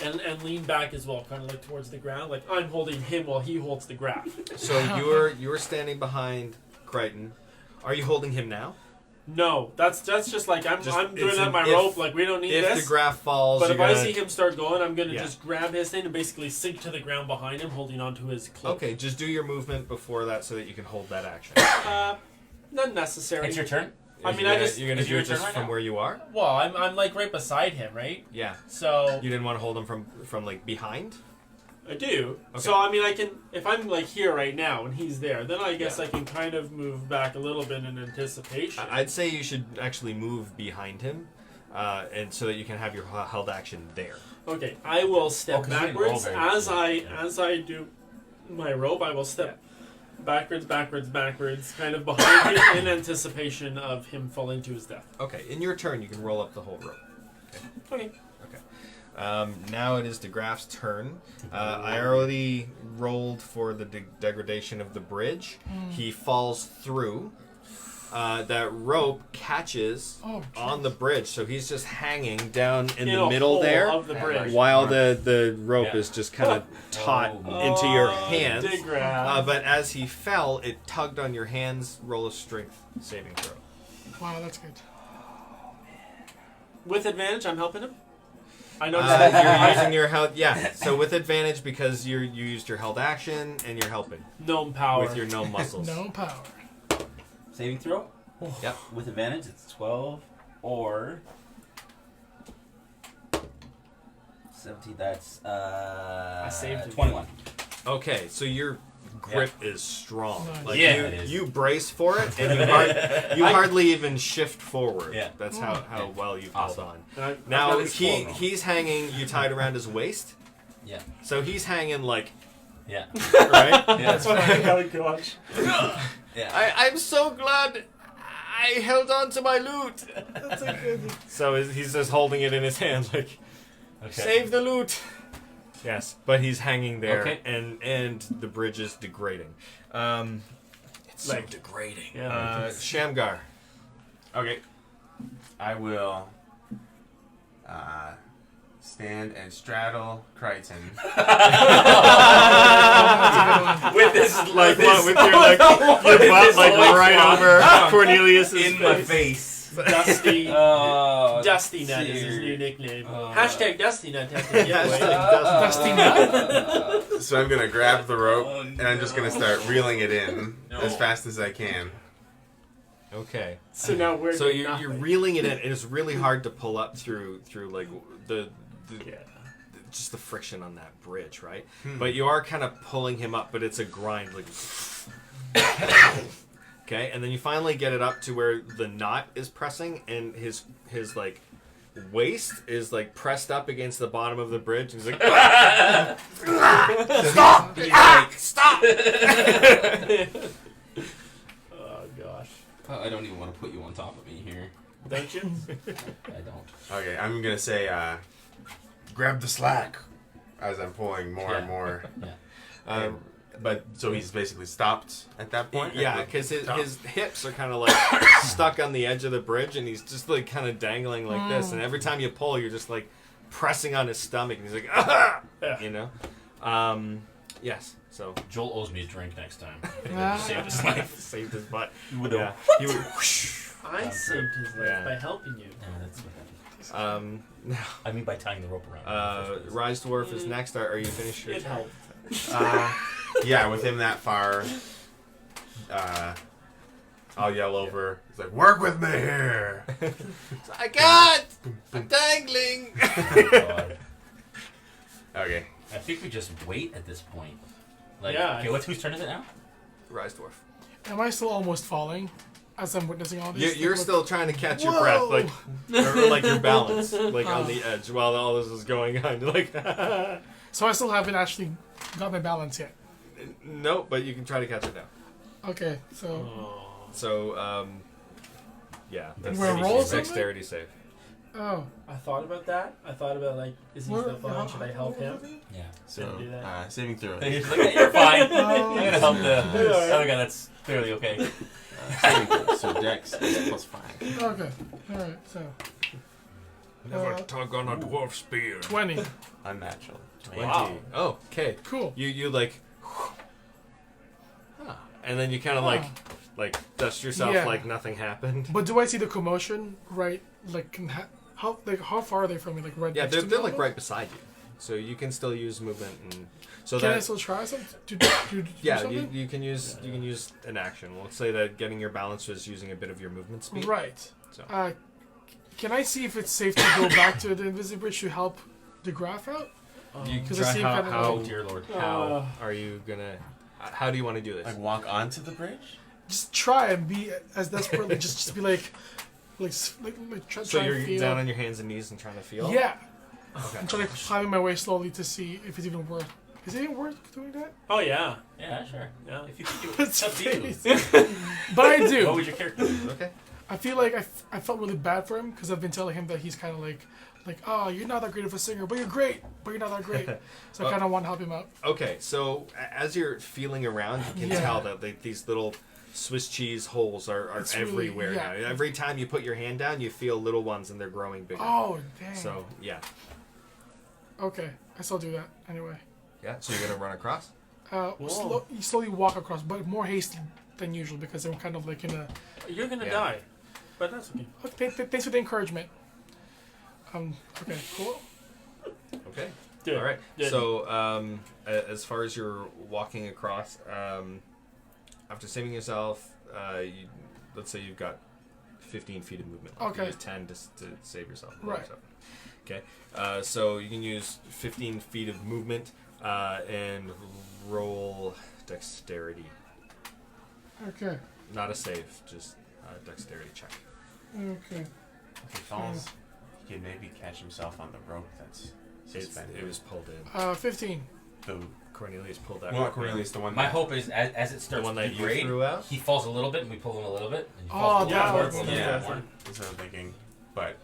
E: and lean back as well, kind of like towards the ground, like I'm holding him while he holds the graph.
B: So you're standing behind Crichton. Are you holding him now?
E: No, that's just like I'm doing
B: it's
E: that my
B: if-
E: rope. Like we don't need
B: If
E: this.
B: the graph falls,
E: But if
B: you're
E: I
B: gonna...
E: see him start going, I'm gonna
B: Yeah.
E: just grab his thing and basically sink to the ground behind him, holding onto his cloak.
B: Okay, just do your movement before that so that you can hold that action.
E: Not necessary.
C: It's your turn.
E: I mean, I just
B: you're gonna
C: is
B: do
C: your
B: it just
C: turn right
B: from
C: now?
B: where you are.
E: well, I'm like right beside him, right?
B: Yeah.
E: So
B: You didn't want to hold him from like behind.
E: I do.
B: Okay.
E: So I mean, I can if I'm like here right now and he's there, then I guess
B: Yeah.
E: I can kind of move back a little bit in anticipation.
B: I'd say you should actually move behind him, and so that you can have your held action there.
E: Okay, I will step
C: 'cause you didn't roll
E: backwards
C: very good.
E: as I do my rope. I will step backwards, kind of behind him in anticipation of him falling to his death.
B: Okay, in your turn, you can roll up the whole rope.
E: Okay.
B: Now it is DeGraff's turn. I already rolled for the degradation of the bridge. He falls through. That rope catches on the bridge, so he's just hanging down in the
E: a
B: middle
E: hole
B: there,
E: of the bridge.
B: while the rope
C: Yeah.
B: is just kind of taut into your hands.
E: DeGraff.
B: But as he fell, it tugged on your hands. Roll a strength saving throw.
A: Wow, that's good.
E: With advantage, I'm helping him. I noticed that
B: You're using your held, yeah. So with advantage because you used your held action and you're helping
E: gnome power.
B: with your gnome muscles.
A: No power.
H: Saving throw?
B: Yep.
H: With advantage, it's 12 or 17. That's
E: I saved him.
H: 21.
B: Okay, so your grip is strong.
A: Nice.
B: Like
C: Yeah,
B: you,
C: it is.
B: you brace for it, and you hardly even shift forward.
C: Yeah.
B: That's how well you've held on.
E: And I've
B: Now
E: got his cloak.
B: he's hanging. You tied around his waist,
H: Yeah.
B: so he's hanging like
C: Yeah.
B: right.
C: Yeah.
E: Oh gosh.
C: Yeah.
B: I'm so glad I held on to my loot.
A: That's a good.
B: So he's just holding it in his hand, like
C: Okay.
B: save the loot. Yes, but he's hanging there,
C: Okay.
B: and the bridge is degrading. It's
E: Like-
B: so degrading.
E: Yeah.
B: Shamgar.
F: Okay. I will stand and straddle Crichton.
C: With this,
B: Like what? With your like your butt like right over Cornelius's
C: in my face.
E: Dusty.
C: Oh,
E: Dusty Nut is his new nickname. Hashtag Dusty Nut.
A: Dusty nut?
F: So I'm gonna grab the rope
C: Oh,
F: and I'm just gonna start reeling it in as fast as I can.
B: Okay.
E: So now we're
B: So
E: doing
B: you're
E: nothing.
B: reeling it in, and it's really hard to pull up through like the just the friction on that bridge, right? But you are kind of pulling him up, but it's a grind, like. Okay, and then you finally get it up to where the knot is pressing, and his like waist is like pressed up against the bottom of the bridge. And he's like, stop! Stop!
E: Oh gosh.
H: I don't even want to put you on top of me here.
E: Don't you?
H: I don't.
F: Okay, I'm gonna say grab the slack as I'm pulling more and more.
H: Yeah.
F: But so he's basically stopped at that point.
B: Yeah,
F: At the
B: because
F: top?
B: his hips are kind of like stuck on the edge of the bridge, and he's just like kind of dangling like this. And every time you pull, you're just like pressing on his stomach, and he's like, ah! You know. Yes. So
C: Joel owes me a drink next time.
A: Ah.
C: Saved his life.
B: saved his butt.
C: You would
B: Yeah.
C: have.
B: He would. Whoosh.
E: I saved his life
B: Yeah.
E: by helping you.
C: Yeah, that's what happened. I mean by tying the rope around.
B: Rise Dwarf is next. Are you finished your
E: It
B: turn?
E: helped.
F: Yeah, with him that far, I'll yell over. He's like, "Work with me here!"
B: I can't. I'm dangling.
C: God.
F: Okay.
C: I think we just wait at this point. Like,
E: Yeah,
C: okay, whose turn is it now?
B: Rise dwarf.
A: Am I still almost falling as I'm witnessing all this?
B: You're
A: Like,
B: still trying to catch your
A: Whoa!
B: breath, like or like your balance, like on the edge while all this is going on. You're like,
A: So I still haven't actually got my balance yet.
B: no, but you can try to catch it now.
A: Okay, so
E: Oh.
B: So, yeah, that's
A: We're rolling something?
B: dexterity save.
A: oh,
E: I thought about that. I thought about like, is he still fine? Should I help him?
C: Yeah.
F: So,
E: do that.
F: saving throw.
C: You're fine. I'm
A: Oh.
C: gonna help the other guy that's clearly okay.
F: Saving throw. So Dex is +5.
A: okay, all right. So
B: Never
A: Uh,
B: tug on a dwarf spear.
A: 20.
F: Unnatural.
B: 20.
E: Wow.
B: Oh, okay.
A: Cool.
B: You like, and then you kind of like dust yourself
A: Yeah.
B: like nothing happened.
A: But do I see the commotion right? Like how far are they from me? Like right
B: Yeah,
A: next
B: they're,
A: to me
B: they're like
A: almost?
B: right beside you, so you can still use movement and so
A: Can I
B: that
A: still try something? Do
B: yeah
A: something?
B: you can use an action. We'll say that getting your balance was using a bit of your movement speed.
A: Right.
B: So
A: Can I see if it's safe to go back to the Invisible Bridge to help the graph out?
B: you
A: Because
B: can
A: I
B: try
A: see
B: how,
A: kind of
B: how
C: Oh dear lord.
B: how are you gonna how do you want to do this?
F: Like walk onto the bridge?
A: Just try and be as desperately. just be like try,
B: So
A: try
B: you're
A: and feel.
B: down on your hands and knees and trying to feel.
A: Yeah.
B: Okay.
A: I'm trying to climbing my way slowly to see if it's even worth. Is it even worth doing that?
E: Oh yeah.
C: Yeah, sure.
E: Yeah.
C: If you think it's up to you.
A: But I
C: What
A: do.
C: would your character do?
B: Okay.
A: I feel like I felt really bad for him because I've been telling him that he's kind of like, oh, you're not that great of a singer, but you're great, but you're not that great. So I kind of want to help him out.
B: Okay, so as you're feeling around, you can
A: Yeah.
B: tell that these little Swiss cheese holes are
A: It's really-
B: everywhere
A: yeah.
B: now. Every time you put your hand down, you feel little ones, and they're growing bigger.
A: Oh, dang.
B: So yeah,
A: Okay, I still do that anyway.
B: yeah. So you're gonna run across.
A: You slowly walk across, but more hasty than usual because I'm kind of like in a.
E: You're gonna
B: Yeah.
E: die, but that's okay.
A: Thanks for the encouragement. Okay, cool.
B: Okay.
E: Good.
B: All right.
E: Good.
B: So as far as you're walking across, after saving yourself, let's say you've got 15 feet of movement. You
A: Okay.
B: use 10 to save yourself.
A: Right.
B: Okay. So you can use 15 feet of movement and roll dexterity.
A: Okay.
B: Not a save, just a dexterity check.
A: Okay.
F: If he falls, he can maybe catch himself on the rope that's suspended.
B: It was pulled in.
A: 15.
F: The
B: Cornelius pulled that.
F: well,
B: rope in.
F: Cornelius, the one.
C: My
F: that-
C: hope is as it starts
B: one
C: to
B: that you
C: degrade,
B: threw out?
C: he falls a little bit and we pull him a little bit. And he
A: Oh,
C: falls a little
A: that
C: bit more,
A: was-
C: pull him a
F: Yeah,
C: little more.
F: that's what I'm thinking. But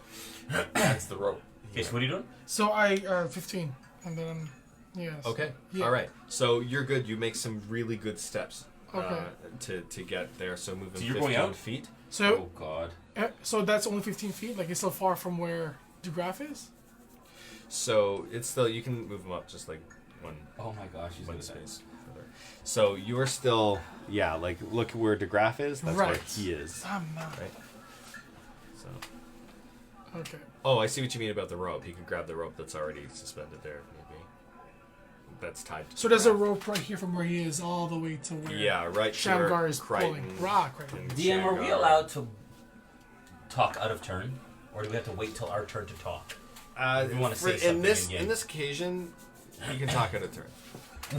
F: that's the rope.
C: Okay, so what are you doing?
A: So I 15, and then yes.
B: Okay.
A: Yeah.
B: All right. So you're good. You make some really good steps
A: Okay.
B: to get there. So moving
C: So you're
B: 15
C: going out?
B: feet.
A: So
C: Oh god.
A: so that's only 15 feet. Like it's still far from where the graph is.
B: So it's still you can move them up just like one
C: Oh my gosh, he's
B: one
C: doing that.
B: space further. So you are still like look where DeGraff is. That's where
A: Right.
B: he is.
A: I'm not.
B: Right. So
A: Okay.
B: oh, I see what you mean about the rope. He could grab the rope that's already suspended there. Maybe that's tied. To
A: So there's a
B: DeGraff.
A: rope right here from where he is all the way to where
B: Yeah, right. to
A: Shamgar
B: where
A: is
B: Crichton
A: pulling rock right now.
B: and
C: DM, are we
B: Shamgar-
C: allowed to talk out of turn? Or do we have to wait till our turn to talk? If we wanna say
B: in
C: something
B: this
C: in-game.
B: in this occasion, you can talk out of turn.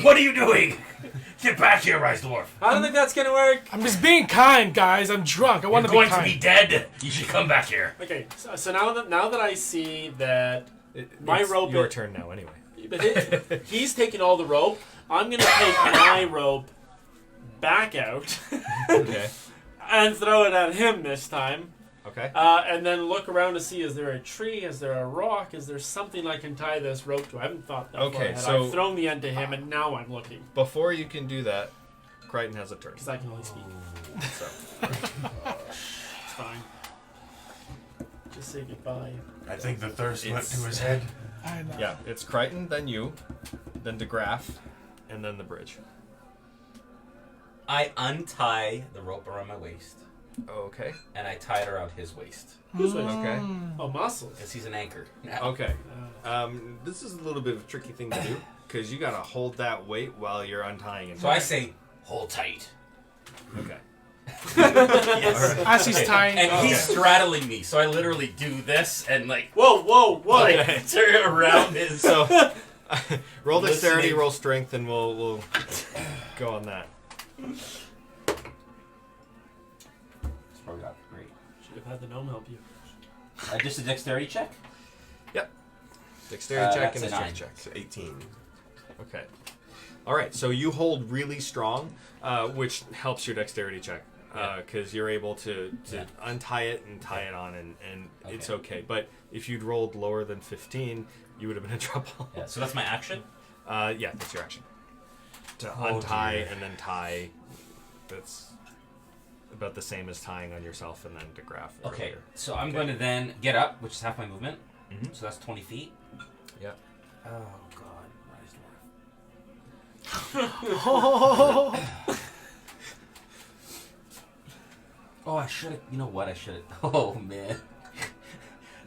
C: What are you doing? Get back here, Rise Dwarf.
E: I don't think that's gonna work.
A: I'm just being kind, guys. I'm drunk. I
C: You're
A: want to be
C: going to
A: kind.
C: be dead. You should come back here.
E: Okay, so now that I see that my
B: It's
E: rope
B: your
E: is-
B: turn now anyway.
E: but he's taking all the rope, I'm gonna take my rope back out
B: Okay.
E: and throw it at him this time.
B: Okay.
E: And then look around to see, is there a tree, is there a rock, is there something I can tie this rope to? I haven't thought that far
B: Okay,
E: ahead.
B: so-
E: I've thrown the end to him, and now I'm looking,
B: Before you can do that, Crichton has a turn.
E: because I can only speak.
B: So
E: It's fine. Just say goodbye.
F: I think the thirst went
B: It's-
F: to his head.
A: I know.
B: yeah, it's Crichton, then you, then DeGraff, and then the bridge.
C: I untie the rope around my waist
B: Okay.
C: and I tie it around his waist
E: Who's with
B: Okay.
E: Oh, muscles.
C: because he's an anchor. Now,
B: Okay. This is a little bit of a tricky thing to do because you gotta hold that weight while you're untying it.
C: so I say, hold tight.
B: Okay.
C: Yes.
A: As he's tying.
C: And
B: Okay.
C: he's straddling me, so I literally do this and like
E: Whoa, whoa, whoa!
C: turn around his.
B: So Roll dexterity,
E: Listening.
B: roll strength, and we'll go on that.
H: It's probably not great.
E: Should have had the gnome help you.
H: Just a dexterity check?
B: Dexterity check
H: That's
B: and a
H: a
B: strength
H: 9.
B: check.
F: So 18.
B: Okay. All right. So you hold really strong, which helps your dexterity check because you're able to untie it and tie it on, and it's okay. But if you'd rolled lower than 15, you would have been in trouble.
C: Yeah, so that's my action.
B: Yeah, that's your action. To untie and then tie. That's about the same as tying on yourself and then to graph.
C: Okay,
B: earlier.
C: so I'm going to then get up, which is half my movement.
B: Mhm.
C: So that's 20 feet.
B: Yeah.
C: Oh, God. Oh, I should have. You know what? I should have. Oh, man.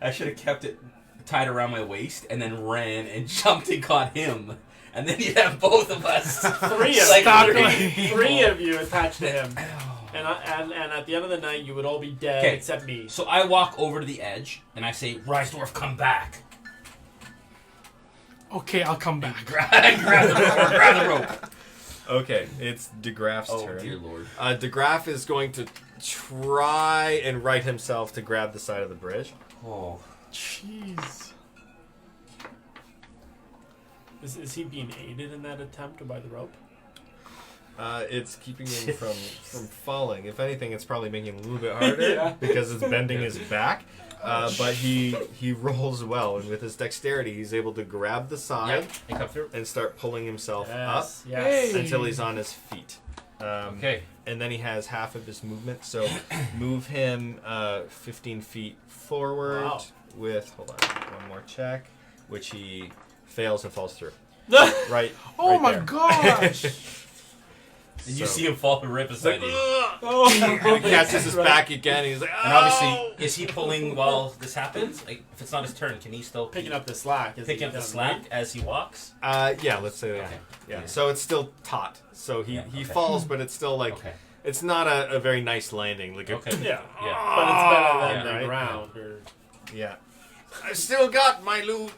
C: I should have kept it tied around my waist and then ran and jumped and caught him. And then you'd have both of us.
E: Three of you attached to him. And at the end of the night, you would all be dead
C: 'Kay.
E: except me.
C: So I walk over to the edge and I say, Rise Dwarf, come back.
A: Okay, I'll come back.
C: grab the rope.
B: Okay, it's DeGraff's
C: Oh,
B: turn.
C: dear Lord.
B: DeGraff is going to try and right himself to grab the side of the bridge.
C: Oh.
A: Jeez.
E: Is he being aided in that attempt by the rope?
B: It's keeping him from falling. If anything, it's probably making it a little bit harder
E: Yeah.
B: because it's bending his back. But he rolls well, and with his dexterity, he's able to grab the side
C: And come through.
B: and start pulling himself
E: Yes.
A: Hey.
B: up until he's on his feet.
C: Okay.
B: And then he has half of his movement, so move him 15 feet forward
E: Wow.
B: with, hold on, one more check, which he fails and falls through. Right.
A: Oh
B: right
A: my
B: there.
A: gosh!
C: And you
B: So-
C: see him fall and rip beside you.
B: And he catches his back again. He's like,
C: And obviously, is he pulling while this happens? Like, if it's not his turn, can he still
E: Picking up the slack.
C: picking up the slack as he walks?
B: yeah, let's say that.
C: Okay.
B: Yeah. So it's still taut. So he
C: Yeah, okay.
B: falls, but it's still like
C: Okay.
B: it's not a very nice landing. Like
C: Okay.
E: Yeah.
C: Yeah.
E: But it's better than
C: Yeah.
E: the
B: Right.
E: ground. Or...
B: yeah. I still got my loot.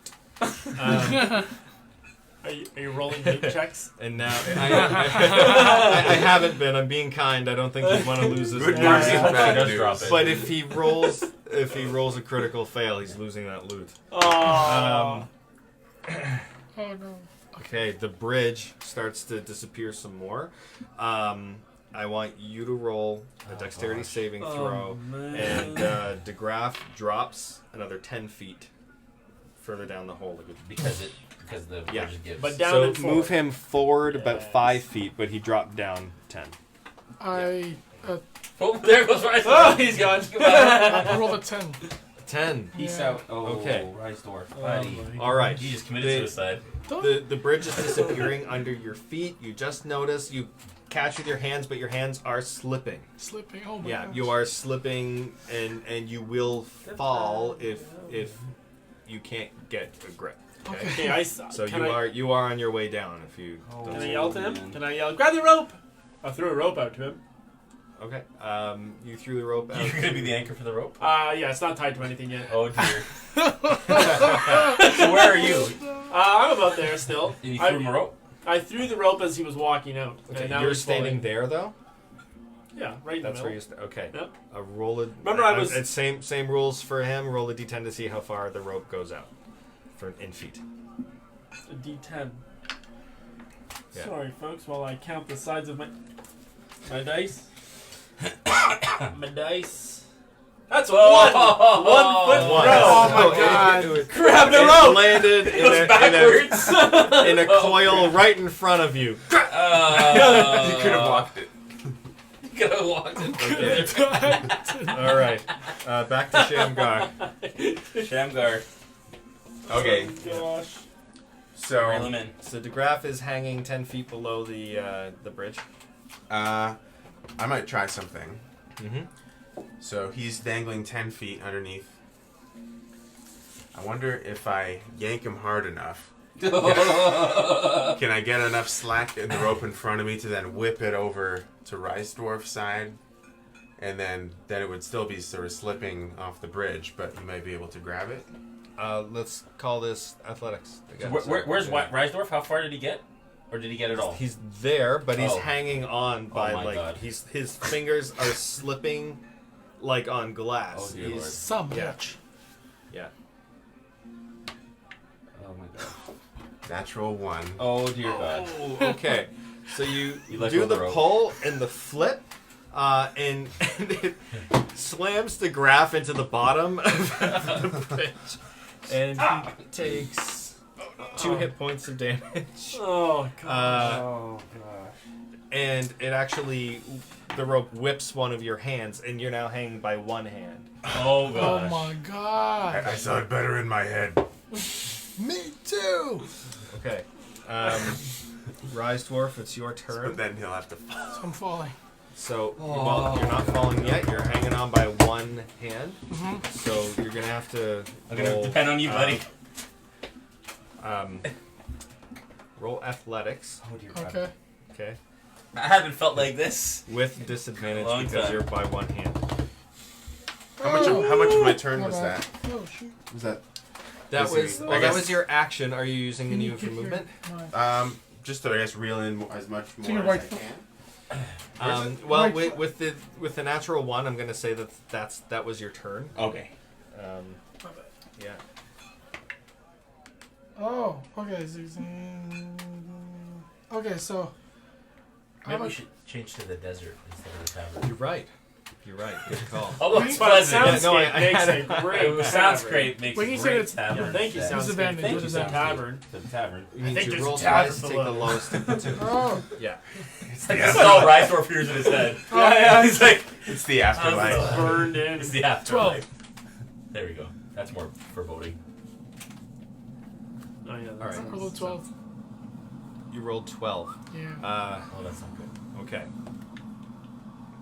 E: Are you rolling loot checks?
B: And now I haven't been. I'm being kind. I don't think he'd want to lose his
F: Good
B: loot.
F: news
E: Yeah.
F: and bad
C: Does
F: news.
C: drop it.
B: But if he rolls a critical fail, he's losing that loot.
E: Oh.
A: Oh no.
B: Okay, the bridge starts to disappear some more. I want you to roll a dexterity saving throw, and DeGraff drops another 10 feet further down the hole.
C: Because the
B: Yeah.
C: bridge gives.
E: But down
B: So
E: and forward.
B: move him forward about
E: Yes.
B: 5 feet, but he dropped down 10.
A: I
C: Oh, there goes Rise.
E: Oh, he's gone.
A: I rolled a 10.
B: 10.
C: Peace
A: Yeah.
C: out. Oh,
B: Okay.
C: Rise Dwarf.
E: Oh,
C: Buddy.
E: my
B: All right.
C: You just committed
B: The-
C: suicide.
B: The bridge is disappearing under your feet. You just notice. You catch with your hands, but your hands are slipping.
A: Slipping. Oh my
B: Yeah,
A: gosh.
B: you are slipping, and you will fall if you can't get a grip. Okay.
E: Okay, I.
B: So
E: can
B: you are on your way down if you.
E: Can I yell to him? Can I yell? Grab the rope! I threw a rope out to him.
B: Okay. You threw the rope out.
C: You're gonna be the anchor for the rope.
E: Yeah, it's not tied to anything yet.
C: Oh dear. So where are you?
E: I'm about there still.
C: And you threw him a rope.
E: I threw the rope as he was walking out.
B: Okay,
E: And now
B: you're
E: he's
B: standing
E: falling.
B: there though.
E: Yeah, right in
B: That's
E: the
B: where
E: middle.
B: you. Okay.
E: Yep.
B: Roll it.
E: Remember I was-
B: It's same rules for him. Roll a d10 to see how far the rope goes out, in feet.
E: A D10.
B: Yeah.
E: Sorry, folks, while I count the sides of my dice. My dice. That's one. 1 foot
B: One.
E: throw.
A: Oh my
B: So
A: God.
E: Grab the
B: It
E: rope.
B: landed in a coil right in front of you.
F: You could have walked it.
C: You could have walked it.
B: All right, back to Shamgar.
C: Shamgar.
F: Okay,
E: Oh, gosh.
C: Reel
F: so
C: him in.
B: So DeGraff is hanging 10 feet below the bridge.
F: I might try something.
B: Mm-hmm.
F: So he's dangling 10 feet underneath. I wonder if I yank him hard enough, can I get enough slack in the rope in front of me to then whip it over to Rice Dwarf's side? And then it would still be sort of slipping off the bridge, but you might be able to grab it.
B: Let's call this athletics. I guess.
C: Where's Reisdorf? How far did he get? Or did he get it all?
B: He's there, but he's
C: Oh.
B: hanging on by
C: my God.
B: his fingers are slipping like on glass.
C: Oh, dear
B: He's-
C: Lord.
A: Some
B: Yeah.
A: bitch.
B: Yeah.
C: Oh my god.
F: Natural 1.
C: Oh dear god.
B: Oh, okay. So you
C: let go
B: do
C: of the
B: the
C: rope.
B: pull and the flip, and it slams the graph into the bottom of the bridge, and he takes 2 hit points of damage.
E: Oh god.
F: Oh gosh.
B: And it actually, the rope whips one of your hands, and you're now hanging by one hand.
C: Oh
A: Oh
C: gosh.
A: my god.
G: I saw it better in my head.
A: Me too.
B: Okay. Rise Dwarf, it's your
F: But
B: turn.
F: then he'll have to fall.
A: I'm falling.
B: So, well, you're not falling yet. You're hanging on by one hand. So you're gonna have to
C: I'm gonna
B: roll,
C: depend on you, buddy.
B: Roll athletics.
C: Oh dear god.
A: Okay.
B: Okay.
C: I haven't felt like this.
B: With disadvantage
C: Long
B: because
C: time.
B: you're by one hand.
F: How much of my turn was
A: My bad.
F: that?
A: Oh shoot.
F: Was that
B: That
F: Basically,
B: was
F: I
B: that
F: guess-
B: was your action. Are you using
A: Can
B: any
A: you
B: of your
A: kick your-
B: movement?
A: my-
F: just to I guess reel in as much more
A: your
F: as
A: right
F: I
A: foot.
F: can?
B: Well,
A: Right
B: with the natural one, I'm gonna say that was your turn.
F: Okay.
A: My bad.
B: Yeah.
A: Oh, okay. Okay, so
C: Maybe
A: I'm
C: we
A: a-
C: should change to the desert instead of the tavern.
B: You're right. You're right. Good call.
C: Oh, it's
E: But
C: pleasant.
E: soundscape
B: no, I
E: makes
B: had
E: a
B: it.
E: great
C: It sounds
E: tavern.
C: great. Makes
A: Well,
C: a
A: he said
C: great
A: it's-
C: tavern.
E: Thank you,
C: set.
E: Soundscape.
A: Disadvantage,
E: Thank
A: what
E: you,
A: is that?
E: Tavern.
C: The tavern.
B: It means
E: think
B: you
E: there's
B: roll
E: a tavern
B: twice, take
E: below.
B: the lowest of the two.
A: Oh,
B: Yeah.
C: It's like this is all Reisdorf hears in his head.
E: Yeah,
C: He's like,
F: It's the afterlife.
C: How's
E: burned in.
C: it's the afterlife. There we go. That's more foreboding.
E: Oh yeah.
B: All right.
A: I rolled 12.
B: You rolled 12.
A: Yeah.
C: Oh, that's not good.
B: Okay.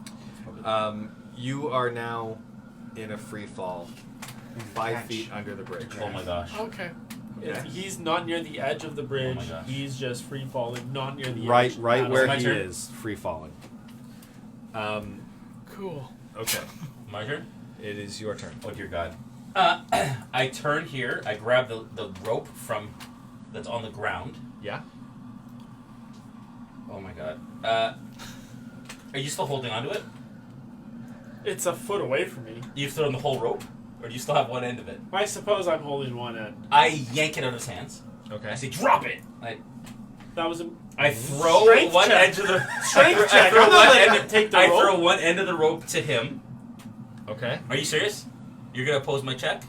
C: That's probably
B: You are now in a free fall, 5
F: Catch.
B: feet under the bridge.
C: oh my gosh.
A: Okay.
E: If he's not near the edge of the bridge,
C: Oh my gosh.
E: he's just free falling, not near the
B: Right,
E: edge.
B: right
E: Not
B: where
C: my
B: he
C: turn?
B: is, free falling.
A: Cool.
B: Okay.
C: My turn?
B: It is your turn.
C: Oh dear God. I turn here. I grab the rope from that's on the ground.
B: Yeah.
C: Oh my God. Are you still holding onto it?
E: It's a foot away from me.
C: You've thrown the whole rope, or do you still have one end of it?
E: I suppose I'm holding one end.
C: I yank it out of his hands.
B: Okay.
C: I say, "Drop it!"
E: That was a
C: I throw
E: Strength
C: one
E: check.
C: edge of the
E: Strength
C: I
E: check.
C: throw
E: I'm not
C: one
E: letting
C: end.
E: him take the
C: I
E: rope.
C: throw one end of the rope to him.
B: Okay.
C: Are you serious? You're gonna oppose my check?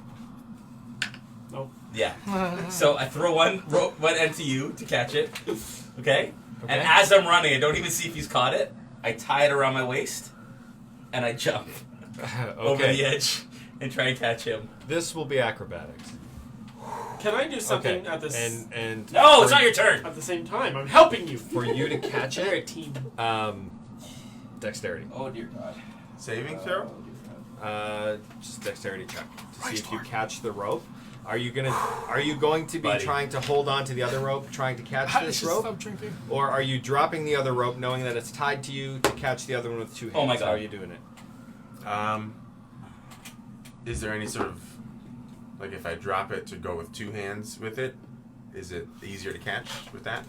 E: No.
C: Yeah. So I throw one end to you to catch it. Okay?
B: Okay.
C: And as I'm running, I don't even see if he's caught it. I tie it around my waist, and I jump over the edge and try and catch him.
B: This will be acrobatics.
E: Can I do something
B: Okay.
E: at this
B: And
C: No, it's not your turn.
E: at the same time? I'm helping you.
B: for you to catch
E: We're a
B: it,
E: team.
B: dexterity.
C: Oh dear God.
F: Saving throw?
B: Just dexterity check to see if you catch the rope. Are you going to be
C: Buddy.
B: trying to hold on to the other rope, trying to catch
A: I
B: this
A: should
B: rope,
A: stop drinking.
B: or are you dropping the other rope, knowing that it's tied to you, to catch the other one with 2 hands?
C: Oh my God.
B: How are you doing it?
F: Is there any sort of like if I drop it to go with 2 hands with it, is it easier to catch with that?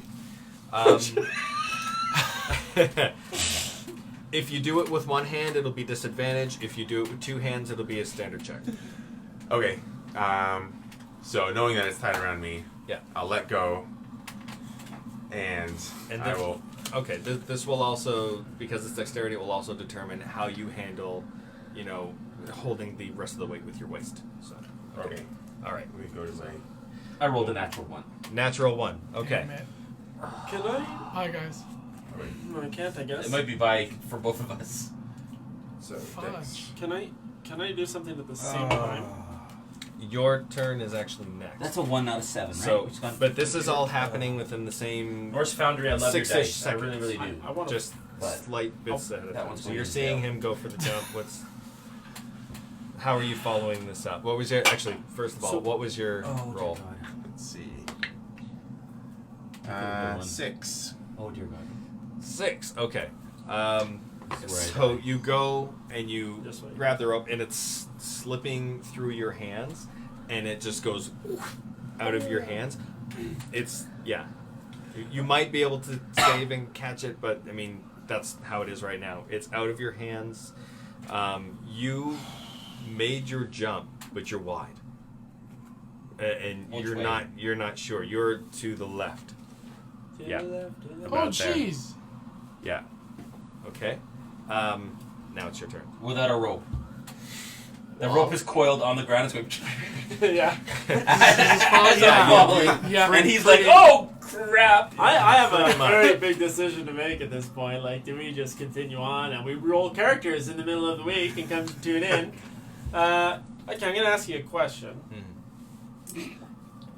B: If you do it with 1 hand, it'll be disadvantage. If you do it with 2 hands, it'll be a standard check.
F: Okay. So knowing that it's tied around me,
B: Yeah.
F: I'll let go, and
B: And
F: I
B: then-
F: will.
B: Okay, this will also, because it's dexterity, it will also determine how you handle, holding the rest of the weight with your waist. So,
F: Okay.
B: all right.
F: Let me go to my.
C: I rolled a natural one.
B: Natural 1. Okay.
A: Damn it.
E: Can I?
A: Hi, guys.
E: No, I can't. I guess.
C: It might be by for both of us.
F: So
A: Fudge.
F: dex.
E: Can I do something at the same time?
B: Your turn is actually next.
H: That's a 1 out of 7, right?
B: So,
H: Which got-
B: but this is all happening within the same
C: Norse Foundry, I love your
B: 6-ish
C: dice. I really, really do.
E: I want to.
B: just
H: But-
B: slight bits ahead of
H: that
B: time.
H: one's
B: So
H: going
B: you're
H: to
B: seeing
H: fail.
B: him go for the jump. How are you following this up? What was your first of all,
E: So-
B: what was your
H: Oh, dear
B: roll?
H: God.
F: Let's see.
C: good one.
F: 6.
H: Oh, dear God.
B: 6. Okay.
H: This is where I
B: So
H: die.
B: you go and you
E: This way.
B: grab the rope, and it's slipping through your hands, and it just goes out of your hands. It's You might be able to save and catch it, but I mean that's how it is right now. It's out of your hands. You made your jump, but you're wide, and
C: Which
B: you're
C: way?
B: not sure. You're to the left. Yeah.
A: Oh,
B: About there.
A: jeez.
B: Yeah. Okay. Now it's your turn.
C: Without a rope. The rope is coiled on the ground. It's going.
E: Yeah.
A: Yeah.
C: And he's like, "Oh crap!"
E: I have
B: Pretty
E: a
B: much.
E: very big decision to make at this point. Like, do we just continue on and we roll characters in the middle of the week and come to tune in? Okay, I'm going to ask you a question.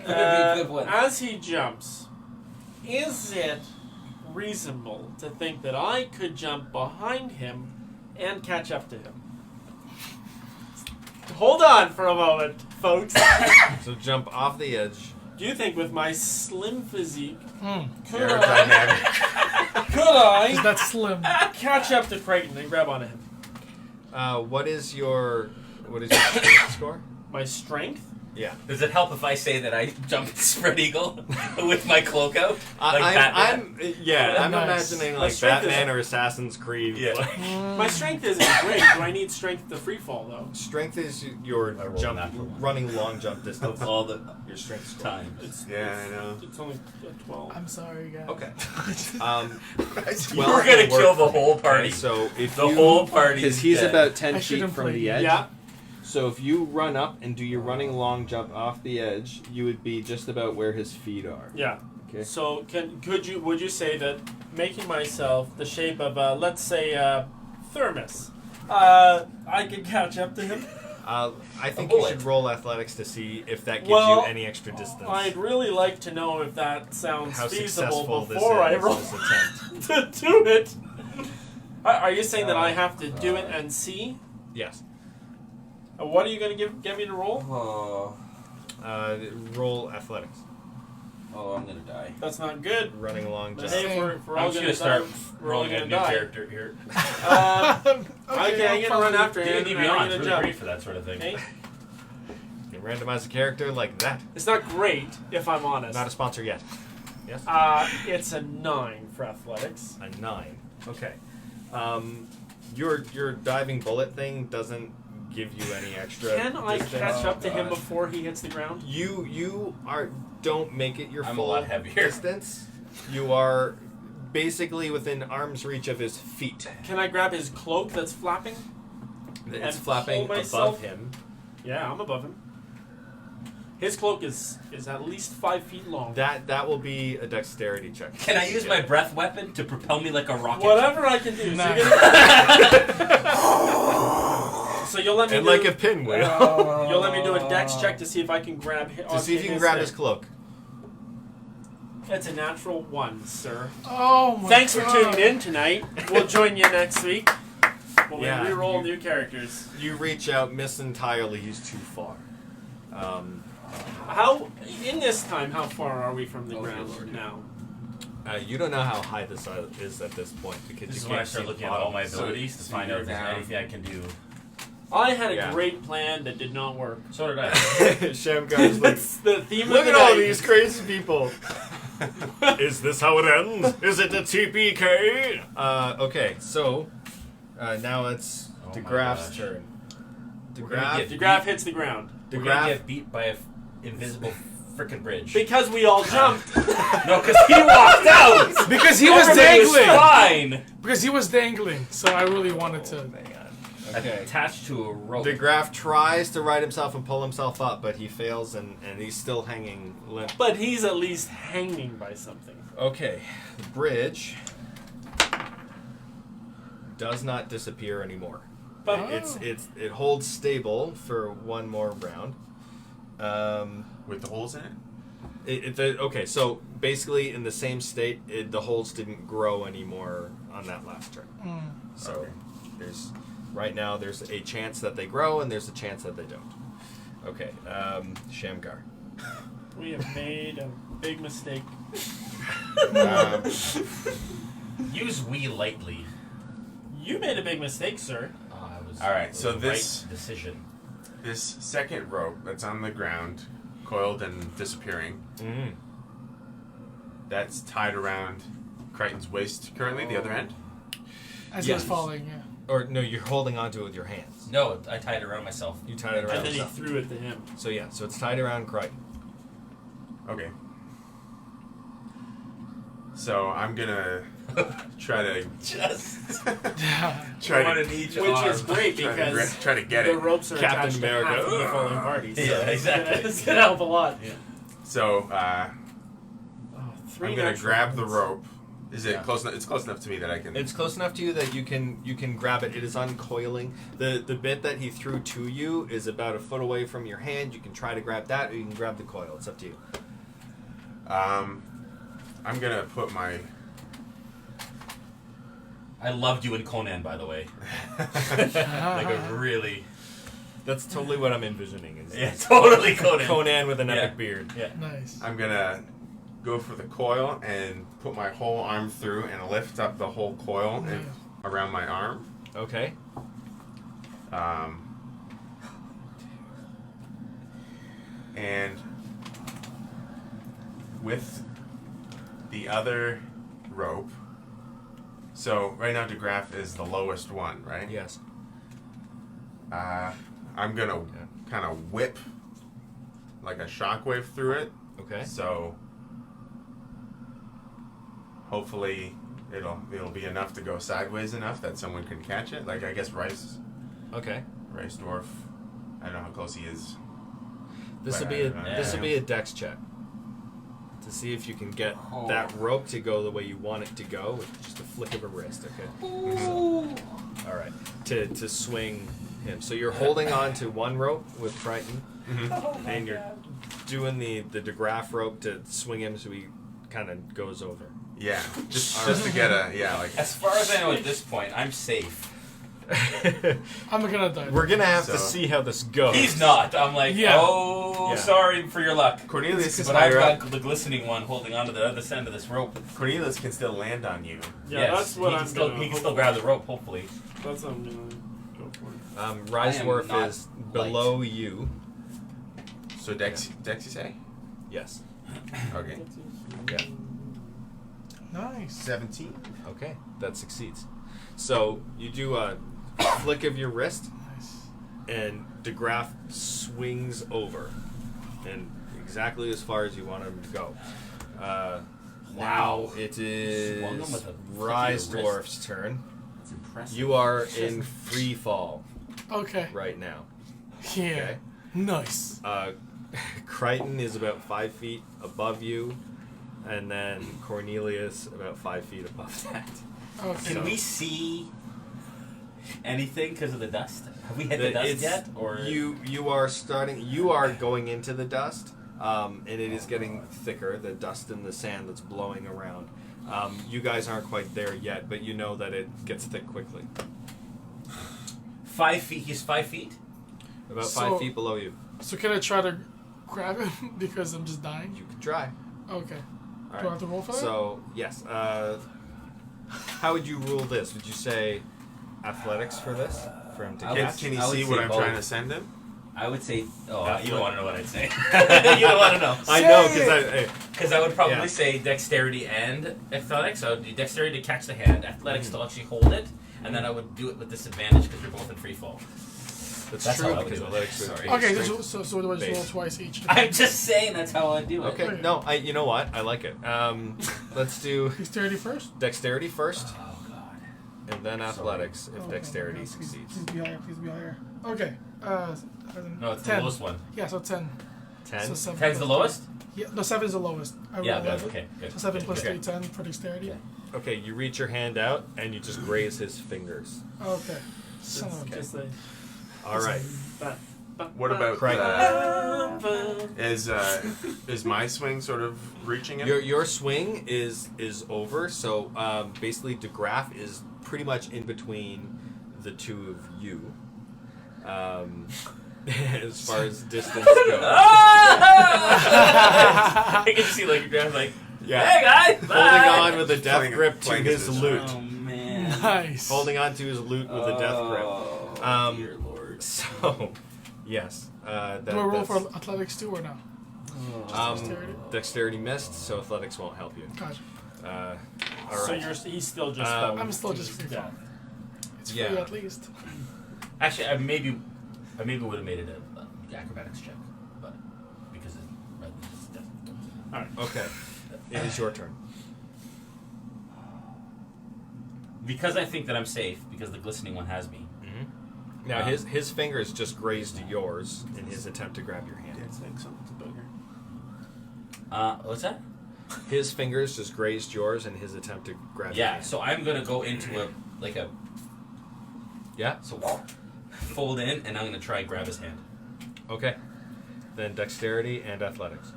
C: Good one.
E: As he jumps, is it reasonable to think that I could jump behind him and catch up to him? Hold on for a moment, folks.
B: So jump off the edge.
E: Do you think with my slim physique, could
B: Aerodynamic.
E: I
A: That's slim.
E: catch up to Creighton and grab onto him?
B: What is your strength score?
E: My strength?
B: Yeah.
C: Does it help if I say that I jumped spread eagle with my cloak out? Like
B: I'm
A: Nice.
B: imagining
E: My
B: like
E: strength
B: Batman
E: is-
B: or Assassin's Creed.
C: Yeah.
B: Like,
E: My strength isn't great. Do I need strength to free fall though?
B: strength is your
C: I rolled
B: jump,
C: natural one.
B: running long jump distance.
C: Of all the
B: Your strength score.
C: times.
E: It's,
F: Yeah, I know.
E: It's only a 12.
A: I'm sorry, guys.
B: Okay.
C: We're gonna kill the whole party.
B: So if
C: The
B: you,
C: whole party.
I: Because he's
C: dead.
I: about 10
A: I
I: feet
A: shouldn't
I: from
A: play
I: the
A: you.
I: edge.
E: Yeah.
I: So if you run up and do your running long jump off the edge, you would be just about where his feet are.
E: Yeah.
I: Okay.
E: So would you say that making myself the shape of let's say thermos, I could catch up to him?
B: I think
C: A
B: you
C: bullet.
B: should roll athletics to see if that gives
E: Well,
B: you any extra distance.
E: I'd really like to know if that sounds
B: How
E: feasible
B: successful this
E: before I
B: is,
E: roll
B: this attempt.
E: to do it. Are you saying that I have to do it and see?
B: Yes.
E: What are you going to get me to roll?
C: Oh,
B: Roll athletics.
C: I'm gonna die.
E: That's not good.
B: Running long
E: But
B: jump.
E: hey, we're
C: I'm
E: all
C: just
E: going
C: gonna
E: to
C: start
E: We're all
C: rolling a
E: going
C: new
E: to die.
C: character here.
E: Okay, I'm going to run after him.
C: D&D
E: and I'm
C: Beyond's
E: going to
C: really
E: jump.
C: great for that sort of thing.
E: Okay?
B: You can randomize a character like that.
E: It's not great, if I'm honest.
B: Not a sponsor yet. Yes?
E: It's a 9 for athletics.
B: A 9. Okay. Your diving bullet thing doesn't give you any extra.
E: Can I
B: distance.
E: catch up to him
C: God.
E: before he hits the ground?
B: You don't make it your
C: I'm a
B: full
C: lot heavier.
B: distance. You are basically within arm's reach of his feet.
E: Can I grab his cloak that's flapping?
B: It's
E: And
B: flapping
E: pull myself?
B: above him.
E: Yeah, I'm above him. His cloak is at least 5 feet long.
B: That will be a dexterity check.
C: Can I use my breath weapon to propel me like a rocket?
E: Whatever I can do.
A: Nice.
E: So you'll let me
B: And
E: do,
B: like a pinwheel.
E: you'll let me do a dex check to see if I can grab him.
B: to see if you can grab his cloak.
E: That's a natural 1, sir.
A: Oh my
E: Thanks for
A: God.
E: tuning in tonight. We'll join you next week when we
B: Yeah,
E: re-roll
B: you-
E: new characters.
B: You reach out, miss entirely. He's too far.
E: How in this time? How far are we from the
C: Oh,
E: ground
C: Lord.
E: now?
B: You don't know how high this is at this point because
C: This is
B: you
C: when I
B: can't
C: start
B: see
C: looking
B: the
C: at all
B: bottom.
C: my abilities to
F: So
C: find out if
F: you're
C: there's
F: down.
C: anything I can do.
E: I had a
B: Yeah.
E: great plan that did not work.
C: So did I.
B: Shamgar's like,
E: That's the theme
B: look
E: of the
B: at all
E: night.
B: these crazy people. Is this how it ends? Is it the TPK? Okay, so now it's
C: Oh my
B: DeGraff's
C: gosh.
B: turn.
C: We're gonna
B: DeGraff,
C: get
E: The graph hits the ground
C: We're gonna
B: DeGraff,
C: get beat by an invisible frickin' bridge.
E: because we all jumped.
C: No, because he walked out!
A: Because he was
C: Everybody was
A: dangling.
C: fine!
A: Because he was dangling. So I really wanted to.
B: okay.
C: Attached to a rope.
B: DeGraff tries to right himself and pull himself up, but he fails and he's still hanging limp.
E: But he's at least hanging by something.
B: Okay, the bridge does not disappear anymore.
E: But
B: It holds stable for one more round.
F: With the holes in it?
B: Okay, so basically in the same state, the holes didn't grow anymore on that last turn. So right now there's a chance that they grow and there's a chance that they don't. Okay, Shamgar.
E: we have made a big mistake.
C: Use we lightly.
E: You made a big mistake, sir.
C: It was
F: All right, so
C: the
F: this-
C: right decision.
F: this second rope that's on the ground, coiled and disappearing, that's tied around Crichton's waist currently, the other end.
A: As
B: Yes.
A: he's falling, yeah.
B: Or no, you're holding onto it with your hands.
C: No, I tied it around myself.
B: You tied it around
E: And then he
B: yourself.
E: threw it to him.
B: So yeah, so it's tied around Crichton.
F: Okay. So I'm gonna try to
C: Just
F: try
C: one
F: to
C: in each
E: Which
C: arm.
E: is great
F: try to
E: because
F: try to get
E: the
F: it.
E: ropes are
B: Captain
E: attached
B: America.
E: to half of the falling party. So
C: Yeah, exactly.
E: It's gonna help a lot.
F: So
E: Three
F: I'm gonna
E: natural
F: grab the
E: ones.
F: rope. Is it
B: Yeah.
F: close enough? It's close enough to me that I can.
B: It's close enough to you that you can grab it. It is uncoiling. The bit that he threw to you is about a foot away from your hand. You can try to grab that, or you can grab the coil. It's up to you.
F: I'm gonna put my.
C: I loved you in Conan, by the way. Like a really...
B: That's totally what I'm envisioning. Is
C: Yeah, totally Conan.
B: Conan with an
C: Yeah.
B: epic beard.
C: Yeah.
A: Nice.
F: I'm gonna go for the coil and put my whole arm through and lift up the whole coil and around my arm.
B: Okay.
F: And with the other rope. So right now DeGraff is the lowest one, right?
B: Yes.
F: I'm gonna kind of whip like a shockwave through it.
B: Okay.
F: So hopefully it'll be enough to go sideways enough that someone can catch it. Like I guess Rice
B: Okay.
F: Dwarf. I don't know how close he is.
B: This will be a dex check to see if you can get that rope to go the way you want it to go with just a flick of a wrist. Okay. So, all right. To swing him. So you're holding on to one rope with Crichton, and you're doing the DeGraff rope to swing him so he kind of goes over.
F: Yeah, just to get like.
C: As far as I know at this point, I'm safe.
A: I'm gonna die.
B: We're gonna have to
F: So-
B: see how this goes.
C: He's not. I'm like,
A: Yeah.
B: Yeah.
C: sorry for your luck.
F: Cornelius is
C: But I've
F: higher up.
C: got the glistening one holding onto the other end of this rope.
F: Cornelius can still land on you.
E: Yeah,
C: Yes,
E: that's what
C: he
E: I'm
C: can still,
E: gonna.
C: he can still grab the rope, hopefully.
E: That's what I'm gonna go for.
B: Rise
H: I am
B: Dwarf
H: not
B: is below you.
F: So Dex you say?
B: Yes.
F: Okay.
B: Yeah.
A: Nice.
F: 17.
B: Okay. That succeeds. So you do a flick of your wrist,
A: Nice.
B: and DeGraff swings over, and exactly as far as you want him to go. Now it
C: Swung him
B: is
C: with a
B: Rise
C: flick of your
B: Dwarf's turn.
H: That's impressive.
B: You are in free fall
A: Okay.
B: right now.
A: Yeah.
B: Okay.
A: Nice.
B: Crichton is about 5 feet above you, and then Cornelius about 5 feet above that.
A: Okay.
C: Can we see anything because of the dust? Have we hit the dust yet? Or
B: you are going into the dust, and it is getting thicker, the dust and the sand that's blowing around. You guys aren't quite there yet, but you know that it gets thick quickly.
C: 5 feet? He's 5 feet?
B: About
A: So-
B: 5 feet below you.
A: So can I try to grab him because I'm just dying?
B: You can try.
A: Okay.
B: All
A: Do I have to roll for that?
B: So, yes. How would you rule this? Would you say athletics for this? For him to
C: I
B: catch?
F: Can he
C: I would
F: see
C: say
F: what I'm
C: both.
F: trying to send him?
C: I would say. Oh,
B: That's
C: you don't
B: what-
C: want to know what I'd say. You don't want to know.
B: I know, because
C: Because I would probably
B: Yeah.
C: say dexterity and athletics. I would do dexterity to catch the hand, athletics to actually hold it, and then I would do it with disadvantage because you're both in free fall.
B: that's
C: That's
B: true,
C: how I would
B: because
C: do it.
B: athletics are-
C: Sorry.
A: Okay,
B: strength.
A: so do I just roll
B: Base.
A: twice each?
C: I'm just saying that's how I do it.
B: Okay, no, you know what? I like it. Let's do
A: Dexterity first?
B: dexterity first,
C: Oh god.
B: and then athletics if
A: Okay,
B: dexterity
A: please-
B: succeeds.
A: Please be higher, please be higher. Okay.
C: No, it's
A: 10.
C: the lowest one.
A: Yeah, so 10.
B: 10?
A: So 7
C: 10's the
A: plus
C: lowest?
A: 3. Yeah, no, 7 is the lowest. I
C: Yeah,
A: rolled
C: good.
A: 11.
C: Okay, good.
A: So 7 plus
C: Okay.
A: 3, 10 for dexterity.
C: Okay.
B: Okay, you reach your hand out, and you just graze his fingers.
A: Okay. Son of a bitch.
E: Just like
B: All right.
F: What about
B: Crichton?
F: is my swing sort of reaching him?
B: Your swing is over, so basically DeGraff is pretty much in between the two of you. As far as distance goes.
C: I can see like your dad's like,
B: Yeah.
C: hey guys, bye.
B: Holding on with a death
F: Playing-
B: grip to
F: playing
B: his
F: his
B: loot.
H: Oh man.
A: Nice.
B: Holding on to his loot with a death grip.
H: Oh, dear lord.
B: So, Yes.
A: Do I roll for athletics too or no? Dexterity?
B: Dexterity missed, so athletics won't help you.
A: Gotcha.
B: All
E: So
B: right.
E: he's still just.
A: I'm still just free fall. It's free
B: Yeah.
A: at least.
C: Actually, I maybe would have made it a acrobatics check, but because it's death.
E: All right.
B: Okay. It is your turn.
C: Because I think that I'm safe, because the glistening one has me.
B: Mm-hmm. Now his fingers just grazed yours in his attempt to grab your hand.
E: It's like something's a booger.
C: What's that?
B: His fingers just grazed yours in his attempt to grab your
C: Yeah,
B: hand.
C: so I'm gonna go into a
B: Yeah?
C: so fold in, and I'm gonna try and grab his hand.
B: Okay. Then dexterity and athletics.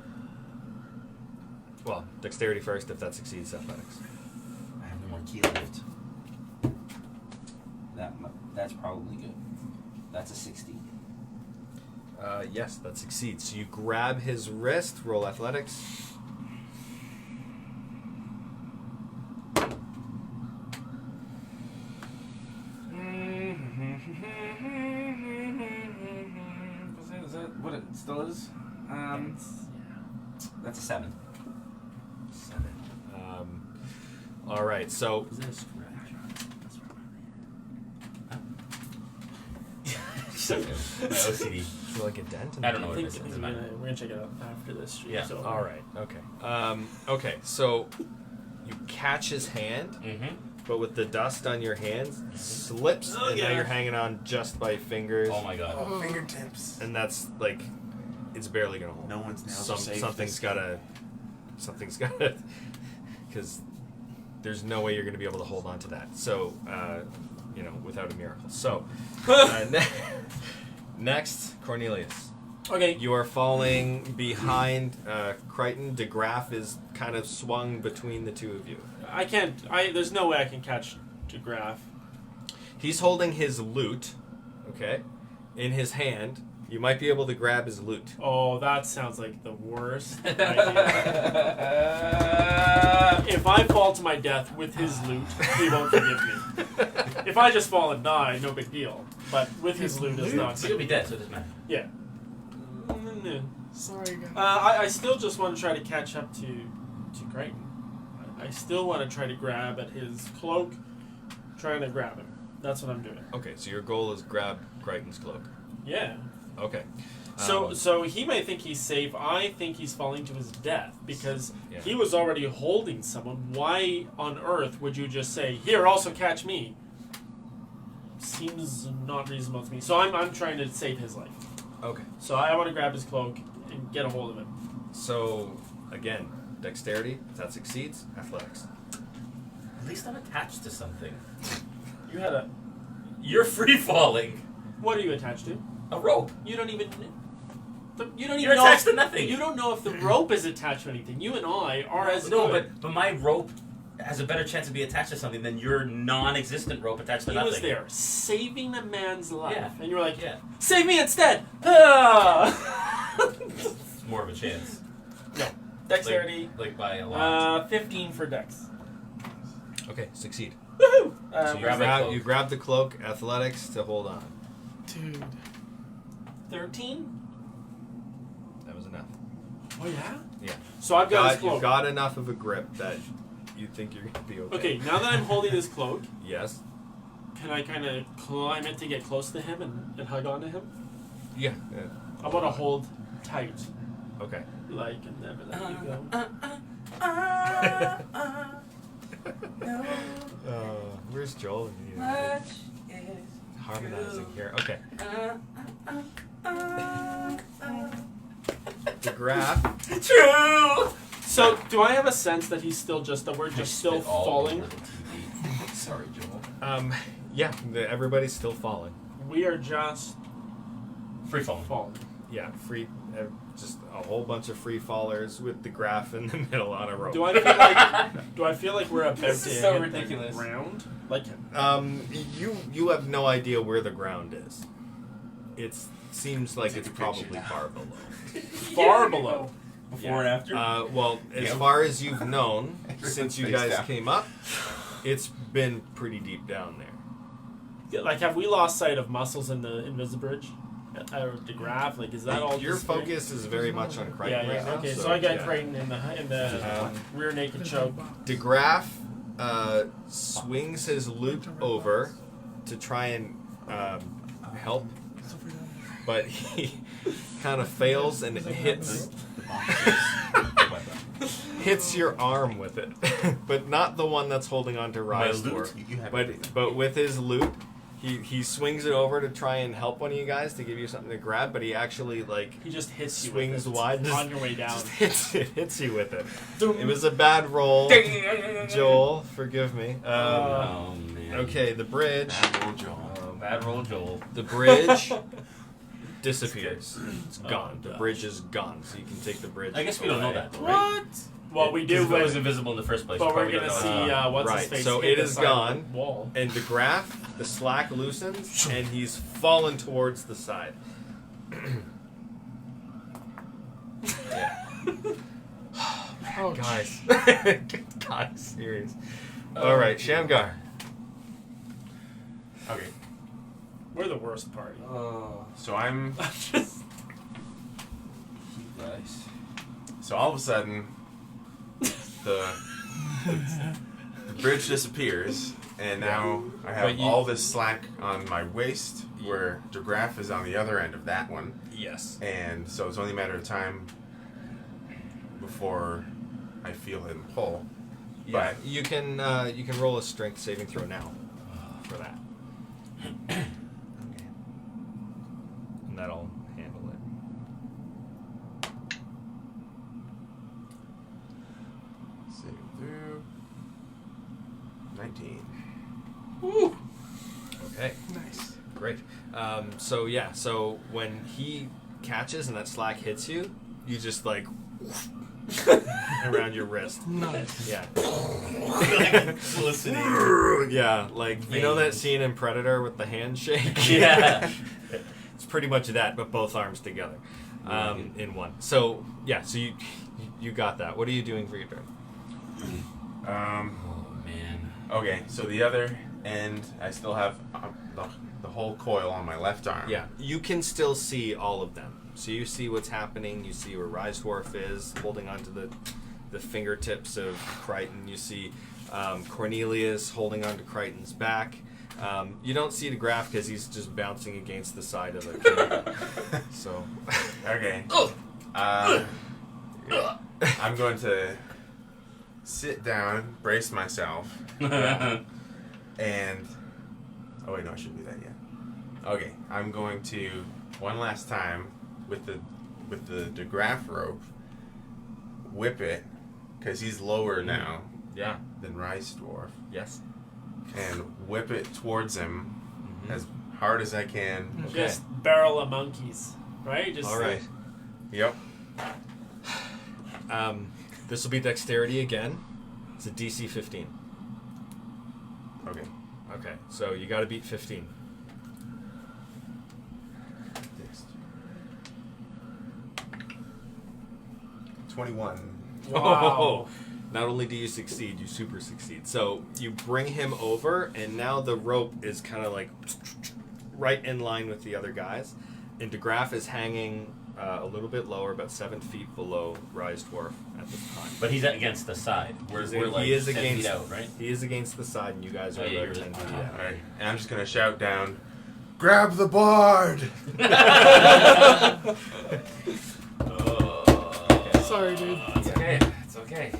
B: Well, dexterity first. If that succeeds, athletics.
C: I have no more key left.
H: That's probably good. That's a 60.
B: Yes, that succeeds. So you grab his wrist, roll athletics.
H: Is that what it still is? That's a 7.
B: 7. All right, so
C: Is that a scratch? My OCD.
B: feel like a dent. In
C: I don't
B: the-
C: know
E: I
C: what it
E: think
C: is.
E: we're gonna check it out after this stream.
C: Yeah.
E: So.
B: All right. Okay. Okay. So you catch his hand,
C: Mm-hmm.
B: but with the dust on your hands, slips,
E: Oh,
B: and now
E: yeah.
B: you're hanging on just by fingers.
C: Oh my god.
G: Oh, fingertips.
B: And that's like, it's barely gonna hold.
G: No one's nails are safe.
B: Something's gotta, because there's no way you're gonna be able to hold on to that. So, without a miracle. So, next, Cornelius.
E: Okay.
B: You are falling behind Crichton. DeGraff is kind of swung between the two of you.
E: I can't. There's no way I can catch DeGraff.
B: He's holding his loot, okay, in his hand. You might be able to grab his loot.
E: Oh, that sounds like the worst idea. If I fall to my death with his loot, he won't forgive me. If I just fall and die, no big deal. But with his loot is not.
C: So you'll be dead, so it doesn't matter.
E: Yeah.
A: Sorry, guys.
E: I still just want to try to catch up to Crichton. I still want to try to grab at his cloak, trying to grab him. That's what I'm doing.
B: Okay, so your goal is grab Crichton's cloak.
E: Yeah.
B: Okay.
E: So he may think he's safe. I think he's falling to his death because
B: Yeah.
E: he was already holding someone. Why on earth would you just say, "Here, also catch me"? Seems not reasonable to me. So I'm trying to save his life.
B: Okay.
E: So I want to grab his cloak and get a hold of him.
B: So again, dexterity. If that succeeds, athletics.
C: At least I'm attached to something.
E: You had a.
C: You're free falling.
E: What are you attached to?
C: A rope.
E: You don't even. You don't
C: You're
E: even know.
C: attached to nothing.
E: You don't know if the rope is attached to anything. You and I are as
C: No,
E: good.
C: but my rope has a better chance to be attached to something than your non-existent rope attached to
E: He
C: nothing.
E: was there, saving a man's life,
C: Yeah.
E: and you were like,
C: Yeah.
E: "Save me instead!" Ah!
C: It's more of a chance.
E: No, dexterity.
C: Like by a lot.
E: 15 for dex.
B: Okay, succeed.
E: Woohoo!
C: So
B: You
C: grab my
B: grab,
C: cloak.
B: you grab the cloak. Athletics to hold on.
A: Dude.
E: 13.
B: That was enough.
E: Oh yeah.
B: Yeah.
E: So I've got his
B: You've
E: cloak.
B: got enough of a grip that you think you're gonna be okay.
E: Okay, now that I'm holding his cloak,
B: Yes.
E: can I kind of climb it to get close to him and hug onto him?
B: Yeah.
E: I want to hold tight,
B: Okay.
E: like, and never let you go.
B: Where's Joel? Harmonizing here. Okay. The graph.
C: True.
E: So, do I have a sense that he's still just that we're just still
C: Spit all
E: falling?
C: over the TV. Sorry, Joel.
B: Yeah. Everybody's still falling.
E: We are just
C: Free falling.
E: falling.
B: Yeah. Free. Just a whole bunch of free fallers with the graph in the middle on a rope.
E: Do I feel like we're about
C: This
E: to
C: is so
E: hit
C: ridiculous.
E: the ground? Like,
B: You have no idea where the ground is. It seems like
G: Take
B: it's
G: a picture
B: probably
G: now.
B: far below.
E: far below.
H: Before and after?
B: Well, as
H: Yeah.
B: far as you've known since you
G: Face
B: guys
G: down.
B: came up, it's been pretty deep down there.
E: Like, have we lost sight of muscles in the Invisibridge? DeGraff? Like, is that all?
B: Your
E: just
B: focus is very much on Crichton
E: Yeah, yeah.
B: right now.
E: Okay, so I got
B: yeah.
E: Crichton in the rear naked choke.
B: DeGraff swings his loop over to try and help, but he kind of fails and hits your arm with it, but not the one that's holding on to Rise Dwarf. But with his loop, he swings it over to try and help one of you guys to give you something to grab, but he actually
E: He just hits you
B: swings
E: with it
B: wide
E: on your way down.
B: just hits you with it. It was a bad roll, Joel. Forgive me.
C: Oh man.
B: Okay, the bridge.
F: Bad roll, Joel.
C: Bad roll, Joel.
B: The bridge disappears. It's gone. The
C: gosh.
B: bridge is gone, so you can take the bridge.
C: I guess we don't know
B: away.
C: that, though, right?
E: What? Well, we do,
C: Because it was
E: but,
C: invisible in the first place.
E: but
C: You
E: we're
C: probably
E: gonna
C: don't know.
E: see what's
B: right,
E: his face.
B: so
E: hit
B: it
E: the
B: is
E: side of
B: gone.
E: the wall.
B: And the graph, the slack loosens, and he's fallen towards the side.
A: Ouch.
B: Guys. God, serious. Alright, Shamgar.
F: Okay,
E: We're the worst party.
F: so I'm.
H: Nice.
F: So all of a sudden, the bridge disappears, and now I have
B: But you-
F: all this slack on my waist, where DeGraff is on the other end of that one,
B: Yes.
F: and so it's only a matter of time before I feel him pull.
B: Yeah, you can roll a strength saving throw now for that. And that'll handle it.
F: Saving through 19.
B: Okay.
A: Nice.
B: Great. So when he catches and that slack hits you, you just like around your wrist.
A: Nice.
B: Yeah.
C: Glistening.
B: Yeah, like you know that scene in Predator with the handshake?
C: Yeah.
B: It's pretty much that, but both arms together in one. So yeah, so you got that. What are you doing for your turn?
C: Oh man.
F: Okay, so the other end, I still have the whole coil on my left arm.
B: Yeah, you can still see all of them. So you see what's happening. You see where Rise Dwarf is holding onto the fingertips of Crichton. You see Cornelius holding onto Crichton's back. You don't see DeGraff because he's just bouncing against the side of the canoe. So
F: Okay. I'm going to sit down, brace myself, and oh wait, no, I shouldn't do that yet. Okay, I'm going to one last time with the DeGraff rope, whip it because he's lower now
B: yeah,
F: than Rise Dwarf,
B: yes.
F: and whip it towards him as hard as I can.
B: Okay.
E: Just barrel of monkeys, right? Just
B: All right.
F: Yep.
B: This will be dexterity again. It's a DC 15.
F: Okay.
B: Okay, so you got to beat 15.
F: 21.
E: Wow.
B: Not only do you succeed, you super succeed. So you bring him over, and now the rope is kind of like right in line with the other guys. And DeGraff is hanging a little bit lower, about 7 feet below Rise Dwarf at this time.
C: But he's against the side. We're like
B: he is
C: 10
B: against
C: feet out, right?
B: He is against the side, and you guys are
C: Oh, yeah,
B: about
C: you're
B: 10
C: like-
B: feet out.
F: Alright, and I'm just gonna shout down, grab the bard!
A: Sorry, dude.
C: It's okay. It's okay.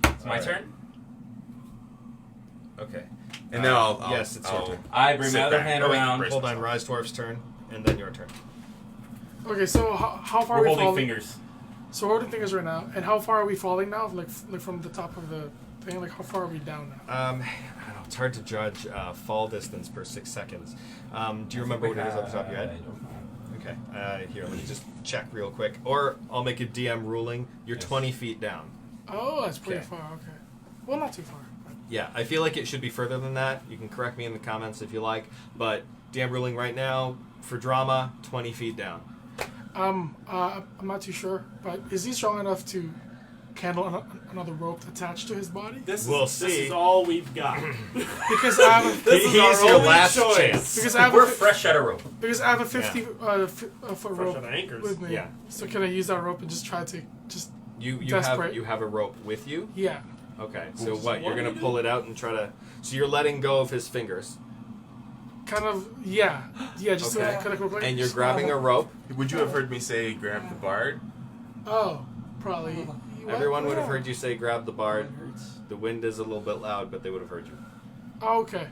C: It's my turn.
B: Okay.
F: And then I'll
B: yes, it's your turn.
C: I bring my
F: sit
C: other
F: back.
C: hand
F: Oh, wait,
C: around.
F: brace
B: Hold on,
F: myself.
B: Rise Dwarf's turn, and then your turn.
A: Okay, so how far
C: We're
A: are we
C: holding
A: falling?
C: fingers.
A: So we're holding fingers right now, and how far are we falling now? Like from the top of the thing, like how far are we down now?
B: I don't know. It's hard to judge fall distance per 6 seconds. Do you remember what it is off the top of your head?
H: I don't know.
B: Okay. Here, let me just check real quick. Or I'll make a DM ruling. You're 20 feet down.
A: Oh, that's pretty
B: Okay.
A: far. Okay. Well, not too far. But
B: Yeah, I feel like it should be further than that. You can correct me in the comments if you like. But DM ruling right now, for drama, 20 feet down.
A: I'm not too sure, but is he strong enough to handle another rope attached to his body?
B: We'll
E: This
B: see.
E: is all we've got.
A: Because I have a,
E: This is
B: He's
E: our
B: your
E: only
B: last
E: choice.
B: chance.
A: because I have
C: We're
A: a,
C: fresh out of rope.
A: because I have a 50 foot
E: Fresh
A: rope
E: out of anchors.
A: with me.
B: Yeah.
A: So can I use that rope and just try to just
B: You
A: Desperate.
B: have a rope with you.
A: yeah?
B: Okay. So
E: What
B: what? You're
E: do
B: gonna
E: you
B: pull it out and try to. So you're letting go of his fingers,
A: Kind of yeah. Just
B: Okay.
A: kind of
B: and you're grabbing a rope.
F: Would you have heard me say grab the bard?
A: Oh, probably. What?
B: Everyone would have heard you say grab the bard. The wind is a little bit loud, but they would have heard you.
A: Oh, okay.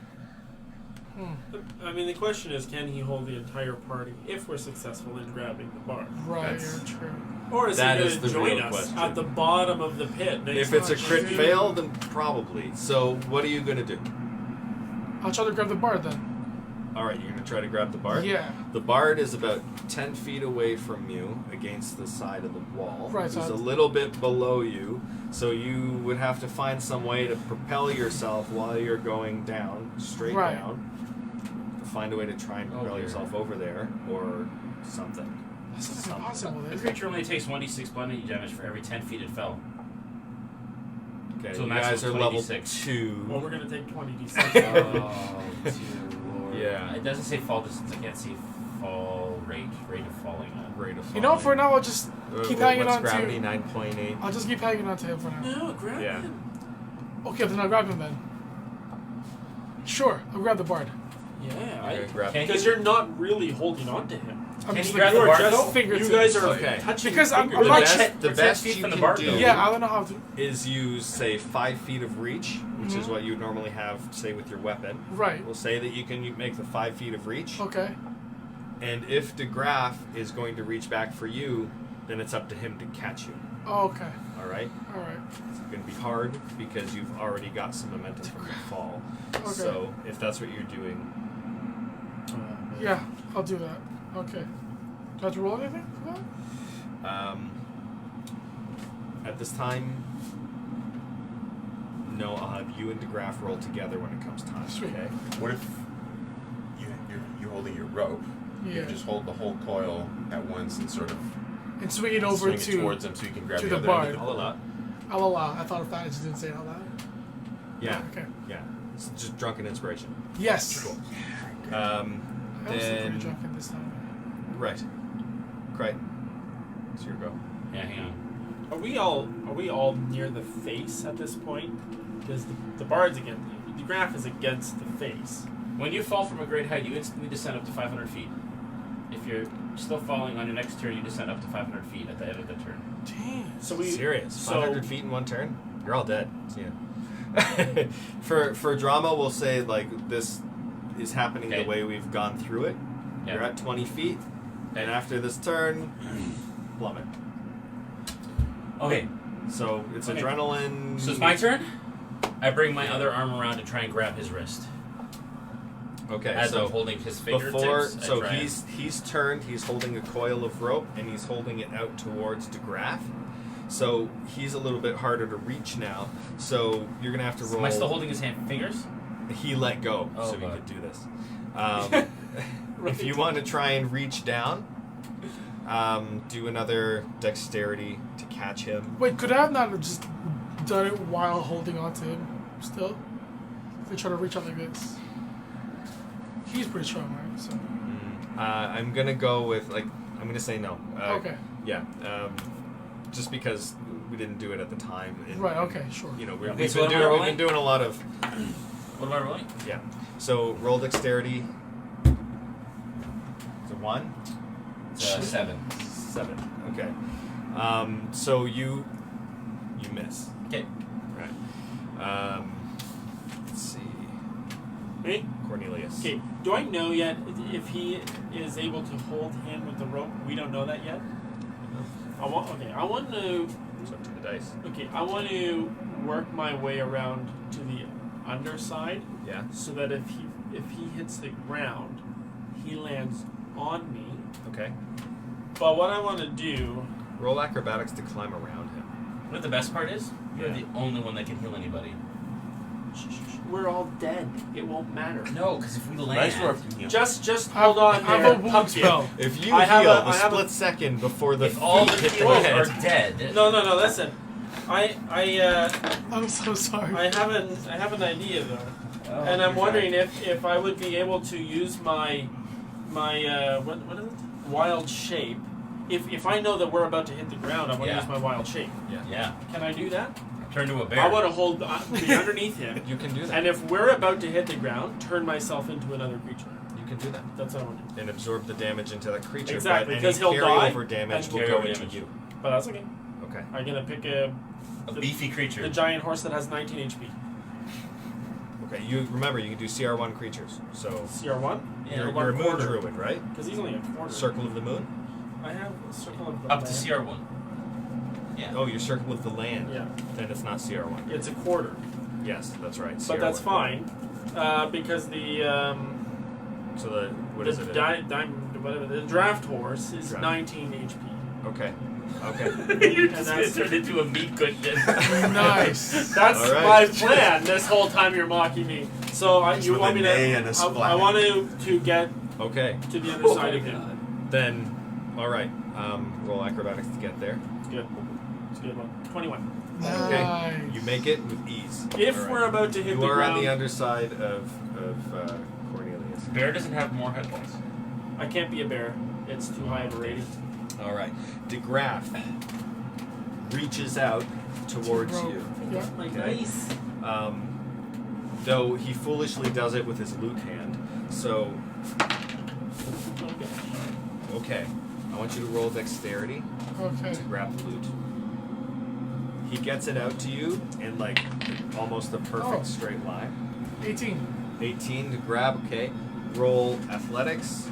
E: I mean, the question is, can he hold the entire party if we're successful in grabbing the bar?
A: Right.
B: That's-
A: You're true.
E: Or is
B: That
E: he
B: is
E: going to
B: the
E: join
B: real
E: us
B: question.
E: at the bottom of the pit?
B: If it's a crit
A: Shoot.
B: fail, then probably. So what are you gonna do?
A: I'll try to grab the bard then.
B: All right, you're gonna try to grab the bard.
A: Yeah.
B: The bard is about 10 feet away from you against the side of the wall.
A: Right,
B: He's
A: so
B: a little bit below you, so you would have to find some way to propel yourself while you're going down, straight
A: Right.
B: down. Find a way to try and propel
C: Over.
B: yourself over there or something.
A: That's
B: Something.
A: impossible.
C: The
A: Is it?
C: creature only takes 1d6 bludgeoning damage for every 10 feet it fell.
B: Okay,
C: So
B: you
C: maximum
B: guys are level
C: 20d6.
B: 2.
E: Well, we're going to take 20d6.
C: Oh, dear Lord.
B: Yeah.
C: It doesn't say fall distance. I can't see fall rate of falling on.
B: Rate of
A: You know,
B: falling.
A: for now, I'll just keep hanging
B: what's
A: on
B: gravity?
A: to.
B: 9.8.
A: I'll just keep hanging on to him for now.
E: No, grab
B: Yeah.
E: him.
A: Okay, then I'll grab him then. Sure, I'll grab the bard.
E: Yeah,
B: You're gonna grab
C: Can
E: because you're not really holding on to him.
A: I'm
C: Can
A: just
C: he grab the
E: You're
C: bar,
E: just
C: though?
A: fingertips.
E: you guys are
B: Okay.
E: touching
A: Because I'm
E: fingers.
B: The
A: not-
B: best,
C: We're
B: the
C: 10
B: best
C: feet
B: you
C: from the
B: can
C: bar,
B: do
C: though.
A: Yeah, I don't know how to.
B: is use, say, 5 feet of reach, which is what you would normally have, say, with your weapon.
A: Right.
B: We'll say that you can make the 5 feet of reach,
A: Okay.
B: and if de Graaf is going to reach back for you, then it's up to him to catch you.
A: Oh, okay.
B: All right?
A: All right.
B: It's going to be hard because you've already got some momentum from the fall.
A: Okay.
B: So if that's what you're doing,
A: Yeah, I'll do that. Okay. Do I have to roll anything for that?
B: at this time, no, I'll have you and de Graaf roll together when it comes time.
A: Sweet.
B: Okay?
F: What if you're holding your rope?
A: Yeah.
F: You just hold the whole coil at once and sort of
A: And swing it over
F: swing it
A: to.
F: towards him so you can grab
A: to
F: the
A: the
F: other end
A: bard.
F: of the
B: I'll allow.
A: I'll allow. I thought of that. I just didn't say it out loud.
B: Yeah.
A: Okay.
B: Yeah. It's just drunken inspiration.
A: Yes.
B: Cool.
A: I was
B: Then
A: pretty drunk in this time.
B: right. Crichton. It's your go.
C: Yeah, hang on.
E: Are we all near the face at this point? Because the bard's against the graph is against the face.
C: When you fall from a great height, you instantly descend up to 500 feet. If you're still falling on your next turn, you descend up to 500 feet at the end of the turn.
A: Dang.
E: So we
B: Serious.
E: so-
B: 500 feet in one turn? You're all dead. See ya. for drama, we'll say like this is happening
C: Okay.
B: the way we've gone through it.
C: Yeah.
B: You're at 20 feet, and after this turn, plummet.
C: Okay,
B: So it's
C: Okay.
B: adrenaline.
C: so it's my turn. I bring my other arm around to try and grab his wrist.
B: Okay,
C: As
B: so
C: I'm holding his fingertips.
B: before,
C: I
B: so
C: try and-
B: he's turned. He's holding a coil of rope, and he's holding it out towards de Graaf. So he's a little bit harder to reach now. So you're gonna have to roll.
C: Am I still holding his fingers?
B: He let go,
C: Oh,
B: so he
C: God.
B: could do this. If you want to try and reach down, do another dexterity to catch him.
A: Wait, could I have not just done it while holding on to him still? If they try to reach out like this. He's pretty strong, right? So.
B: I'm gonna go with I'm gonna say no.
A: Okay.
B: Yeah. Just because we didn't do it at the time. And,
A: Right, okay, sure.
B: You know,
C: Okay, so what am I
B: we've
C: rolling?
B: been doing a lot of.
C: What am I rolling?
B: Yeah. So roll dexterity. It's a 1.
C: It's 7.
B: 7. Okay. So you miss.
C: Okay.
B: Right. Let's see.
E: Me?
B: Cornelius.
E: Okay. Do I know yet if he is able to hold him with the rope? We don't know that yet. I want to.
B: It's up to the dice.
E: Okay, I want to work my way around to the underside
B: Yeah.
E: so that if he hits the ground, he lands on me.
B: Okay.
E: But what I want to do.
B: Roll acrobatics to climb around him.
C: You know what the best part is? You're
B: Yeah.
C: the only one that can heal anybody.
E: We're all dead. It won't matter.
C: No, because if we land...
F: Nice dwarf can heal.
E: Just hold on
A: I have
E: there,
A: a wound
E: pumpkin.
A: spell.
B: If you
E: I have
B: heal
E: a-
B: the
E: I have a-
B: split second before the
C: If all the
B: feet hit the
C: healers are
B: head.
C: dead...
E: No, listen.
A: I'm so sorry.
E: I have an idea though,
H: Oh,
E: and I'm
H: you're
E: wondering if I would be able to use my what is it? Wild shape. If I know that we're about to hit the ground, I want to
C: Yeah.
E: use my wild shape.
C: Yeah.
E: Can I do that?
C: Turn to a bear.
E: I want to hold be underneath him,
B: You can do that.
E: and if we're about to hit the ground, turn myself into another creature.
B: You can do that.
E: That's what I want to do.
B: And absorb the damage into that creature.
E: Exactly,
B: but
E: because
B: any
E: he'll die
B: carryover damage
E: and
B: will
C: carry
B: go
C: over
B: into
C: damage.
B: you.
E: But that's okay.
B: Okay.
E: I'm gonna pick
C: a beefy creature.
E: the giant horse that has 19 HP.
B: Okay. You remember you can do CR1 creatures. So
E: CR1.
B: you're a moon druid, right?
E: Because he's only a quarter.
B: Circle of the moon.
E: I have a circle of the
C: Up to
E: land.
C: CR1. Yeah.
B: Oh, you're circle of the land.
E: Yeah,
B: Then it's not CR1.
E: it's a quarter,
B: Yes, that's right.
E: but that's
B: CR1.
E: fine because the
B: So the what
E: the
B: is it?
E: whatever the draft horse is
B: Draft.
E: 19 HP.
B: Okay. Okay.
C: You're
E: And
C: just
E: that's-
C: gonna turn into a meat cushion.
A: Nice.
E: That's
B: All right.
E: my plan. This whole time you're mocking me. So
F: Just
E: you
F: with
E: want
F: a
E: me
F: nay and a
E: to?
F: splat.
E: I want to get
B: Okay.
E: to the other side of him.
B: Then, all right. Roll acrobatics to get there.
E: It's good. It's a good one. 21.
B: Okay.
A: Nice.
B: You make it with ease.
E: If
B: All right.
E: we're about to hit
B: You
E: the
B: are
E: ground,
B: on the underside of Cornelius.
C: Bear doesn't have more hit points.
E: I can't be a bear. It's too high of a rating.
B: All right. DeGraff reaches out towards
A: Rope.
B: you.
A: Yeah.
E: Like
B: Okay.
E: nice.
B: Though he foolishly does it with his loot hand. So,
E: Okay.
B: okay. I want you to roll dexterity
A: Okay.
B: to grab the loot. He gets it out to you in like almost a perfect
A: Oh.
B: straight line.
A: 18.
B: 18 to grab, okay. Roll athletics.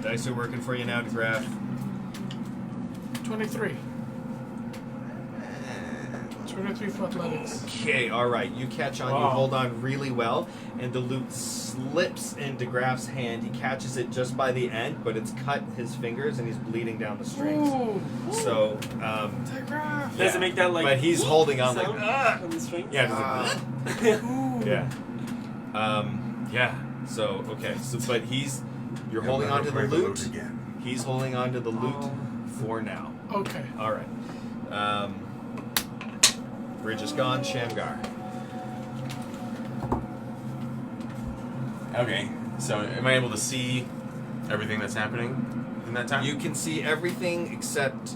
B: Dice are working for you now to grab.
A: 23. 23 for athletics.
B: Okay, alright. You catch on, you
E: Wow.
B: hold on really well, and the loot slips into Graf's hand. He catches it just by the end, but it's cut his fingers and he's bleeding down the strings.
A: Ooh.
B: So,
A: Telegraph.
E: Does it make that like?
B: but he's holding on like,
E: sound
B: ah!
E: on the strings?
B: Yeah, just like,
A: Ooh.
B: yeah. Yeah. So, okay. So, but you're holding on to the loot.
G: again.
B: He's holding on to the loot
A: Oh.
B: for now.
A: Okay.
B: All right. Bridge is gone. Shamgar.
F: Okay, so am I able to see everything that's happening in that time?
B: You can see everything except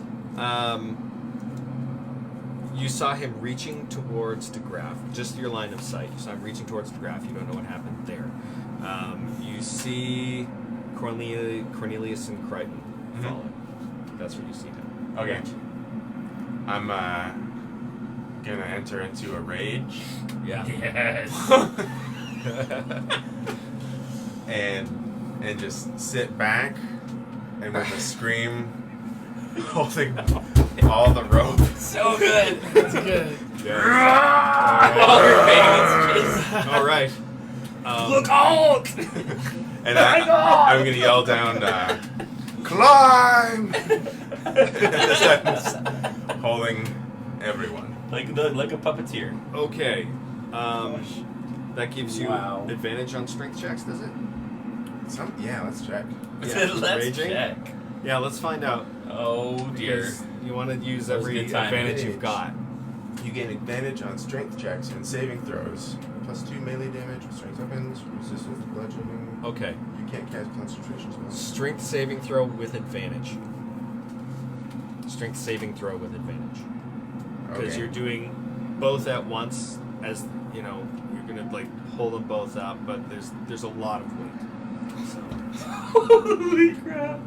B: you saw him reaching towards DeGraff. Just your line of sight. You saw him reaching towards DeGraff. You don't know what happened there. You see Cornelius and Crichton following. That's where you see him.
F: Okay. I'm gonna enter into a rage
B: Yeah.
C: Yes.
F: and just sit back and with a scream holding all the rope.
C: So good.
A: That's good.
C: All your veins just.
B: All right.
C: Look out!
F: And I'm gonna yell down, climb! Holding everyone.
C: like a puppeteer.
B: Okay. That gives you
H: Wow.
B: advantage on strength checks, does it?
F: Yeah, let's check.
B: Yeah,
C: Let's
B: raging?
C: check.
B: Yeah, let's find out.
C: Oh dear.
B: Because you want to use
C: That was a
B: every
C: good time.
B: advantage you've got.
F: You gain advantage on strength checks and saving throws. +2 melee damage with strength weapons, resistance to bludgeoning.
B: Okay.
F: You can't cast concentration spells.
B: Strength saving throw with advantage. Strength saving throw with advantage. Because
F: Okay.
B: you're doing both at once, as you know, you're gonna like pull them both up, but there's a lot of weight. So.
E: Holy crap!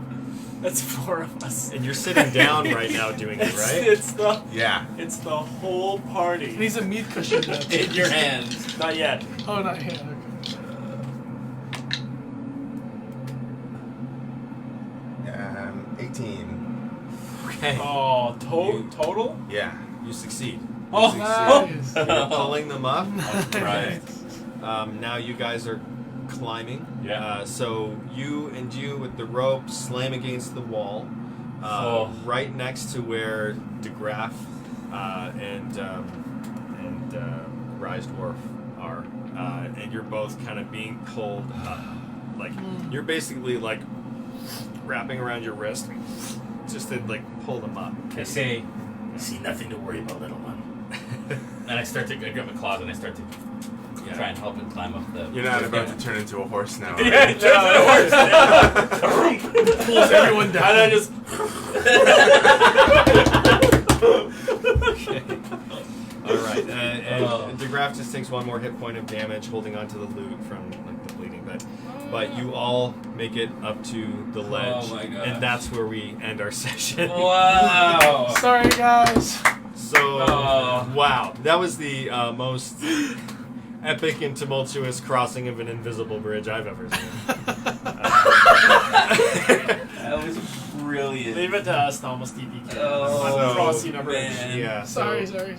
E: That's 4 of us.
B: And you're sitting down right now doing it, right?
E: It's the
F: Yeah.
E: whole
A: He
E: party.
A: needs a meat cushion then.
C: In your hands.
E: Not yet.
A: Oh, not here. Okay.
F: 18.
B: Okay.
E: Oh,
B: You-
E: total?
F: Yeah.
B: You succeed.
E: Oh,
A: Nice.
B: You're pulling them up.
C: Right.
B: Now you guys are climbing.
C: Yeah.
B: So you with the rope slam against the wall, right next to where DeGraff and Rise Dwarf are, and you're both kind of being pulled up. Like you're basically like wrapping around your wrist, just to like pull them up.
C: I say, "I see nothing to worry about, little one." And I grab my claws and I start to try and help him climb up the.
F: You're not about to turn into a horse now.
C: Yeah,
F: Right?
C: it turns into a horse.
A: Pulls everyone down.
E: And I just.
B: All right, and DeGraff just takes one more hit point of damage, holding on to the loot from like the bleeding bed. But you all make it up to the ledge,
C: Oh my God.
B: and that's where we end our session.
C: Wow.
A: Sorry, guys.
B: So, wow, that was the most epic and tumultuous crossing of an invisible bridge I've ever seen.
H: That was brilliant.
E: Leave it to us, Thomas DPK.
C: Oh,
E: Crossing a bridge.
C: man.
B: Yeah, so
A: Sorry.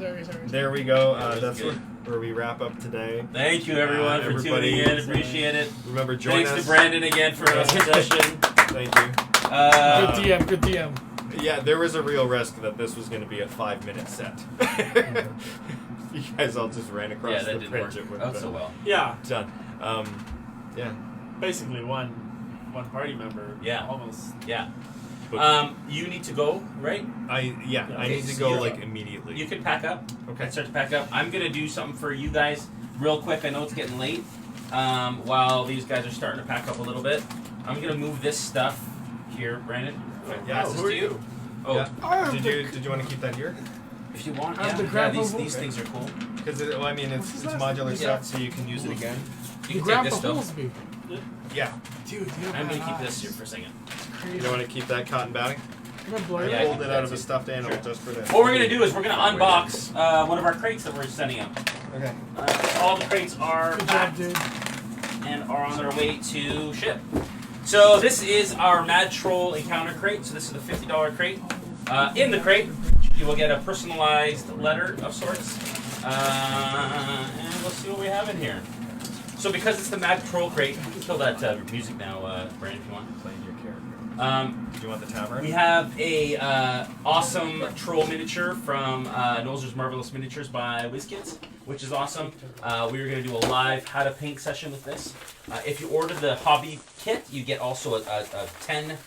B: there we go.
C: was
B: That's
C: good.
B: where we wrap up today.
C: Thank you, everyone, for
B: Everybody-
C: tuning in. Appreciate it.
B: Remember, join
C: Thanks
B: us.
C: to Brandon again for our session.
B: Thank you.
A: Good DM.
B: Yeah, there was a real risk that this was going to be a 5-minute set. You guys all just ran across
C: Yeah, that
B: the
C: didn't
B: bridge.
C: work
B: It would
C: out
B: have
C: so
B: been
C: well.
E: Yeah,
B: done. Yeah.
E: basically one party member.
C: Yeah.
E: Almost.
C: Yeah.
B: But
C: You need to go, right?
B: I
C: Okay,
B: need to
C: so
B: go
C: you're
B: like
C: up.
B: immediately.
C: You can pack up.
B: Okay.
C: Start to pack up. I'm gonna do something for you guys real quick. I know it's getting late. While these guys are starting to pack up a little bit, I'm gonna move this stuff here, Brandon. If I
B: Yeah,
C: pass this
B: who are
C: to you. Oh,
B: Yeah.
A: I have
B: Did you want to keep that here?
C: if you want,
A: I have the
C: yeah.
A: grab
C: These
A: over.
C: things are cool.
B: Because well, I mean, it's modular stuff, so you can use it again.
C: You can
A: grab
C: take
A: the
C: this
A: holes,
C: stuff.
A: babe.
B: Yeah.
A: Dude, you have
C: I'm gonna
A: bad
C: keep this
A: eyes.
C: here for a second.
B: You don't want to keep that cotton batting?
A: I'm gonna blur
C: Yeah,
A: it.
C: I
B: Hold
C: can
B: it
C: do
B: out
C: that
B: of a
C: too.
B: stuffed animal
C: Sure.
B: just for this.
C: What we're gonna do is we're gonna unbox one of our crates that we're sending out.
B: Okay.
C: All the crates are
A: Good job,
C: packed
A: dude.
C: and are on their way to ship. So this is our Mad Troll Encounter crate. So this is the $50 crate. In the crate, you will get a personalized letter of sorts. And we'll see what we have in here. So because it's the Mad Troll crate, you can kill that music now, Brandon, if you want.
B: Play your character.
C: Do
B: you want the tavern?
C: We have a awesome troll miniature from Nolzer's Marvelous Miniatures by WizKids, which is awesome. We were going to do a live how to paint session with this. If you order the hobby kit, you get also a 10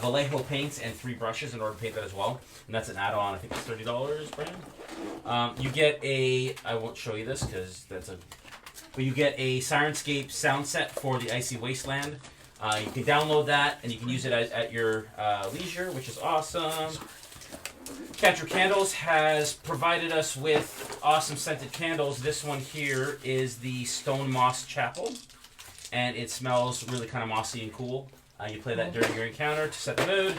C: Vallejo paints and 3 brushes in order to paint that as well. And that's an add-on. I think it's $30, Brandon. You get a, I won't show you this because that's a, but you get a Sirenscape sound set for the Icy Wasteland. You can download that and you can use it at your leisure, which is awesome. Cantrip Candles has provided us with awesome scented candles. This one here is the Stone Moss Chapel, and it smells really kind of mossy and cool. You play that during your encounter to set the mood.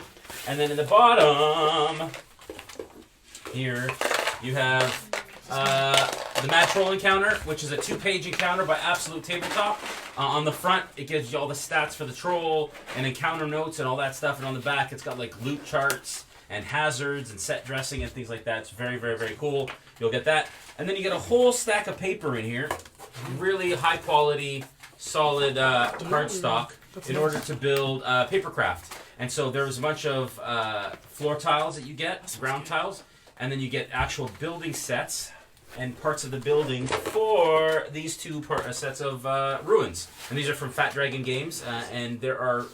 C: And then in the bottom here, you have the Mad Troll Encounter, which is a 2-page encounter by Absolute Tabletop. On the front, it gives you all the stats for the troll and encounter notes and all that stuff. And on the back, it's got like loot charts and hazards and set dressing and things like that. It's very, very, very cool. You'll get that. And then you get a whole stack of paper in here. Really high quality, solid cardstock in order to build papercraft. And so there's a bunch of floor tiles that you get, ground tiles. And then you get actual building sets and parts of the building for these two sets of ruins. And these are from Fat Dragon Games. And there are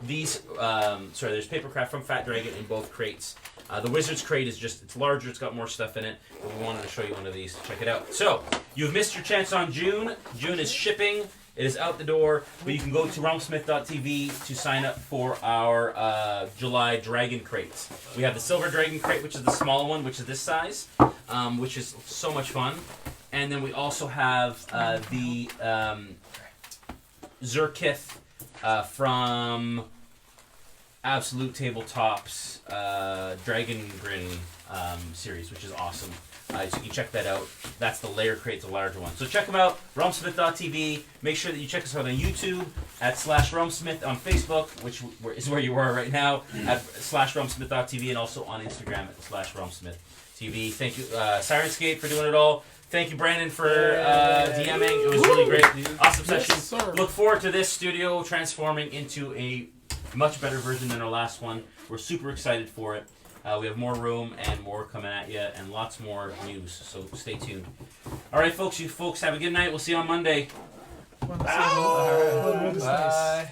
C: these, there's papercraft from Fat Dragon in both crates. The Wizard's crate is just, it's larger, it's got more stuff in it. But we wanted to show you one of these. Check it out. So, you've missed your chance on June. June is shipping. It is out the door, but you can go to realmsmith.tv to sign up for our July Dragon crates. We have the Silver Dragon crate, which is the small one, which is this size, which is so much fun. And then we also have the Zerkith from Absolute Tabletop's Dragon Grin series, which is awesome. So you can check that out. That's the layer crate, the larger one. So check them out, realmsmith.tv. Make sure that you check us out on YouTube at /realmsmith, on Facebook, which is where you are right now, at /realmsmith.tv, and also on Instagram at /realmsmithtv. Thank you, Sirenscape, for doing it all. Thank you, Brandon, for DMing. It was really great. Awesome session.
A: Yes, sir.
C: Look forward to this studio transforming into a much better version than our last one. We're super excited for it. We have more room and more coming at you, and lots more news, so stay tuned. All right, folks, you folks have a good night. We'll see you on Monday.
A: Bye.